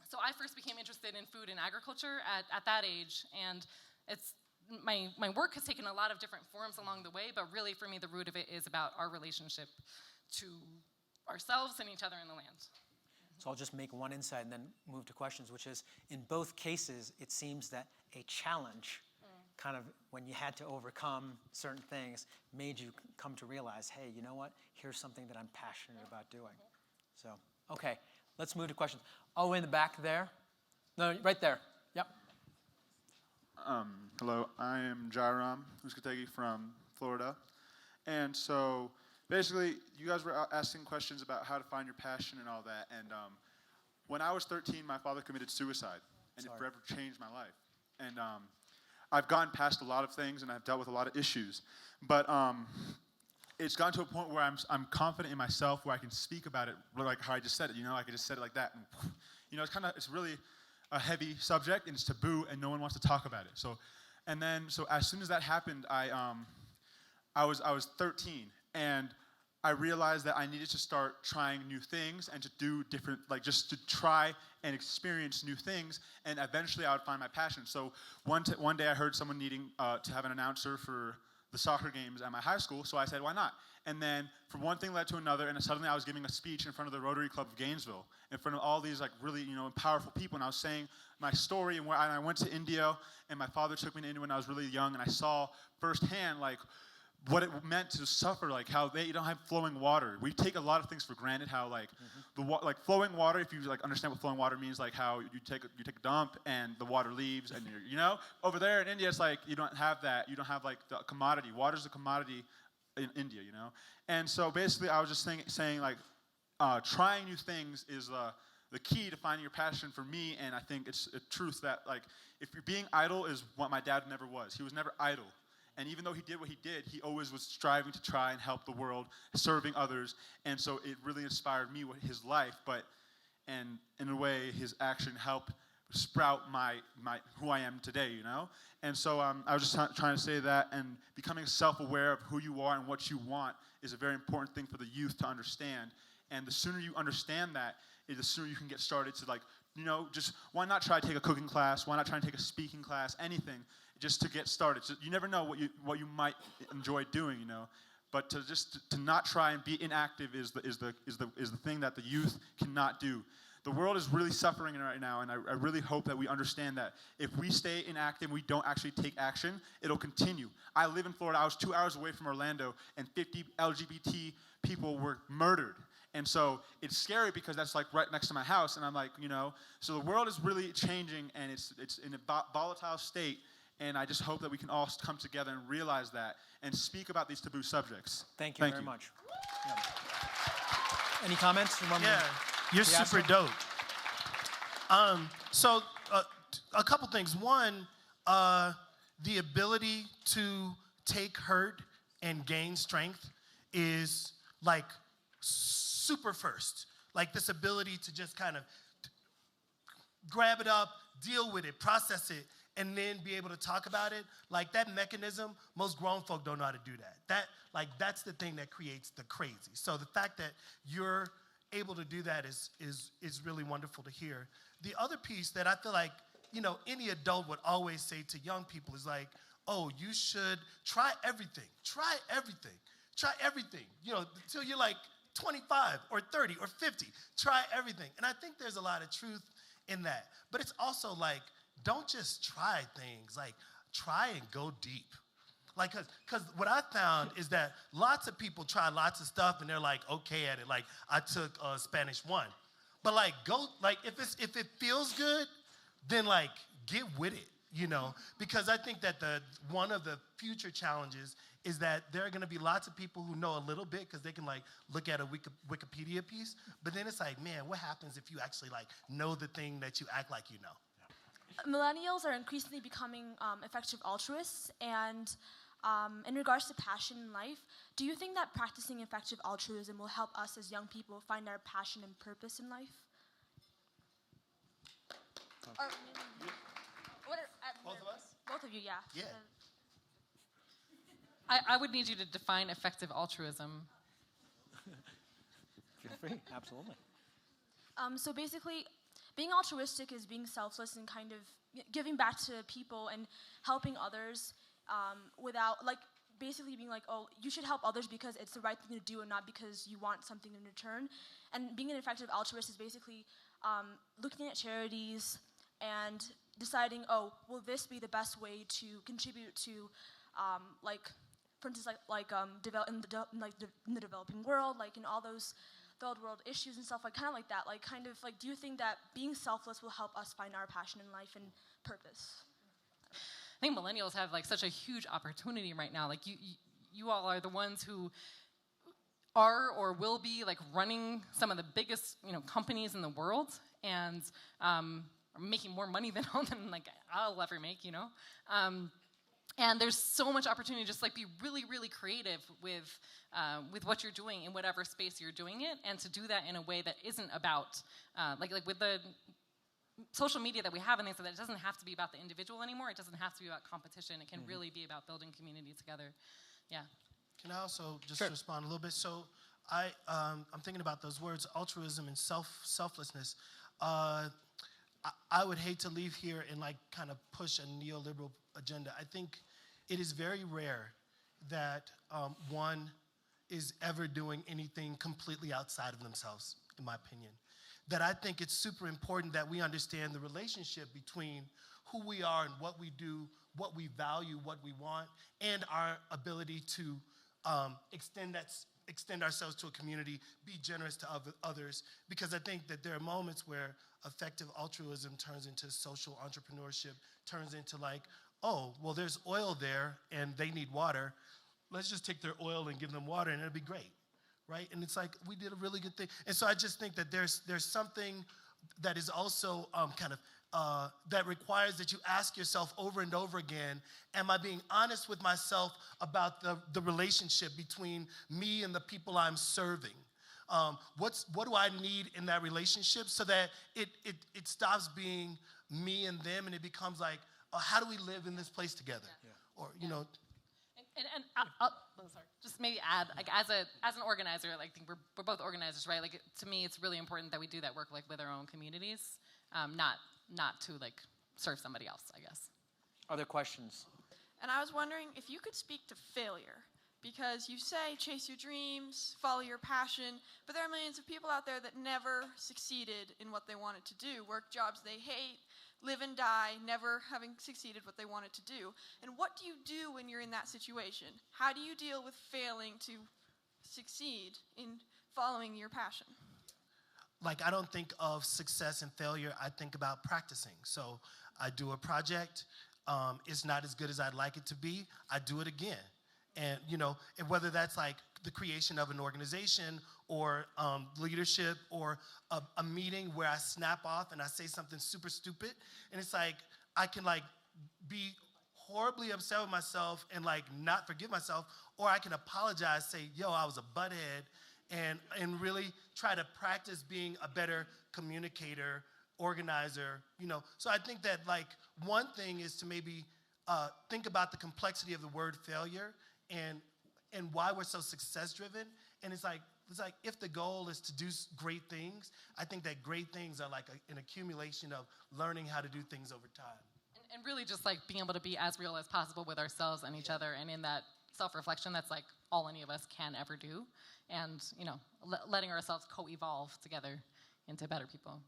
so I first became interested in food and agriculture at that age. And it's my work has taken a lot of different forms along the way, but really for me, the root of it is about our relationship to ourselves and each other in the land. So I'll just make one insight and then move to questions, which is, in both cases, it seems that a challenge kind of, when you had to overcome certain things, made you come to realize, hey, you know what? Here's something that I'm passionate about doing. So, okay, let's move to questions. Oh, in the back there. No, right there. Yep. Hello, I am Jairam Uskategi from Florida. And so basically, you guys were asking questions about how to find your passion and all that. And when I was 13, my father committed suicide, and it forever changed my life. And I've gone past a lot of things, and I've dealt with a lot of issues. But it's gotten to a point where I'm confident in myself, where I can speak about it like how I just said it. You know, I could just say it like that. And, you know, it's really a heavy subject, and it's taboo, and no one wants to talk about it. So as soon as that happened, I was 13, and I realized that I needed to start trying new things and to do different, like just to try and experience new things, and eventually I would find my passion. So one day I heard someone needing to have an announcer for the soccer games at my high school, so I said, why not? And then from one thing led to another, and suddenly I was giving a speech in front of the Rotary Club of Gainesville, in front of all these like really, you know, powerful people, and I was saying my story, and I went to India, and my father took me to India when I was really young, and I saw firsthand like what it meant to suffer, like how they don't have flowing water. We take a lot of things for granted, how like like flowing water, if you like understand what flowing water means, like how you take a dump and the water leaves, and you know, over there in India it's like you don't have that. You don't have like the commodity. Water's a commodity in India, you know. And so basically I was just saying like trying new things is the key to finding your passion for me, and I think it's a truth that like if you're being idle is what my dad never was. He was never idle. And even though he did what he did, he always was striving to try and help the world, serving others. And so it really inspired me with his life, and in a way, his action helped sprout my who I am today, you know? And so I was just trying to say that, and becoming self-aware of who you are and what you want is a very important thing for the youth to understand. And the sooner you understand that, the sooner you can get started to like, you know, just why not try to take a cooking class? Why not try and take a speaking class? Anything. Just to get started. So you never know what you might enjoy doing, you know. But to not try and be inactive is the thing that the youth cannot do. The world is really suffering right now, and I really hope that we understand that if we stay inactive, we don't actually take action, it'll continue. I live in Florida. I was 2 hours away from Orlando, and 50 LGBT people were murdered. And so it's scary because that's like right next to my house, and I'm like, you know. So the world is really changing, and it's in a volatile state. And I just hope that we can all come together and realize that and speak about these taboo subjects. Thank you very much. Yeah. Any comments from you're super dope. So a couple things. One, the ability to take hurt and gain strength is like super first. Like this ability to just kind of grab it up, deal with it, process it, and then be able to talk about it. Like that mechanism, most grown folk don't know how to do that. That's the thing that creates the crazy. So the fact that you're able to do that is really wonderful to hear. The other piece that I feel like, you know, any adult would always say to young people is like, oh, you should try everything. Try everything. Try everything. You know, until you're like 25 or 30 or 50. Try everything. And I think there's a lot of truth in that. But it's also like, don't just try things, like try and go deep. Like, cause what I found is that lots of people try lots of stuff and they're like okay at it. Like I took Spanish 1, but like go, like if it feels good, then like get with it, you know? Because I think that one of the future challenges is that there are gonna be lots of people who know a little bit because they can like look at a Wikipedia piece, but then it's like, man, what happens if you actually like know the thing that you act like you know? Millennials are increasingly becoming effective altruists, and in regards to passion in life, do you think that practicing effective altruism will help us as young people find our passion and purpose in life? Or both of us? Both of you, yeah. Yeah. I would need you to define effective altruism. Feel free, absolutely. So basically, being altruistic is being selfless and kind of giving back to people and helping others without, like, basically being like, oh, you should help others because it's the right thing to do and not because you want something in return. And being an effective altruist is basically looking at charities and deciding, oh, will this be the best way to contribute to, like, for instance, in the developing world, like in all those third world issues and stuff, like kind of like that, like kind of like, do you think that being selfless will help us find our passion in life and purpose? I think millennials have like such a huge opportunity right now. Like you all are the ones who are or will be like running some of the biggest companies in the world, and are making more money than like I'll ever make. And there's so much opportunity to just like be really, really creative with what you're doing in whatever space you're doing it, and to do that in a way that isn't about like with the social media that we have and things like that. It doesn't have to be about the individual anymore. It doesn't have to be about competition. It can really be about building community together. Yeah. Can I also just respond a little bit? So I'm thinking about those words, altruism and selflessness. I would hate to leave here and like kind of push a neoliberal agenda. I think it is very rare that one is ever doing anything completely outside of themselves, in my opinion. That I think it's super important that we understand the relationship between who we are and what we do, what we value, what we want, and our ability to extend ourselves to a community, be generous to others, because I think that there are moments where effective altruism turns into social entrepreneurship, turns into like, oh, well, there's oil there and they need water. Let's just take their oil and give them water and it'll be great, right? And it's like, we did a really good thing. And so I just think that there's something that is also that requires that you ask yourself over and over again, am I being honest with myself about the relationship between me and the people I'm serving? What do I need in that relationship so that it stops being me and them and it becomes like, how do we live in this place together? Yeah. Or, And sorry, just maybe add, like as an organizer, like I think we're both organizers, right? Like to me, it's really important that we do that work like with our own communities, not to like serve somebody else, I guess. Other questions? And I was wondering if you could speak to failure, because you say chase your dreams, follow your passion, but there are millions of people out there that never succeeded in what they wanted to do, work jobs they hate, live and die, never having succeeded what they wanted to do. And what do you do when you're in that situation? How do you deal with failing to succeed in following your passion? Like, I don't think of success and failure. I think about practicing. So I do a project. It's not as good as I'd like it to be. I do it again. And, and whether that's like the creation of an organization or leadership or a meeting where I snap off and I say something super stupid, and it's like I can like be horribly upset with myself and like not forgive myself, or I can apologize, say, yo, I was a butthead, and really try to practice being a better communicator, organizer, So I think that like one thing is to maybe think about the complexity of the word failure and why we're so success driven. And it's like if the goal is to do great things, I think that great things are like an accumulation of learning how to do things over time. And really just like being able to be as real as possible with ourselves and each other, and in that self-reflection, that's like all any of us can ever do, and letting ourselves co-evolve together into better people.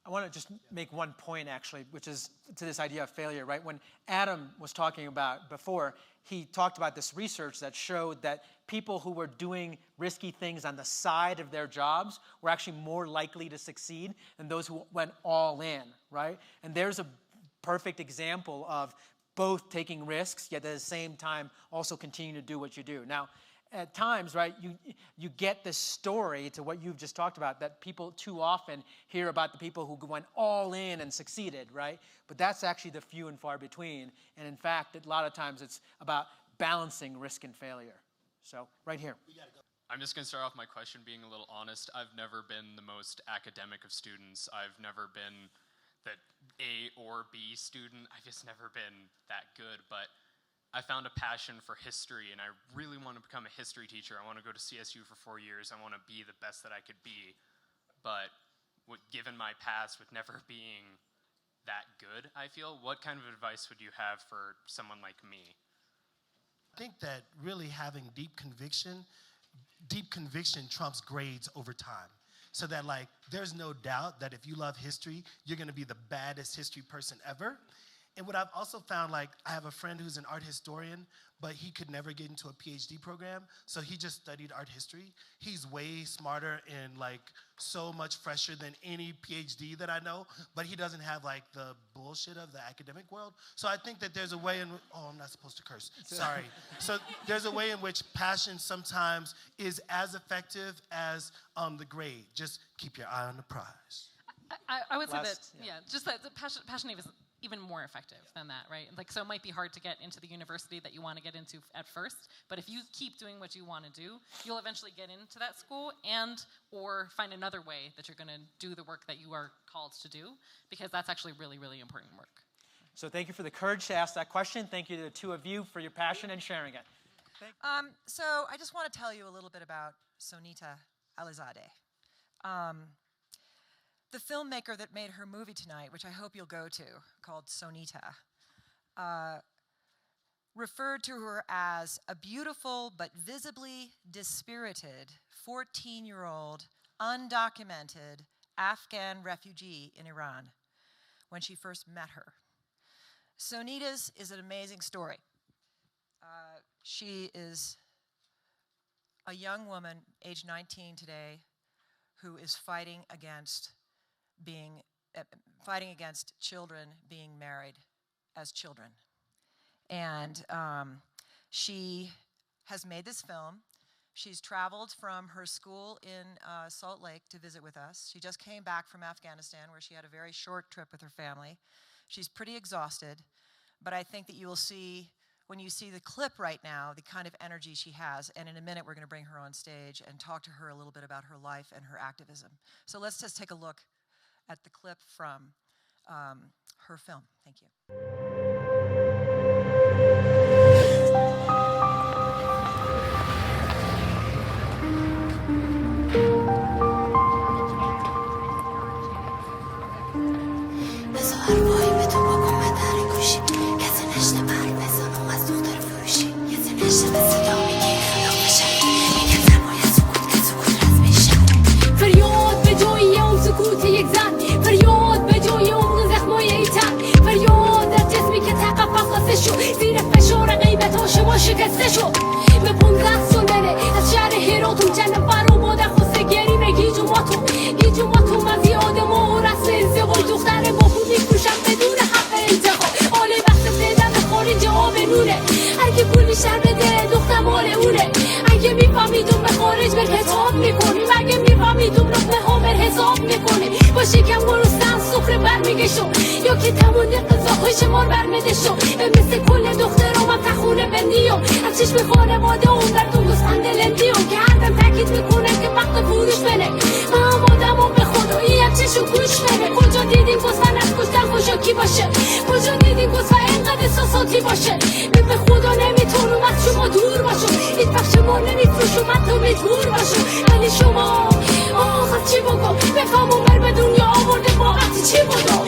I want to just make one point, actually, which is to this idea of failure, right? When Adam was talking about before, he talked about this research that showed that people who were doing risky things on the side of their jobs were actually more likely to succeed than those who went all in, right? And there's a perfect example of both taking risks, yet at the same time also continue to do what you do. Now, at times, right, you get this story to what you've just talked about, that people too often hear about the people who went all in and succeeded, right? But that's actually the few and far between. And in fact, a lot of times it's about balancing risk and failure. So, right here. I'm just going to start off my question being a little honest. I've never been the most academic of students. I've never been the A or B student. I've just never been that good, but I found a passion for history, and I really want to become a history teacher. I want to go to CSU for 4 years. I want to be the best that I could be. But given my past with never being that good, I feel, what kind of advice would you have for someone like me? I think that really having deep conviction trumps grades over time. so that like there's no doubt that if you love history, you're gonna be the baddest history person ever. And what I've also found, like, I have a friend who's an art historian, but he could never get into a PhD program, so he just studied art history. He's way smarter and, like, so much fresher than any PhD that I know, but he doesn't have, like, the bullshit of the academic world. So I think that there's a way in, oh, I'm not supposed to curse, sorry. So there's a way in which passion sometimes is as effective as the grade. Just keep your eye on the prize. I would say that, just that the passion is even more effective than that, right? Like, so it might be hard to get into the university that you want to get into at first, but if you keep doing what you want to do, you'll eventually get into that school and or find another way that you're going to do the work that you are called to do, because that's actually really, really important work. So thank you for the courage to ask that question. Thank you to the two of you for your passion and sharing it. So I just want to tell you a little bit about Sonita Alizadeh. The filmmaker that made her movie tonight, which I hope you'll go to, called Sonita, referred to her as a beautiful but visibly dispirited 14-year-old undocumented Afghan refugee in Iran when she first met her. Sonita's is an amazing story. She is a young woman, age 19 today, who is fighting against children being married as children. And she has made this film. She's traveled from her school in Salt Lake to visit with us. She just came back from Afghanistan, where she had a very short trip with her family. She's pretty exhausted, but I think that you will see, when you see the clip right now, the kind of energy she has. And in a minute, we're going to bring her on stage and talk to her a little bit about her life and her activism. So let's just take a look at the clip from her film. Thank you. زیر فشار غیبت شما شکسته شو به 15 سال بره از شهر هرات و جنب فرو مادر خواسته گری به گیج و ماتو من زیاده ما و رسم ازدواج دختر با پول میفروشم بدون حق انتخاب آله بحث پیدم خارج آب نونه اگه پول بیشتر بده دختر مال اونه اگه میفهمیدون به خارج بر حساب میکنیم اگه میفهمیدون لقمه ها بر حساب میکنیم با شکم گرستن سفره برمیگشم یا که تمام قضاهای شما برمده شو مثل کل دخترام تخونه بندیو از چشم خانواده اون در تو گسخند لندیو که هردم تاکید میکنه که وقت فروش بره من آمادم به خدایی هم چشو گوش بره کجا دیدین گسخن از کشتن خوشاکی باشه کجا دیدین گسخن اینقدر احساساتی باشه به خدا نمیتونم از شما دور باشم هیچ وقت شما نمیفروشم حتی مجبور باشم ولی شما آخه چی بگم بفهمم بر به دنیا آورده با وقتی چی بودم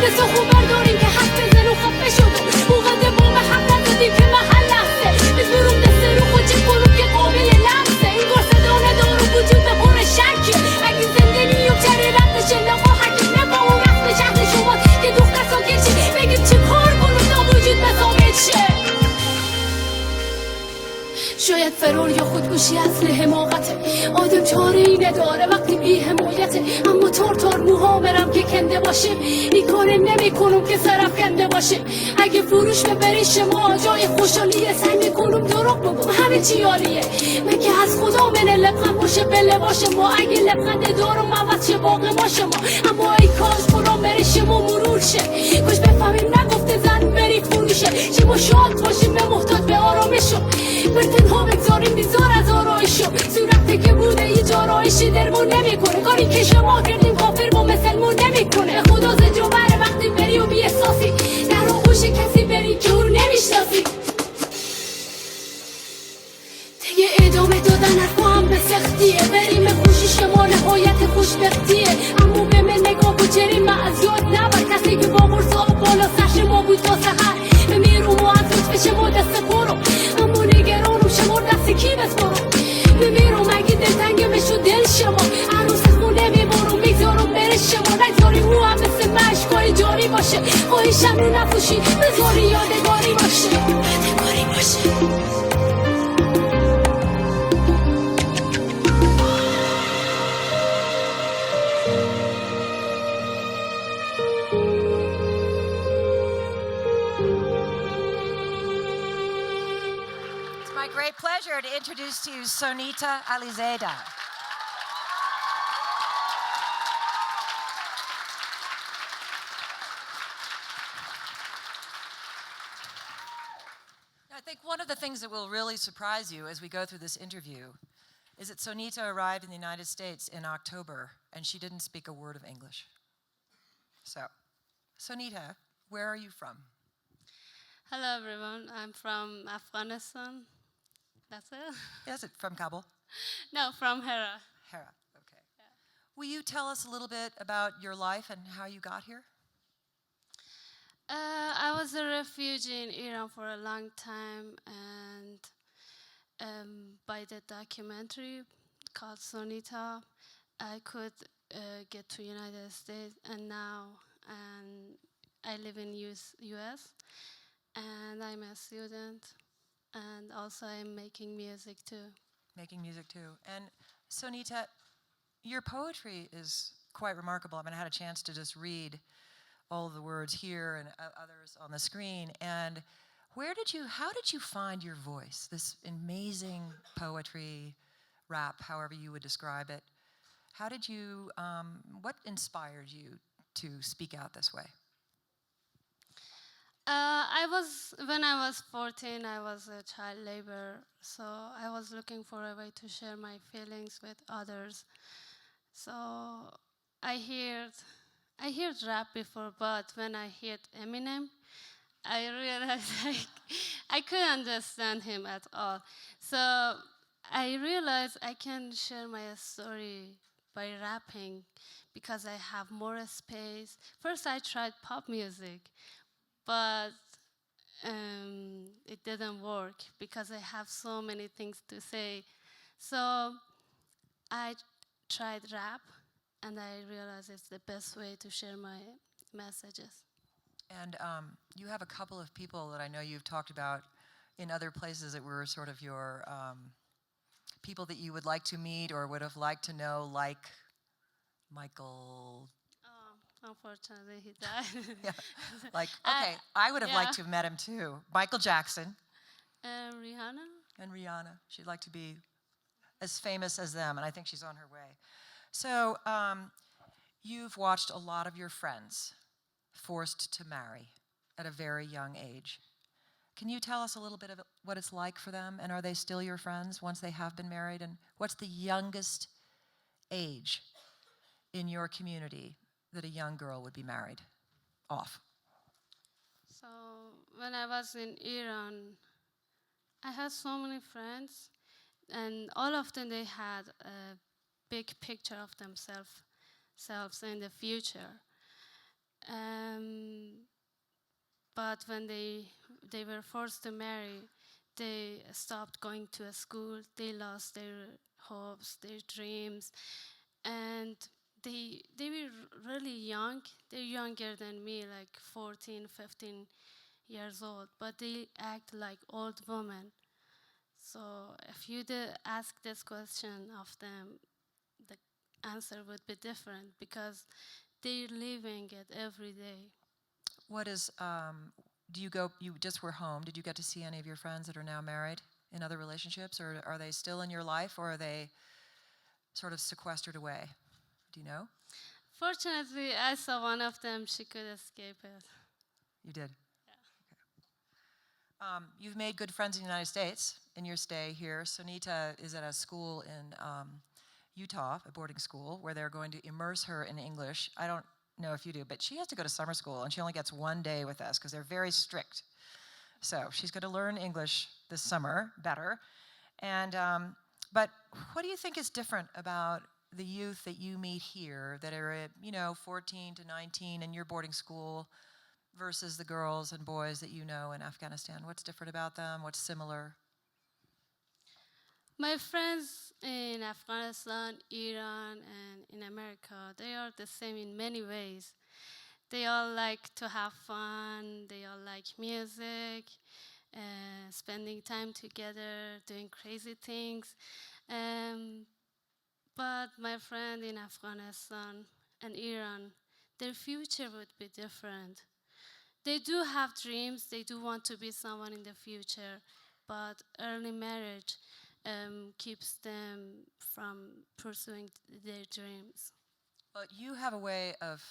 دستو خوب برداریم که حرف بزن و خفه شدم موقع با به حق ندادیم که محل لحظه بزبرم دست رو خود چک کنم که قابل لمسه این گرسه دانه دار و وجود به پر شکیه اگه زنده نیوم چره رفتش نقا حکیم نفهم رفت شهر شما که دختر ساکت شه بگیم چه کار کنم تا وجود به ثابت شه شاید فرار یا خودکشی اصل حماقته آدم چاره ای نداره وقتی بی حمایته اما تار موهامرم که کنده باشه این کار نمی کنم که سرف کنده باشه اگه فروش ببری شما جای خوشحالیه سعی میکنم دروغ بگم همه چی عالیه من که از خدا منه لبخند باشه بله باشه ما اگه لبخند دارم عوض شه باقی باشه ما اما ای کاش برام بره شما مرور شه کاش بفهمیم نگفته زن بری فروشه شما شاد باشیم به محتاج به آرامشو بر تنها بگذاریم بیزار از آرایشو صورتی که بوده ایج آرایشی درمون نمی کنه کاری که شما کردیم کافر با مثل مون نمی کنه خدا زجو بره وقتی بری و بی احساسی در آغوش کسی بری که خوشبختیه امو به من نگاه بچری ما از یاد نبر کسی که با مرز آب بالا سرش ما بود تا سحر بمیرم و از لطف شما دست برو امو نگرانم شما دست کی بسپرم بمیرم اگه دلتنگه بشو دل شما عروس خونه میبرم میگذارم بره شما نگذاری او هم مثل مشکای جاری باشه خواهیشم رو نفوشی بذاری یادگاری باشه یادگاری باشه My great pleasure to introduce to you Sonita Alizadeh. I think one of the things that will really surprise you as we go through this interview is that Sonita arrived in the United States in October and she didn't speak a word of English. So, Sonita, where are you from? Hello, everyone. I'm from Afghanistan. That's it? Is it from Kabul? No, from Hera. Hera, okay. Yeah. Will you tell us a little bit about your life and how you got here? I was a refugee in Iran for a long time, and by the documentary called Sonita, I could get to United States, and now I live in US, and I'm a student, and also I'm making music too. Making music too. And Sonita, your poetry is quite remarkable. I mean, I had a chance to just read all of the words here and others on the screen. And how did you find your voice? This amazing poetry, rap, however you would describe it. How did you, what inspired you to speak out this way? When I was 14, I was a child laborer, so I was looking for a way to share my feelings with others. So I heard rap before, but when I heard Eminem, I realized I couldn't understand him at all. So I realized I can share my story by rapping because I have more space. First, I tried pop music, but it didn't work because I have so many things to say. So I tried rap, and I realized it's the best way to share my messages. And you have a couple of people that I know you've talked about in other places that were sort of your people that you would like to meet or would have liked to know, like Michael. Unfortunately, he died. Yeah. Like, okay, I would have liked to have met him too. Michael Jackson. Rihanna. And Rihanna. She'd like to be as famous as them, and I think she's on her way. So you've watched a lot of your friends forced to marry at a very young age. Can you tell us a little bit of what it's like for them, and are they still your friends once they have been married? And what's the youngest age in your community that a young girl would be married off? So when I was in Iran, I had so many friends, and all of them, they had a big picture of themselves in the future. But when they were forced to marry, they stopped going to a school, they lost their hopes, their dreams, and they were really young. They're younger than me, like 14, 15 years old, but they act like old women. So if you ask this question of them, the answer would be different because they're living it every day. What is, you just were home, did you get to see any of your friends that are now married in other relationships, or are they still in your life, or are they sort of sequestered away? Do you know? Fortunately, I saw one of them, she could escape it. You did? Yeah. Okay. You've made good friends in the United States in your stay here. Sonita is at a school in Utah, a boarding school, where they're going to immerse her in English. I don't know if you do, but she has to go to summer school, and she only gets 1 day with us because they're very strict. So she's going to learn English this summer better. And but what do you think is different about the youth that you meet here that are at, 14 to 19 in your boarding school versus the girls and boys that you know in Afghanistan? What's different about them? What's similar? My friends in Afghanistan, Iran, and in America, they are the same in many ways. They all like to have fun, they all like music, spending time together, doing crazy things. But my friend in Afghanistan and Iran, their future would be different. They do have dreams, they do want to be someone in the future, but early marriage keeps them from pursuing their dreams. Well, you have a way of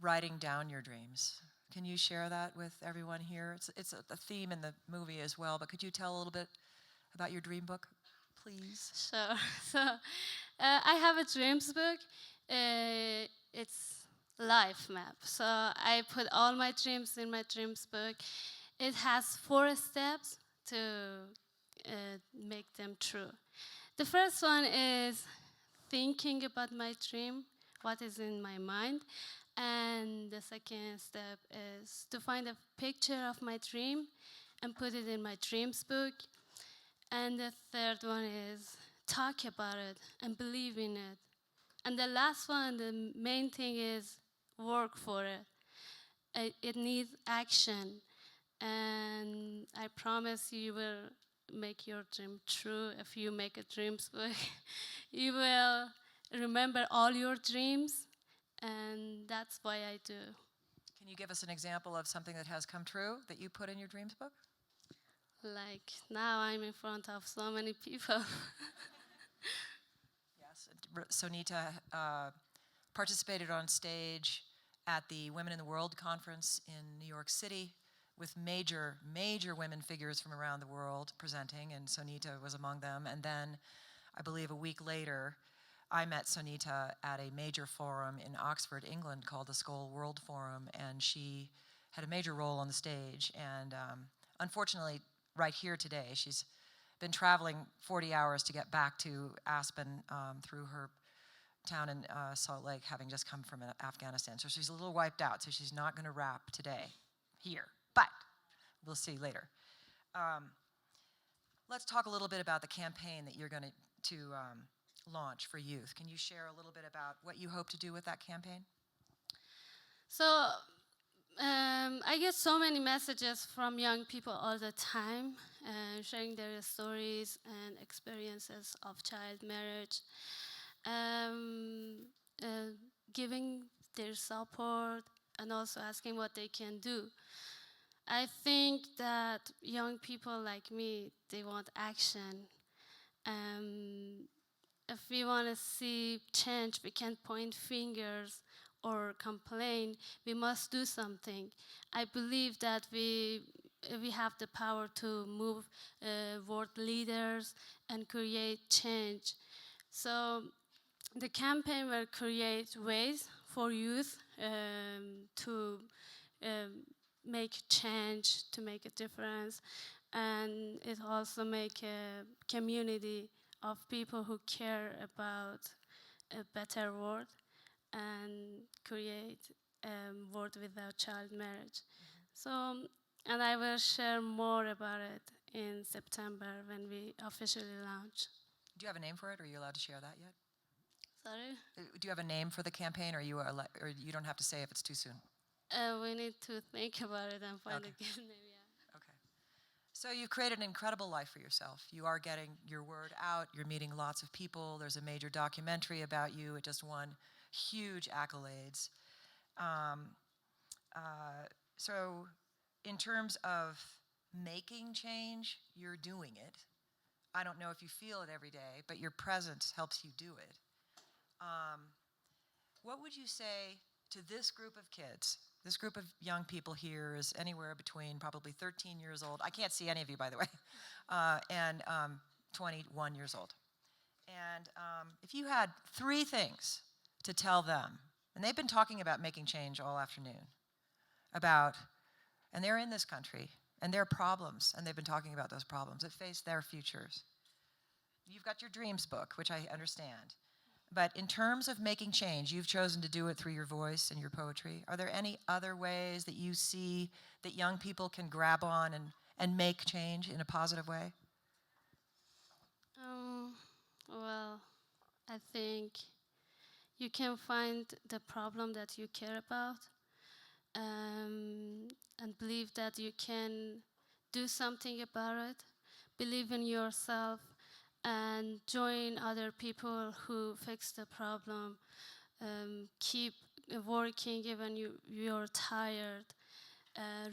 writing down your dreams. Can you share that with everyone here? It's a theme in the movie as well, but could you tell a little bit about your dream book, please? Sure. So I have a dreams book. It's life map. So I put all my dreams in my dreams book. It has 4 steps to make them true. The first one is thinking about my dream, what is in my mind. And the second step is to find a picture of my dream and put it in my dreams book. And the third one is talk about it and believe in it. And the last one, the main thing is work for it. It needs action. And I promise you will make your dream true. If you make a dreams book, you will remember all your dreams. And that's why I do. Can you give us an example of something that has come true that you put in your dreams book? Like now I'm in front of so many people. Yes, Sonita participated on stage at the Women in the World conference in New York City with major women figures from around the world presenting, and Sonita was among them. And then, I believe a week later, I met Sonita at a major forum in Oxford, England, called the Skoll World Forum, and she had a major role on the stage. And unfortunately, right here today, she's been traveling 40 hours to get back to Aspen through her town in Salt Lake, having just come from Afghanistan. So she's a little wiped out, so she's not going to rap today here, but we'll see later. Let's talk a little bit about the campaign that you're going to launch for youth. Can you share a little bit about what you hope to do with that campaign? So I get so many messages from young people all the time, sharing their stories and experiences of child marriage, giving their support, and also asking what they can do. I think that young people like me, they want action. If we want to see change, we can't point fingers or complain. We must do something. I believe that we have the power to move world leaders and create change. So the campaign will create ways for youth to make change, to make a difference, and it also make a community of people who care about a better world and create a world without child marriage. So, and I will share more about it in September when we officially launch. Do you have a name for it, or are you allowed to share that yet? Sorry? Do you have a name for the campaign, or or you don't have to say if it's too soon? We need to think about it and find a good name, yeah. Okay. So you've created an incredible life for yourself. You are getting your word out. You're meeting lots of people. There's a major documentary about you. It just won huge accolades. So in terms of making change, you're doing it. I don't know if you feel it every day, but your presence helps you do it. What would you say to this group of kids? This group of young people here is anywhere between probably 13 years old. I can't see any of you, by the way, and 21 years old. And if you had 3 things to tell them, and they've been talking about making change all afternoon, and they're in this country, and their problems, and they've been talking about those problems that face their futures. You've got your dreams book, which I understand. But in terms of making change, you've chosen to do it through your voice and your poetry. Are there any other ways that you see that young people can grab on and make change in a positive way? Well, I think you can find the problem that you care about, and believe that you can do something about it. Believe in yourself and join other people who fix the problem. Keep working even you're tired.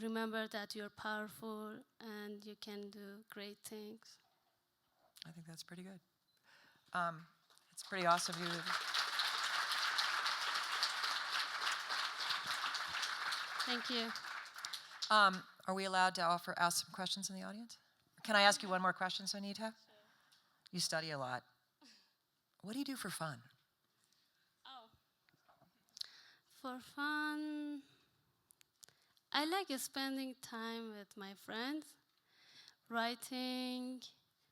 Remember that you're powerful and you can do great things. I think that's pretty good. It's pretty awesome of you. Thank you. Are we allowed to ask some questions in the audience? Can I ask you one more question, Sonita? Sure. You study a lot. What do you do for fun? For fun, I like spending time with my friends, writing,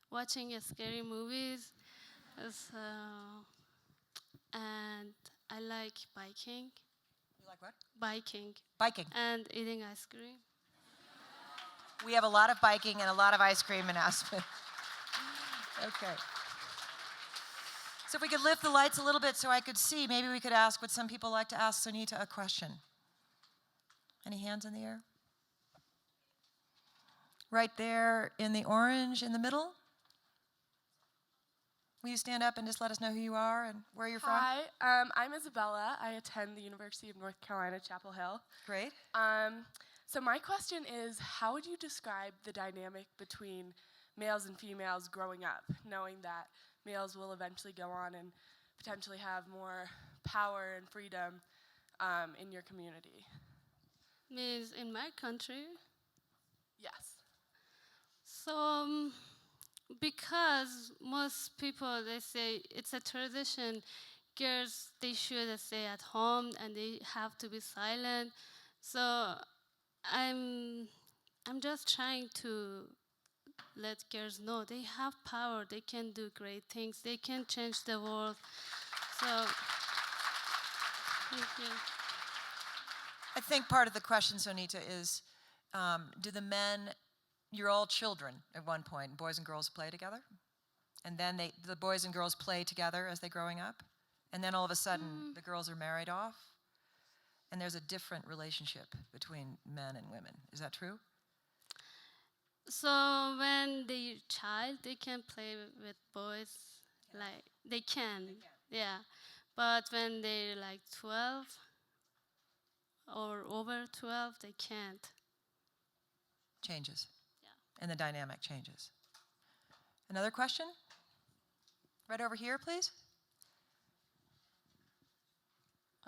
watching scary movies, and I like biking. You like what? Biking. Biking. And eating ice cream. We have a lot of biking and a lot of ice cream in Aspen. Okay. So if we could lift the lights a little bit so I could see, maybe we could ask, would some people like to ask Sonita a question? Any hands in the air? Right there in the orange in the middle. Will you stand up and just let us know who you are and where you're from? Hi, I'm Isabella. I attend the University of North Carolina, Chapel Hill. Great. So my question is, how would you describe the dynamic between males and females growing up, knowing that males will eventually go on and potentially have more power and freedom in your community? Means in my country? Yes. So, because most people, they say it's a tradition, girls, they should stay at home and they have to be silent. So I'm just trying to let girls know they have power, they can do great things, they can change the world. So, thank you. I think part of the question, Sonita, is do the men, you're all children at one point, boys and girls play together? And then the boys and girls play together as they're growing up? And then all of a sudden, the girls are married off? And there's a different relationship between men and women. Is that true? So when they're child, they can play with boys, like they can, yeah. But when they're like 12 or over 12, they can't. Changes. Yeah. And the dynamic changes. Another question? Right over here, please.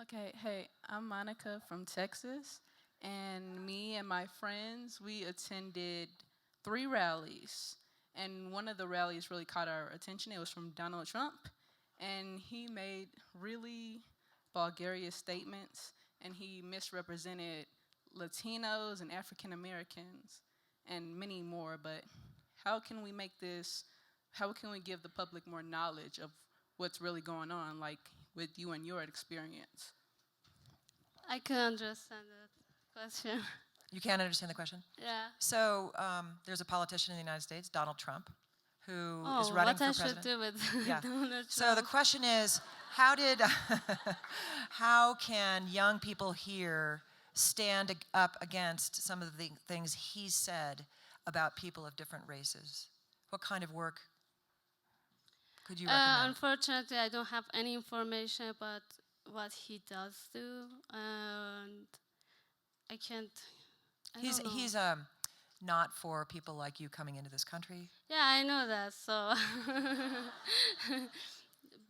Okay, hey, I'm Monica from Texas, and me and my friends, we attended 3 rallies, and one of the rallies really caught our attention. It was from Donald Trump, and he made really vulgarious statements, and he misrepresented Latinos and African Americans and many more. But how can we give the public more knowledge of what's really going on, like with you and your experience? I can understand that question. You can't understand the question? Yeah. So there's a politician in the United States, Donald Trump, who is running for president. What I should do with Yeah. Donald Trump? So the question is, how can young people here stand up against some of the things he said about people of different races? What kind of work could you recommend? Unfortunately, I don't have any information about what he does do, and I can't. He's not for people like you coming into this country. Yeah, I know that. So,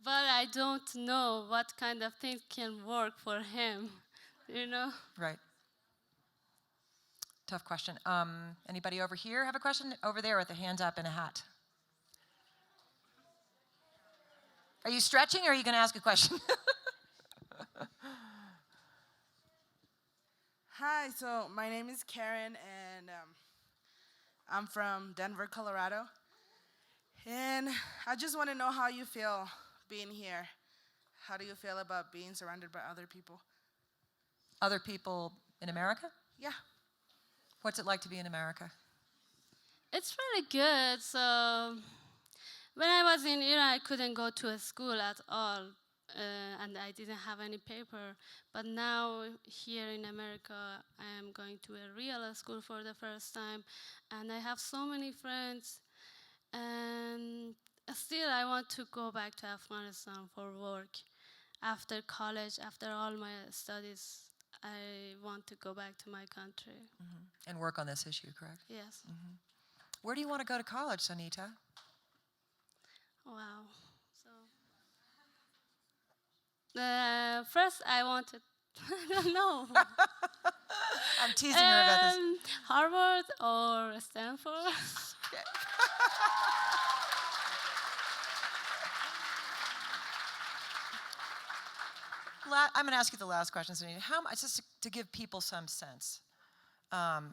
but I don't know what kind of things can work for him. You know. Right. Tough question. Anybody over here have a question? Over there with a hand up and a hat. Are you stretching or are you going to ask a question? Hi, so my name is Karen, and I'm from Denver, Colorado. And I just want to know how you feel being here. How do you feel about being surrounded by other people? Other people in America? Yeah. What's it like to be in America? It's really good. So when I was in Iran, I couldn't go to a school at all, and I didn't have any paper. But now here in America, I am going to a real school for the first time, and I have so many friends. And still, I want to go back to Afghanistan for work. After college, after all my studies, I want to go back to my country. And work on this issue, correct? Yes. Where do you want to go to college, Sonita? Wow. So, first I wanted, I don't know. I'm teasing her about this. Harvard or Stanford? I'm going to ask you the last question, Sonita. How much, just to give people some sense,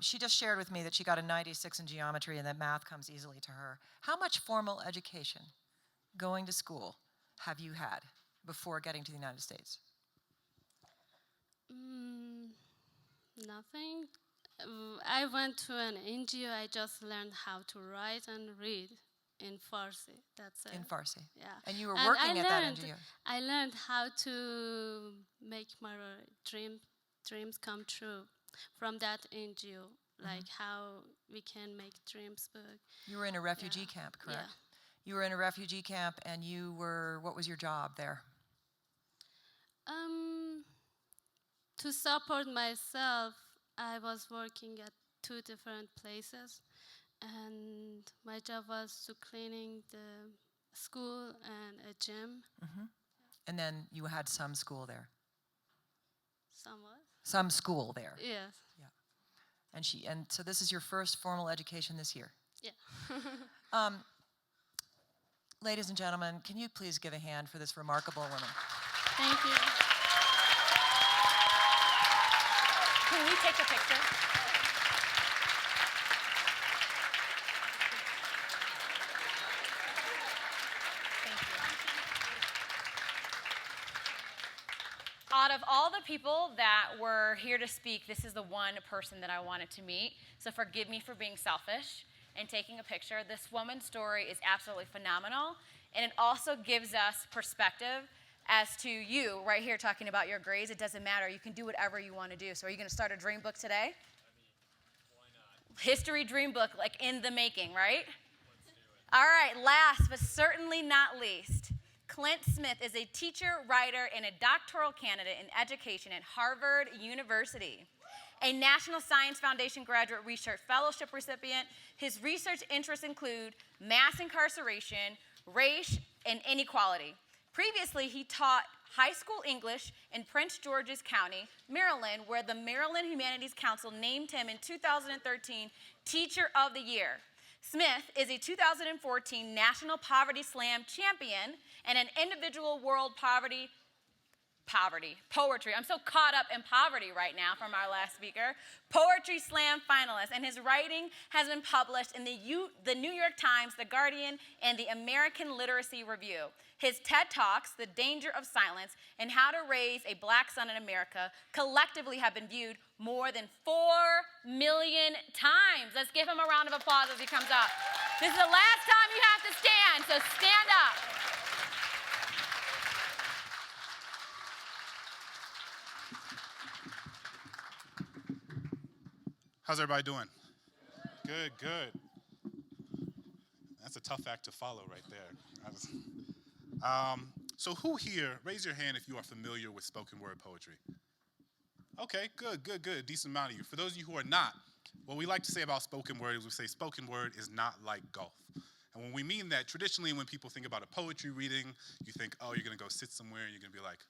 she just shared with me that she got a 96 in geometry and that math comes easily to her. How much formal education, going to school, have you had before getting to the United States? Nothing. I went to an NGO. I just learned how to write and read in Farsi. That's it. In Farsi. Yeah. And you were working at that NGO. I learned how to make my dreams come true from that NGO, like how we can make dreams big. You were in a refugee camp, correct? Yeah. You were in a refugee camp, and you were, what was your job there? To support myself, I was working at 2 different places, and my job was to cleaning the school and a gym. And then you had some school there. Somewhat. Some school there. Yes. Yeah. And so this is your first formal education this year. Yeah. Ladies and gentlemen, can you please give a hand for this remarkable woman? Thank you. Can we take a picture? Thank you. Out of all the people that were here to speak, this is the one person that I wanted to meet. So forgive me for being selfish and taking a picture. This woman's story is absolutely phenomenal, and it also gives us perspective as to you right here talking about your grades. It doesn't matter. You can do whatever you want to do. So are you going to start a dream book today? Why not? History dream book, like in the making, right? Let's do it. All right, last but certainly not least, Clint Smith is a teacher, writer, and a doctoral candidate in education at Harvard University. A National Science Foundation Graduate Research Fellowship recipient. His research interests include mass incarceration, race, and inequality. Previously, he taught high school English in Prince George's County, Maryland, where the Maryland Humanities Council named him in 2013 Teacher of the Year. Smith is a 2014 National Poverty Slam champion and an individual world poetry. I'm so caught up in poverty right now from our last speaker. Poetry Slam finalist, and his writing has been published in the New York Times, The Guardian, and the American Literacy Review. His TED Talks, The Danger of Silence, and How to Raise a Black Son in America, collectively have been viewed more than 4 million times. Let's give him a round of applause as he comes up. This is the last time you have to stand, so stand up. How's everybody doing? Good, good. That's a tough act to follow right there. So who here, raise your hand if you are familiar with spoken word poetry. Okay, good, good, good. Decent amount of you. For those of you who are not, what we like to say about spoken word is we say spoken word is not like golf. And when we mean that, traditionally when people think about a poetry reading, you think, oh, you're going to go sit somewhere and you're going to be like,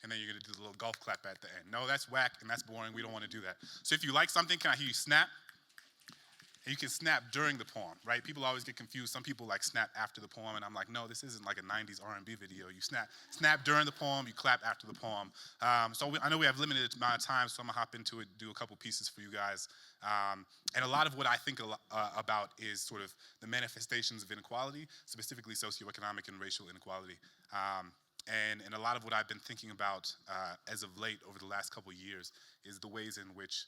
and then you're going to do the little golf clap at the end. No, that's whack and that's boring. We don't want to do that. So if you like something, can I hear you snap? And you can snap during the poem, right? People always get confused. Some people like snap after the poem, and I'm like, no, this isn't like a 90s R&B video. You snap during the poem, you clap after the poem. I know we have limited amount of time, so I'm gonna hop into it, do a couple pieces for you guys. And a lot of what I think about is sort of the manifestations of inequality, specifically socioeconomic and racial inequality. And a lot of what I've been thinking about as of late over the last couple years is the ways in which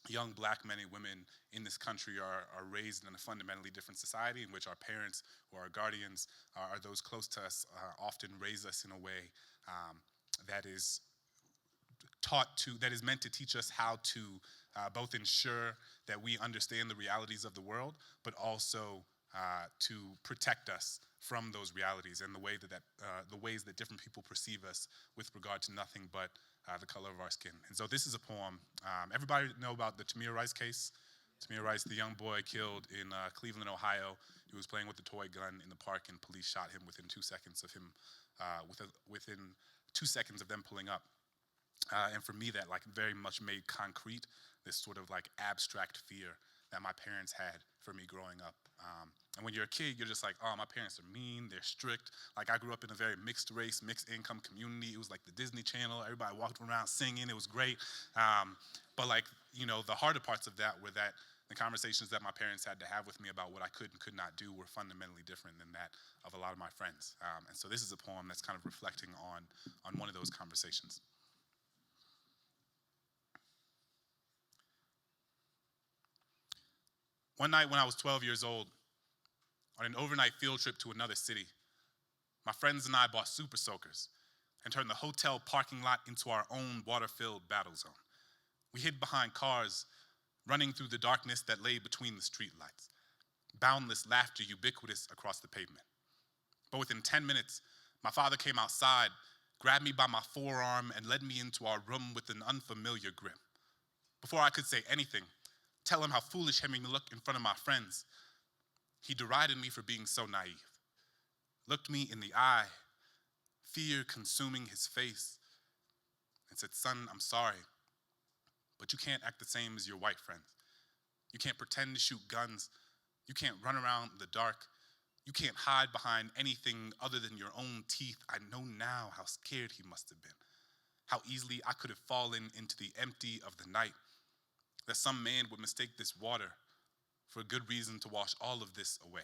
young black men and women in this country are raised in a fundamentally different society, in which our parents or our guardians are those close to us often raise us in a way that is meant to teach us how to both ensure that we understand the realities of the world, but also to protect us from those realities and the ways that different people perceive us with regard to nothing but the color of our skin. And so this is a poem. Everybody know about the Tamir Rice case? Tamir Rice, the young boy killed in Cleveland, Ohio. He was playing with a toy gun in the park, and police shot him within 2 seconds of him, within 2 seconds of them pulling up. And for me, that like very much made concrete this sort of like abstract fear that my parents had for me growing up. And when you're a kid, you're just like, oh, my parents are mean, they're strict. Like I grew up in a very mixed race, mixed income community. It was like the Disney Channel. Everybody walked around singing. It was great. But like, you know, the harder parts of that were that the conversations that my parents had to have with me about what I could and could not do were fundamentally different than that of a lot of my friends. And so this is a poem that's kind of reflecting on one of those conversations. One night when I was 12 years old, on an overnight field trip to another city, my friends and I bought super soakers and turned the hotel parking lot into our own water-filled battle zone. We hid behind cars, running through the darkness that lay between the streetlights. Boundless laughter ubiquitous across the pavement. But within 10 minutes, my father came outside, grabbed me by my forearm, and led me into our room with an unfamiliar grip. Before I could say anything, tell him how foolish having me look in front of my friends, he derided me for being so naive, looked me in the eye, fear consuming his face, and said, son, I'm sorry, but you can't act the same as your white friends. You can't pretend to shoot guns. You can't run around in the dark. You can't hide behind anything other than your own teeth. I know now how scared he must have been, how easily I could have fallen into the empty of the night, that some man would mistake this water for a good reason to wash all of this away.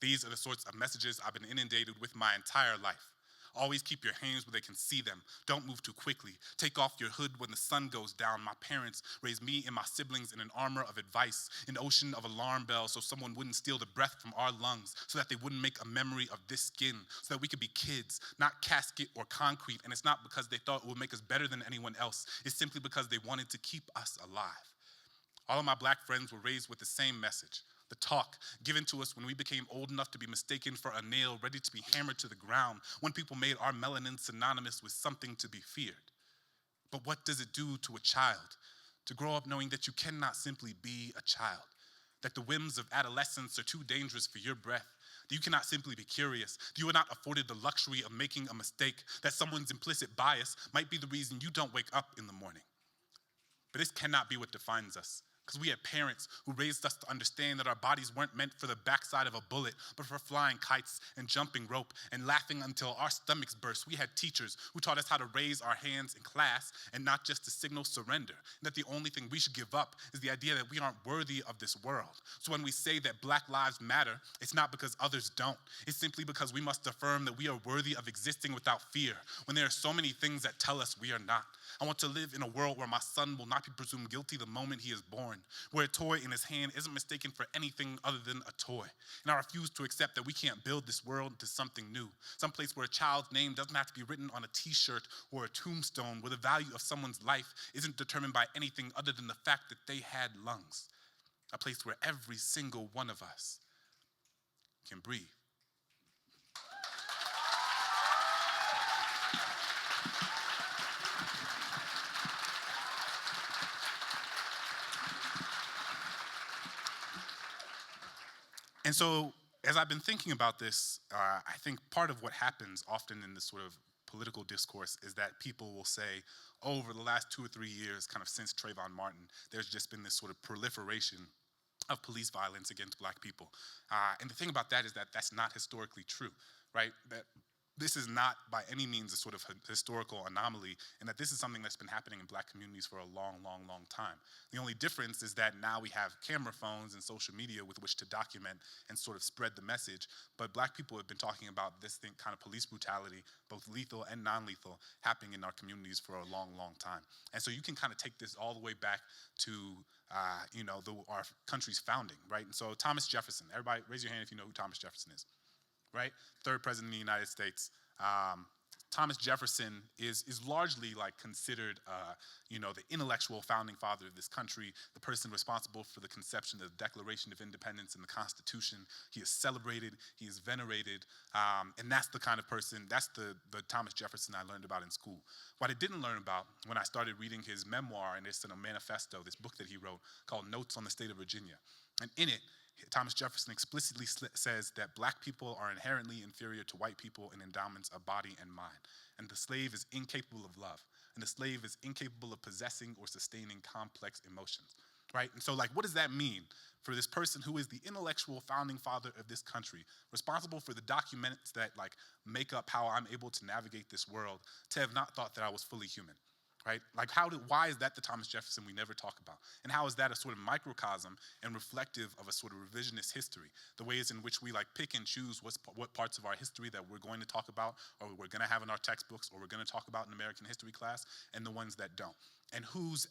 These are the sorts of messages I've been inundated with my entire life. Always keep your hands where they can see them. Don't move too quickly. Take off your hood when the sun goes down. My parents raised me and my siblings in an armor of advice, an ocean of alarm bells so someone wouldn't steal the breath from our lungs, so that they wouldn't make a memory of this skin, so that we could be kids, not casket or concrete. And it's not because they thought it would make us better than anyone else. It's simply because they wanted to keep us alive. All of my black friends were raised with the same message. The talk given to us when we became old enough to be mistaken for a nail ready to be hammered to the ground, when people made our melanin synonymous with something to be feared. But what does it do to a child to grow up knowing that you cannot simply be a child, that the whims of adolescence are too dangerous for your breath, that you cannot simply be curious, that you are not afforded the luxury of making a mistake, that someone's implicit bias might be the reason you don't wake up in the morning. But this cannot be what defines us. Because we had parents who raised us to understand that our bodies weren't meant for the backside of a bullet, but for flying kites and jumping rope and laughing until our stomachs burst. We had teachers who taught us how to raise our hands in class and not just to signal surrender. And that the only thing we should give up is the idea that we aren't worthy of this world. So when we say that Black lives matter, it's not because others don't. It's simply because we must affirm that we are worthy of existing without fear, when there are so many things that tell us we are not. I want to live in a world where my son will not be presumed guilty the moment he is born, where a toy in his hand isn't mistaken for anything other than a toy. And I refuse to accept that we can't build this world into something new, someplace where a child's name doesn't have to be written on a t-shirt or a tombstone, where the value of someone's life isn't determined by anything other than the fact that they had lungs, a place where every single one of us can breathe. And so, as I've been thinking about this, I think part of what happens often in this sort of political discourse is that people will say, over the last 2 or 3 years, kind of since Trayvon Martin, there's just been this sort of proliferation of police violence against black people. And the thing about that is that that's not historically true, right? That this is not by any means a sort of historical anomaly, and that this is something that's been happening in black communities for a long, long, long time. The only difference is that now we have camera phones and social media with which to document and sort of spread the message, but black people have been talking about this thing, kind of police brutality, both lethal and non-lethal, happening in our communities for a long, long time. And so you can kind of take this all the way back to our country's founding, right? And so Thomas Jefferson, everybody raise your hand if you know who Thomas Jefferson is. Right? Third president of the United States. Thomas Jefferson is largely like considered, the intellectual founding father of this country, the person responsible for the conception of the Declaration of Independence and the Constitution. He is celebrated, he is venerated, and that's the kind of person, that's the Thomas Jefferson I learned about in school. What I didn't learn about when I started reading his memoir and his manifesto, this book that he wrote called Notes on the State of Virginia. And in it, Thomas Jefferson explicitly says that black people are inherently inferior to white people in endowments of body and mind, and the slave is incapable of love, and the slave is incapable of possessing or sustaining complex emotions, right? And so, like, what does that mean for this person who is the intellectual founding father of this country, responsible for the documents that, like, make up how I'm able to navigate this world, to have not thought that I was fully human? Right? Like, why is that the Thomas Jefferson we never talk about? And how is that a sort of microcosm and reflective of a sort of revisionist history? The ways in which we like pick and choose what parts of our history that we're going to talk about, or we're going to have in our textbooks, or we're going to talk about in American history class, and the ones that don't. And who's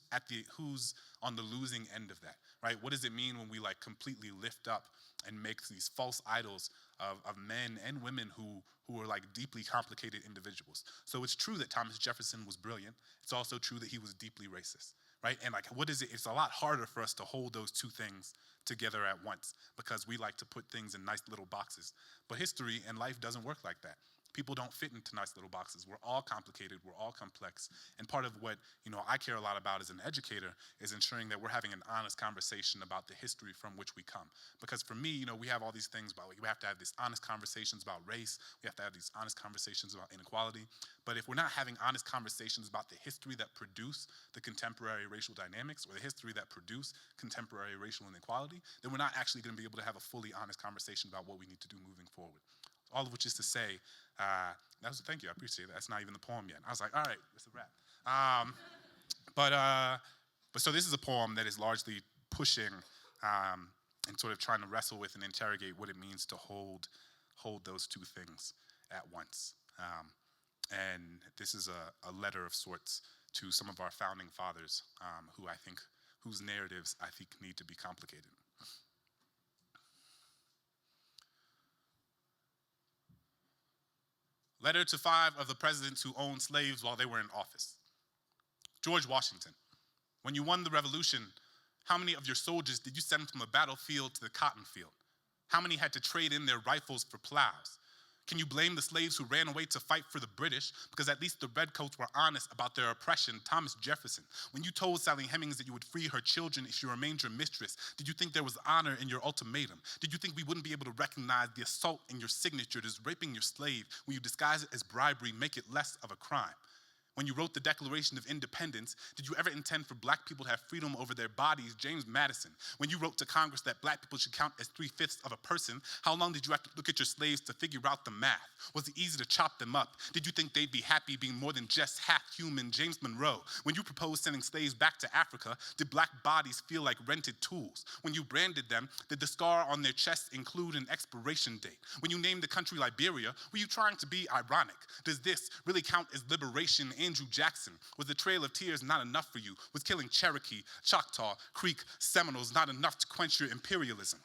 on the losing end of that, right? What does it mean when we like completely lift up and make these false idols of men and women who are like deeply complicated individuals? So it's true that Thomas Jefferson was brilliant. It's also true that he was deeply racist, right? And like, what is it? It's a lot harder for us to hold those two things together at once because we like to put things in nice little boxes. But history and life doesn't work like that. People don't fit into nice little boxes. We're all complicated, we're all complex. And part of what, I care a lot about as an educator is ensuring that we're having an honest conversation about the history from which we come. Because for me, we have all these things about, we have to have these honest conversations about race, we have to have these honest conversations about inequality. But if we're not having honest conversations about the history that produce the contemporary racial dynamics, or the history that produce contemporary racial inequality, then we're not actually gonna be able to have a fully honest conversation about what we need to do moving forward. All of which is to say, thank you, I appreciate that. That's not even the poem yet. I was like, all right, it's a wrap. But so this is a poem that is largely pushing and sort of trying to wrestle with and interrogate what it means to hold those two things at once. And this is a letter of sorts to some of our founding fathers whose narratives I think need to be complicated. Letter to 5 of the presidents who owned slaves while they were in office. George Washington, when you won the revolution, how many of your soldiers did you send from the battlefield to the cotton field? How many had to trade in their rifles for plows? Can you blame the slaves who ran away to fight for the British? Because at least the redcoats were honest about their oppression. Thomas Jefferson, when you told Sally Hemings that you would free her children if she remained your mistress, did you think there was honor in your ultimatum? Did you think we wouldn't be able to recognize the assault in your signature, as raping your slave, when you disguise it as bribery, make it less of a crime? When you wrote the Declaration of Independence, did you ever intend for black people to have freedom over their bodies? James Madison. When you wrote to Congress that black people should count as 3/5 of a person, how long did you have to look at your slaves to figure out the math? Was it easy to chop them up? Did you think they'd be happy being more than just half human? James Monroe. When you proposed sending slaves back to Africa, did black bodies feel like rented tools? When you branded them, did the scar on their chests include an expiration date? When you named the country Liberia, were you trying to be ironic? Does this really count as liberation? Andrew Jackson, was the Trail of Tears not enough for you? Was killing Cherokee, Choctaw, Creek, Seminoles not enough to quench your imperialism?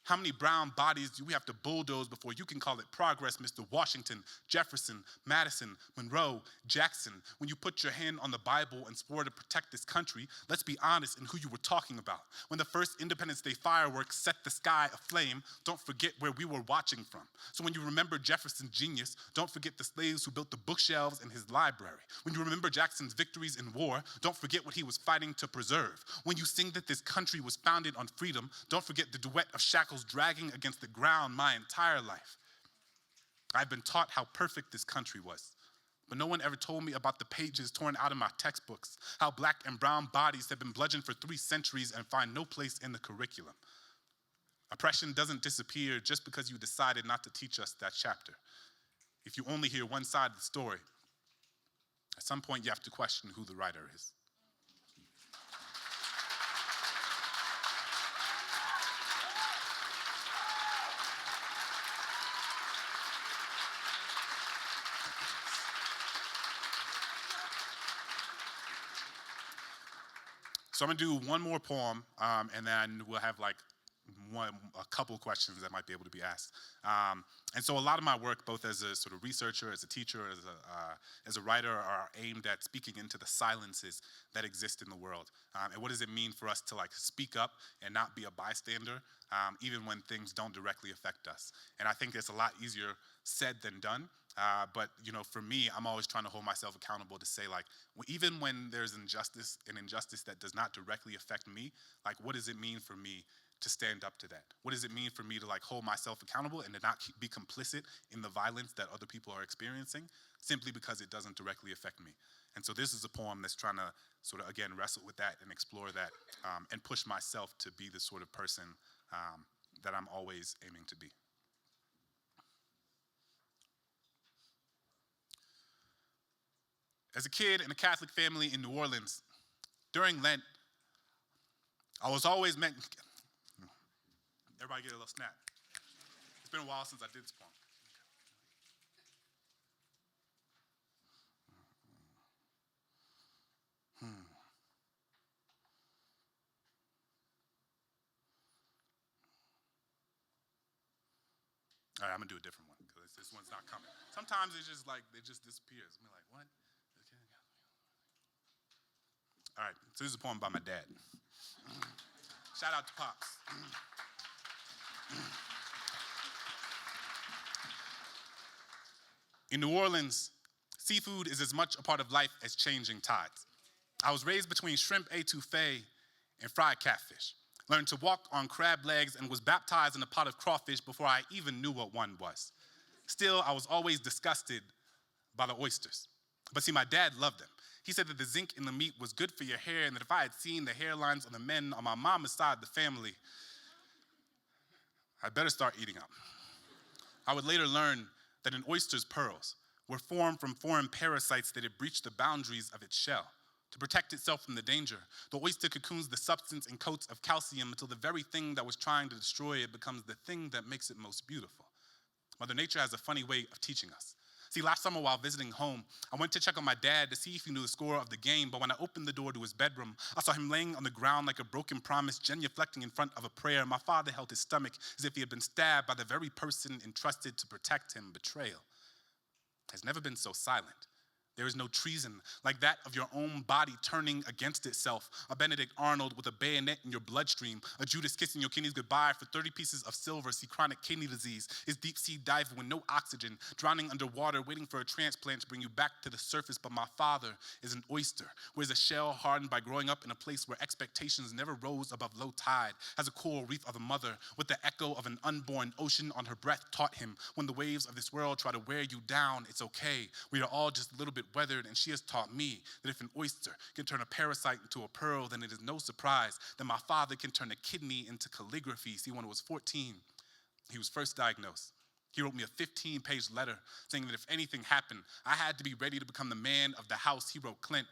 How many brown bodies do we have to bulldoze before you can call it progress, Mr. Washington, Jefferson, Madison, Monroe, Jackson? When you put your hand on the Bible and swore to protect this country, let's be honest in who you were talking about. When the first Independence Day fireworks set the sky aflame, don't forget where we were watching from. So when you remember Jefferson's genius, don't forget the slaves who built the bookshelves in his library. When you remember Jackson's victories in war, don't forget what he was fighting to preserve. When you sing that this country was founded on freedom, don't forget the duet of shackles dragging against the ground my entire life. I've been taught how perfect this country was, But no one ever told me about the pages torn out of my textbooks, how black and brown bodies have been bludgeoned for 3 centuries and find no place in the curriculum. Oppression doesn't disappear just because you decided not to teach us that chapter. If you only hear one side of the story, at some point you have to question who the writer is. So I'm gonna do one more poem, and then we'll have like a couple questions that might be able to be asked. And so a lot of my work, both as a sort of researcher, as a teacher, as a writer, are aimed at speaking into the silences that exist in the world. And what does it mean for us to like speak up and not be a bystander, even when things don't directly affect us? And I think it's a lot easier said than done. But you know, for me, I'm always trying to hold myself accountable to say, like, even when there's an injustice that does not directly affect me, like, what does it mean for me to stand up to that? What does it mean for me to like hold myself accountable and to not be complicit in the violence that other people are experiencing simply because it doesn't directly affect me? And so this is a poem that's trying to sort of, again, wrestle with that and explore that and push myself to be the sort of person that I'm always aiming to be. As a kid in a Catholic family in New Orleans, during Lent, I was always meant. Everybody get a little snap. It's been a while since I did this poem. All right, I'm gonna do a different one because this one's not coming. Sometimes it's just like, it just disappears. I'm like, what? Okay. All right, so this is a poem by my dad. Shout out to Pops. In New Orleans, seafood is as much a part of life as changing tides. I was raised between shrimp etouffee and fried catfish, learned to walk on crab legs, and was baptized in a pot of crawfish before I even knew what one was. Still, I was always disgusted by the oysters. But see, my dad loved them. He said that the zinc in the meat was good for your hair, and that if I had seen the hairlines on the men on my mama's side of the family, I'd better start eating them. I would later learn that an oyster's pearls were formed from foreign parasites that had breached the boundaries of its shell. To protect itself from the danger, the oyster cocoons the substance in coats of calcium until the very thing that was trying to destroy it becomes the thing that makes it most beautiful. Mother Nature has a funny way of teaching us. See, last summer while visiting home, I went to check on my dad to see if he knew the score of the game, but when I opened the door to his bedroom, I saw him laying on the ground like a broken promise, genuflecting in front of a prayer. My father held his stomach as if he had been stabbed by the very person entrusted to protect him. Betrayal has never been so silent. There is no treason like that of your own body turning against itself. A Benedict Arnold with a bayonet in your bloodstream. A Judas kissing your kidneys goodbye for 30 pieces of silver. See, chronic kidney disease is deep sea diving with no oxygen, drowning underwater, waiting for a transplant to bring you back to the surface. But my father is an oyster, wears a shell hardened by growing up in a place where expectations never rose above low tide. Has a coral reef of a mother with the echo of an unborn ocean on her breath. Taught him when the waves of this world try to wear you down, it's okay. We are all just a little bit weathered, and she has taught me that if an oyster can turn a parasite into a pearl, then it is no surprise that my father can turn a kidney into calligraphy. See, when I was 14, he was first diagnosed. He wrote me a 15-page letter saying that if anything happened, I had to be ready to become the man of the house. He wrote, Clint,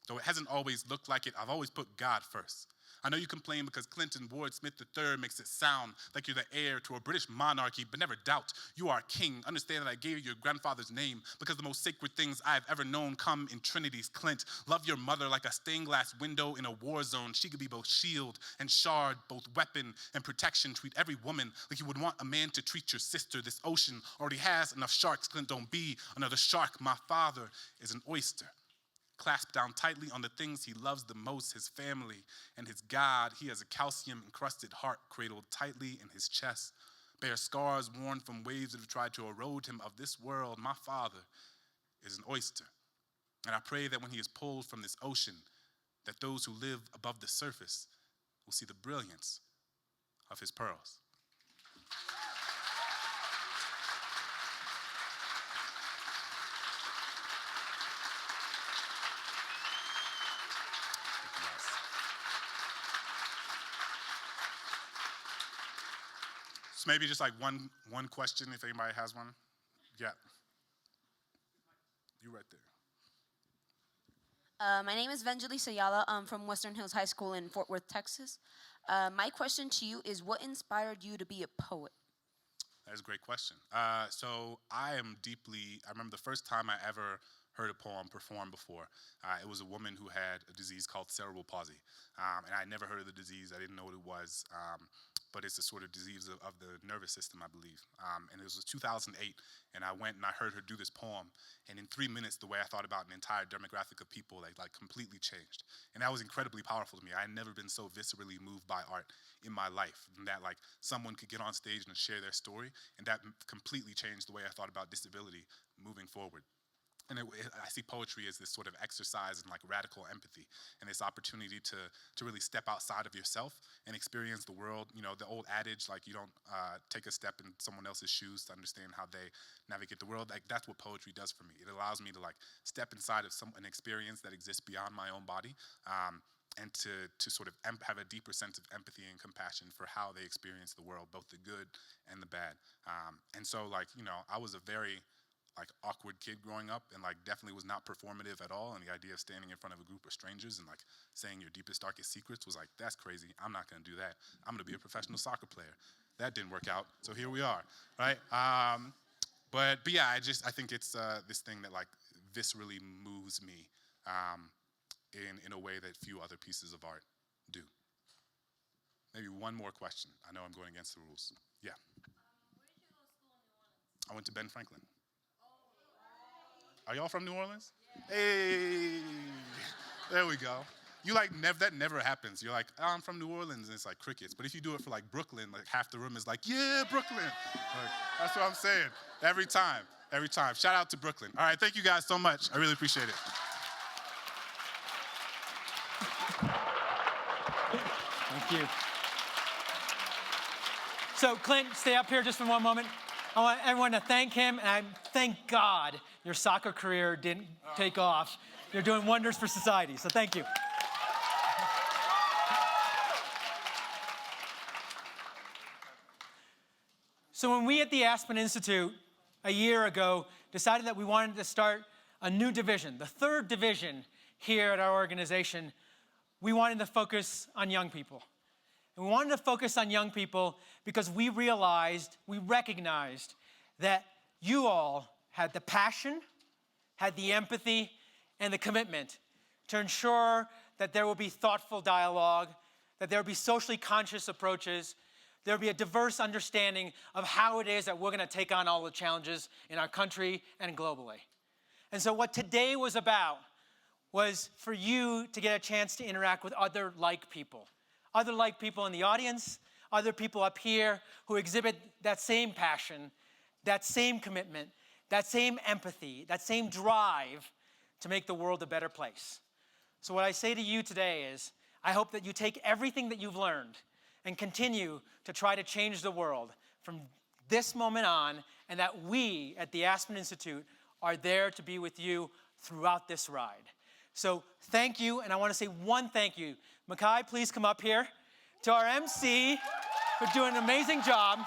though it hasn't always looked like it, I've always put God first. I know you complain because Clinton Ward Smith III makes it sound like you're the heir to a British monarchy, but never doubt you are king. Understand that I gave you your grandfather's name because the most sacred things I have ever known come in trinities. Clint, love your mother like a stained glass window in a war zone. She could be both shield and shard, both weapon and protection. Treat every woman like you would want a man to treat your sister. This ocean already has enough sharks. Clint, don't be another shark. My father is an oyster. Clasped down tightly on the things he loves the most, his family and his God. He has a calcium-encrusted heart cradled tightly in his chest. Bears scars worn from waves that have tried to erode him of this world. My father is an oyster. And I pray that when he is pulled from this ocean, that those who live above the surface will see the brilliance of his pearls. So maybe just like one question if anybody has one. Yeah. You right there. My name is Vangelis Ayala. I'm from Western Hills High School in Fort Worth, Texas. My question to you is, what inspired you to be a poet? That's a great question. So I remember the first time I ever heard a poem performed before. It was a woman who had a disease called cerebral palsy. And I never heard of the disease. I didn't know what it was. But it's a sort of disease of the nervous system, I believe. And it was 2008, and I went and I heard her do this poem. And in 3 minutes, the way I thought about an entire demographic of people, like completely changed. And that was incredibly powerful to me. I had never been so viscerally moved by art in my life, and that like someone could get on stage and share their story, and that completely changed the way I thought about disability moving forward. And I see poetry as this sort of exercise in like radical empathy and this opportunity to really step outside of yourself and experience the world. You know, the old adage, like you don't take a step in someone else's shoes to understand how they navigate the world. Like that's what poetry does for me. It allows me to like step inside of an experience that exists beyond my own body, and to sort of have a deeper sense of empathy and compassion for how they experience the world, both the good and the bad. And so like, you know, I was a very like awkward kid growing up, and like definitely was not performative at all. And the idea of standing in front of a group of strangers and like saying your deepest, darkest secrets was like, that's crazy. I'm not gonna do that. I'm gonna be a professional soccer player. That didn't work out, so here we are, right? But yeah, I think it's this thing that like viscerally moves me in a way that few other pieces of art do. Maybe one more question. I know I'm going against the rules. Yeah. Where did you go to school in New Orleans? I went to Ben Franklin. Are y'all from New Orleans? Yeah. Hey, there we go. You like that never happens. You're like, oh, I'm from New Orleans, and it's like crickets. But if you do it for like Brooklyn, like half the room is like, yeah, Brooklyn. Like, that's what I'm saying. Every time. Shout out to Brooklyn. All right, thank you guys so much. I really appreciate it. Thank you. So Clint, stay up here just for one moment. I want everyone to thank him, and thank God your soccer career didn't take off. You're doing wonders for society, so thank you. So when we at the Aspen Institute a year ago decided that we wanted to start a new division, the third division here at our organization, we wanted to focus on young people. And we wanted to focus on young people because we recognized that you all had the passion, had the empathy, and the commitment to ensure that there will be thoughtful dialogue, that there will be socially conscious approaches, there will be a diverse understanding of how it is that we're going to take on all the challenges in our country and globally. And so what today was about was for you to get a chance to interact with other like people in the audience, other people up here who exhibit that same passion, that same commitment, that same empathy, that same drive to make the world a better place. So what I say to you today is, I hope that you take everything that you've learned and continue to try to change the world from this moment on, and that we at the Aspen Institute are there to be with you throughout this ride. So thank you, and I want to say one thank you. Makai, please come up here. To our MC, for doing an amazing job.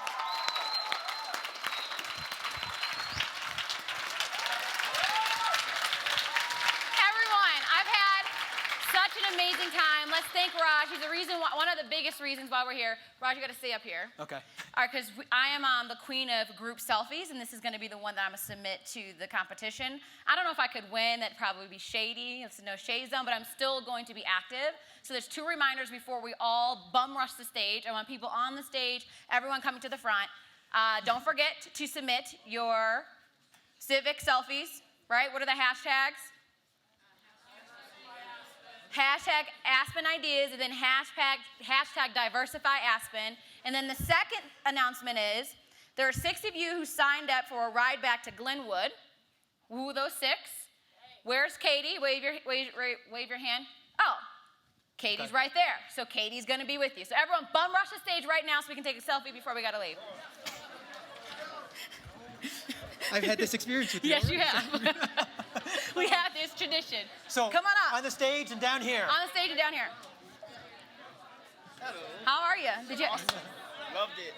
Everyone, I've had such an amazing time. Let's thank Raj. He's the reason, one of the biggest reasons why we're here. Raj, you got to stay up here. Okay. All right, because I am the queen of group selfies, and this is going to be the one that I'm going to submit to the competition. I don't know if I could win. That'd probably be shady. It's a no shade zone, but I'm still going to be active. So there's 2 reminders before we all bum rush the stage. I want people on the stage, everyone coming to the front. Don't forget to submit your civic selfies, right? What are the hashtags? Hashtag Aspen Ideas, and then hashtag Diversify Aspen. And then the second announcement is, there are 6 of you who signed up for a ride back to Glenwood. Who are those 6? Where's Katie? Wave your hand. Oh, Katie's right there. So Katie's gonna be with you. So everyone bum rush the stage right now so we can take a selfie before we gotta leave. I've had this experience with you. Yes, you have. We have this tradition. So come on up. On the stage and down here. On the stage and down here. Hello. How are you? Did you? Awesome. Loved it.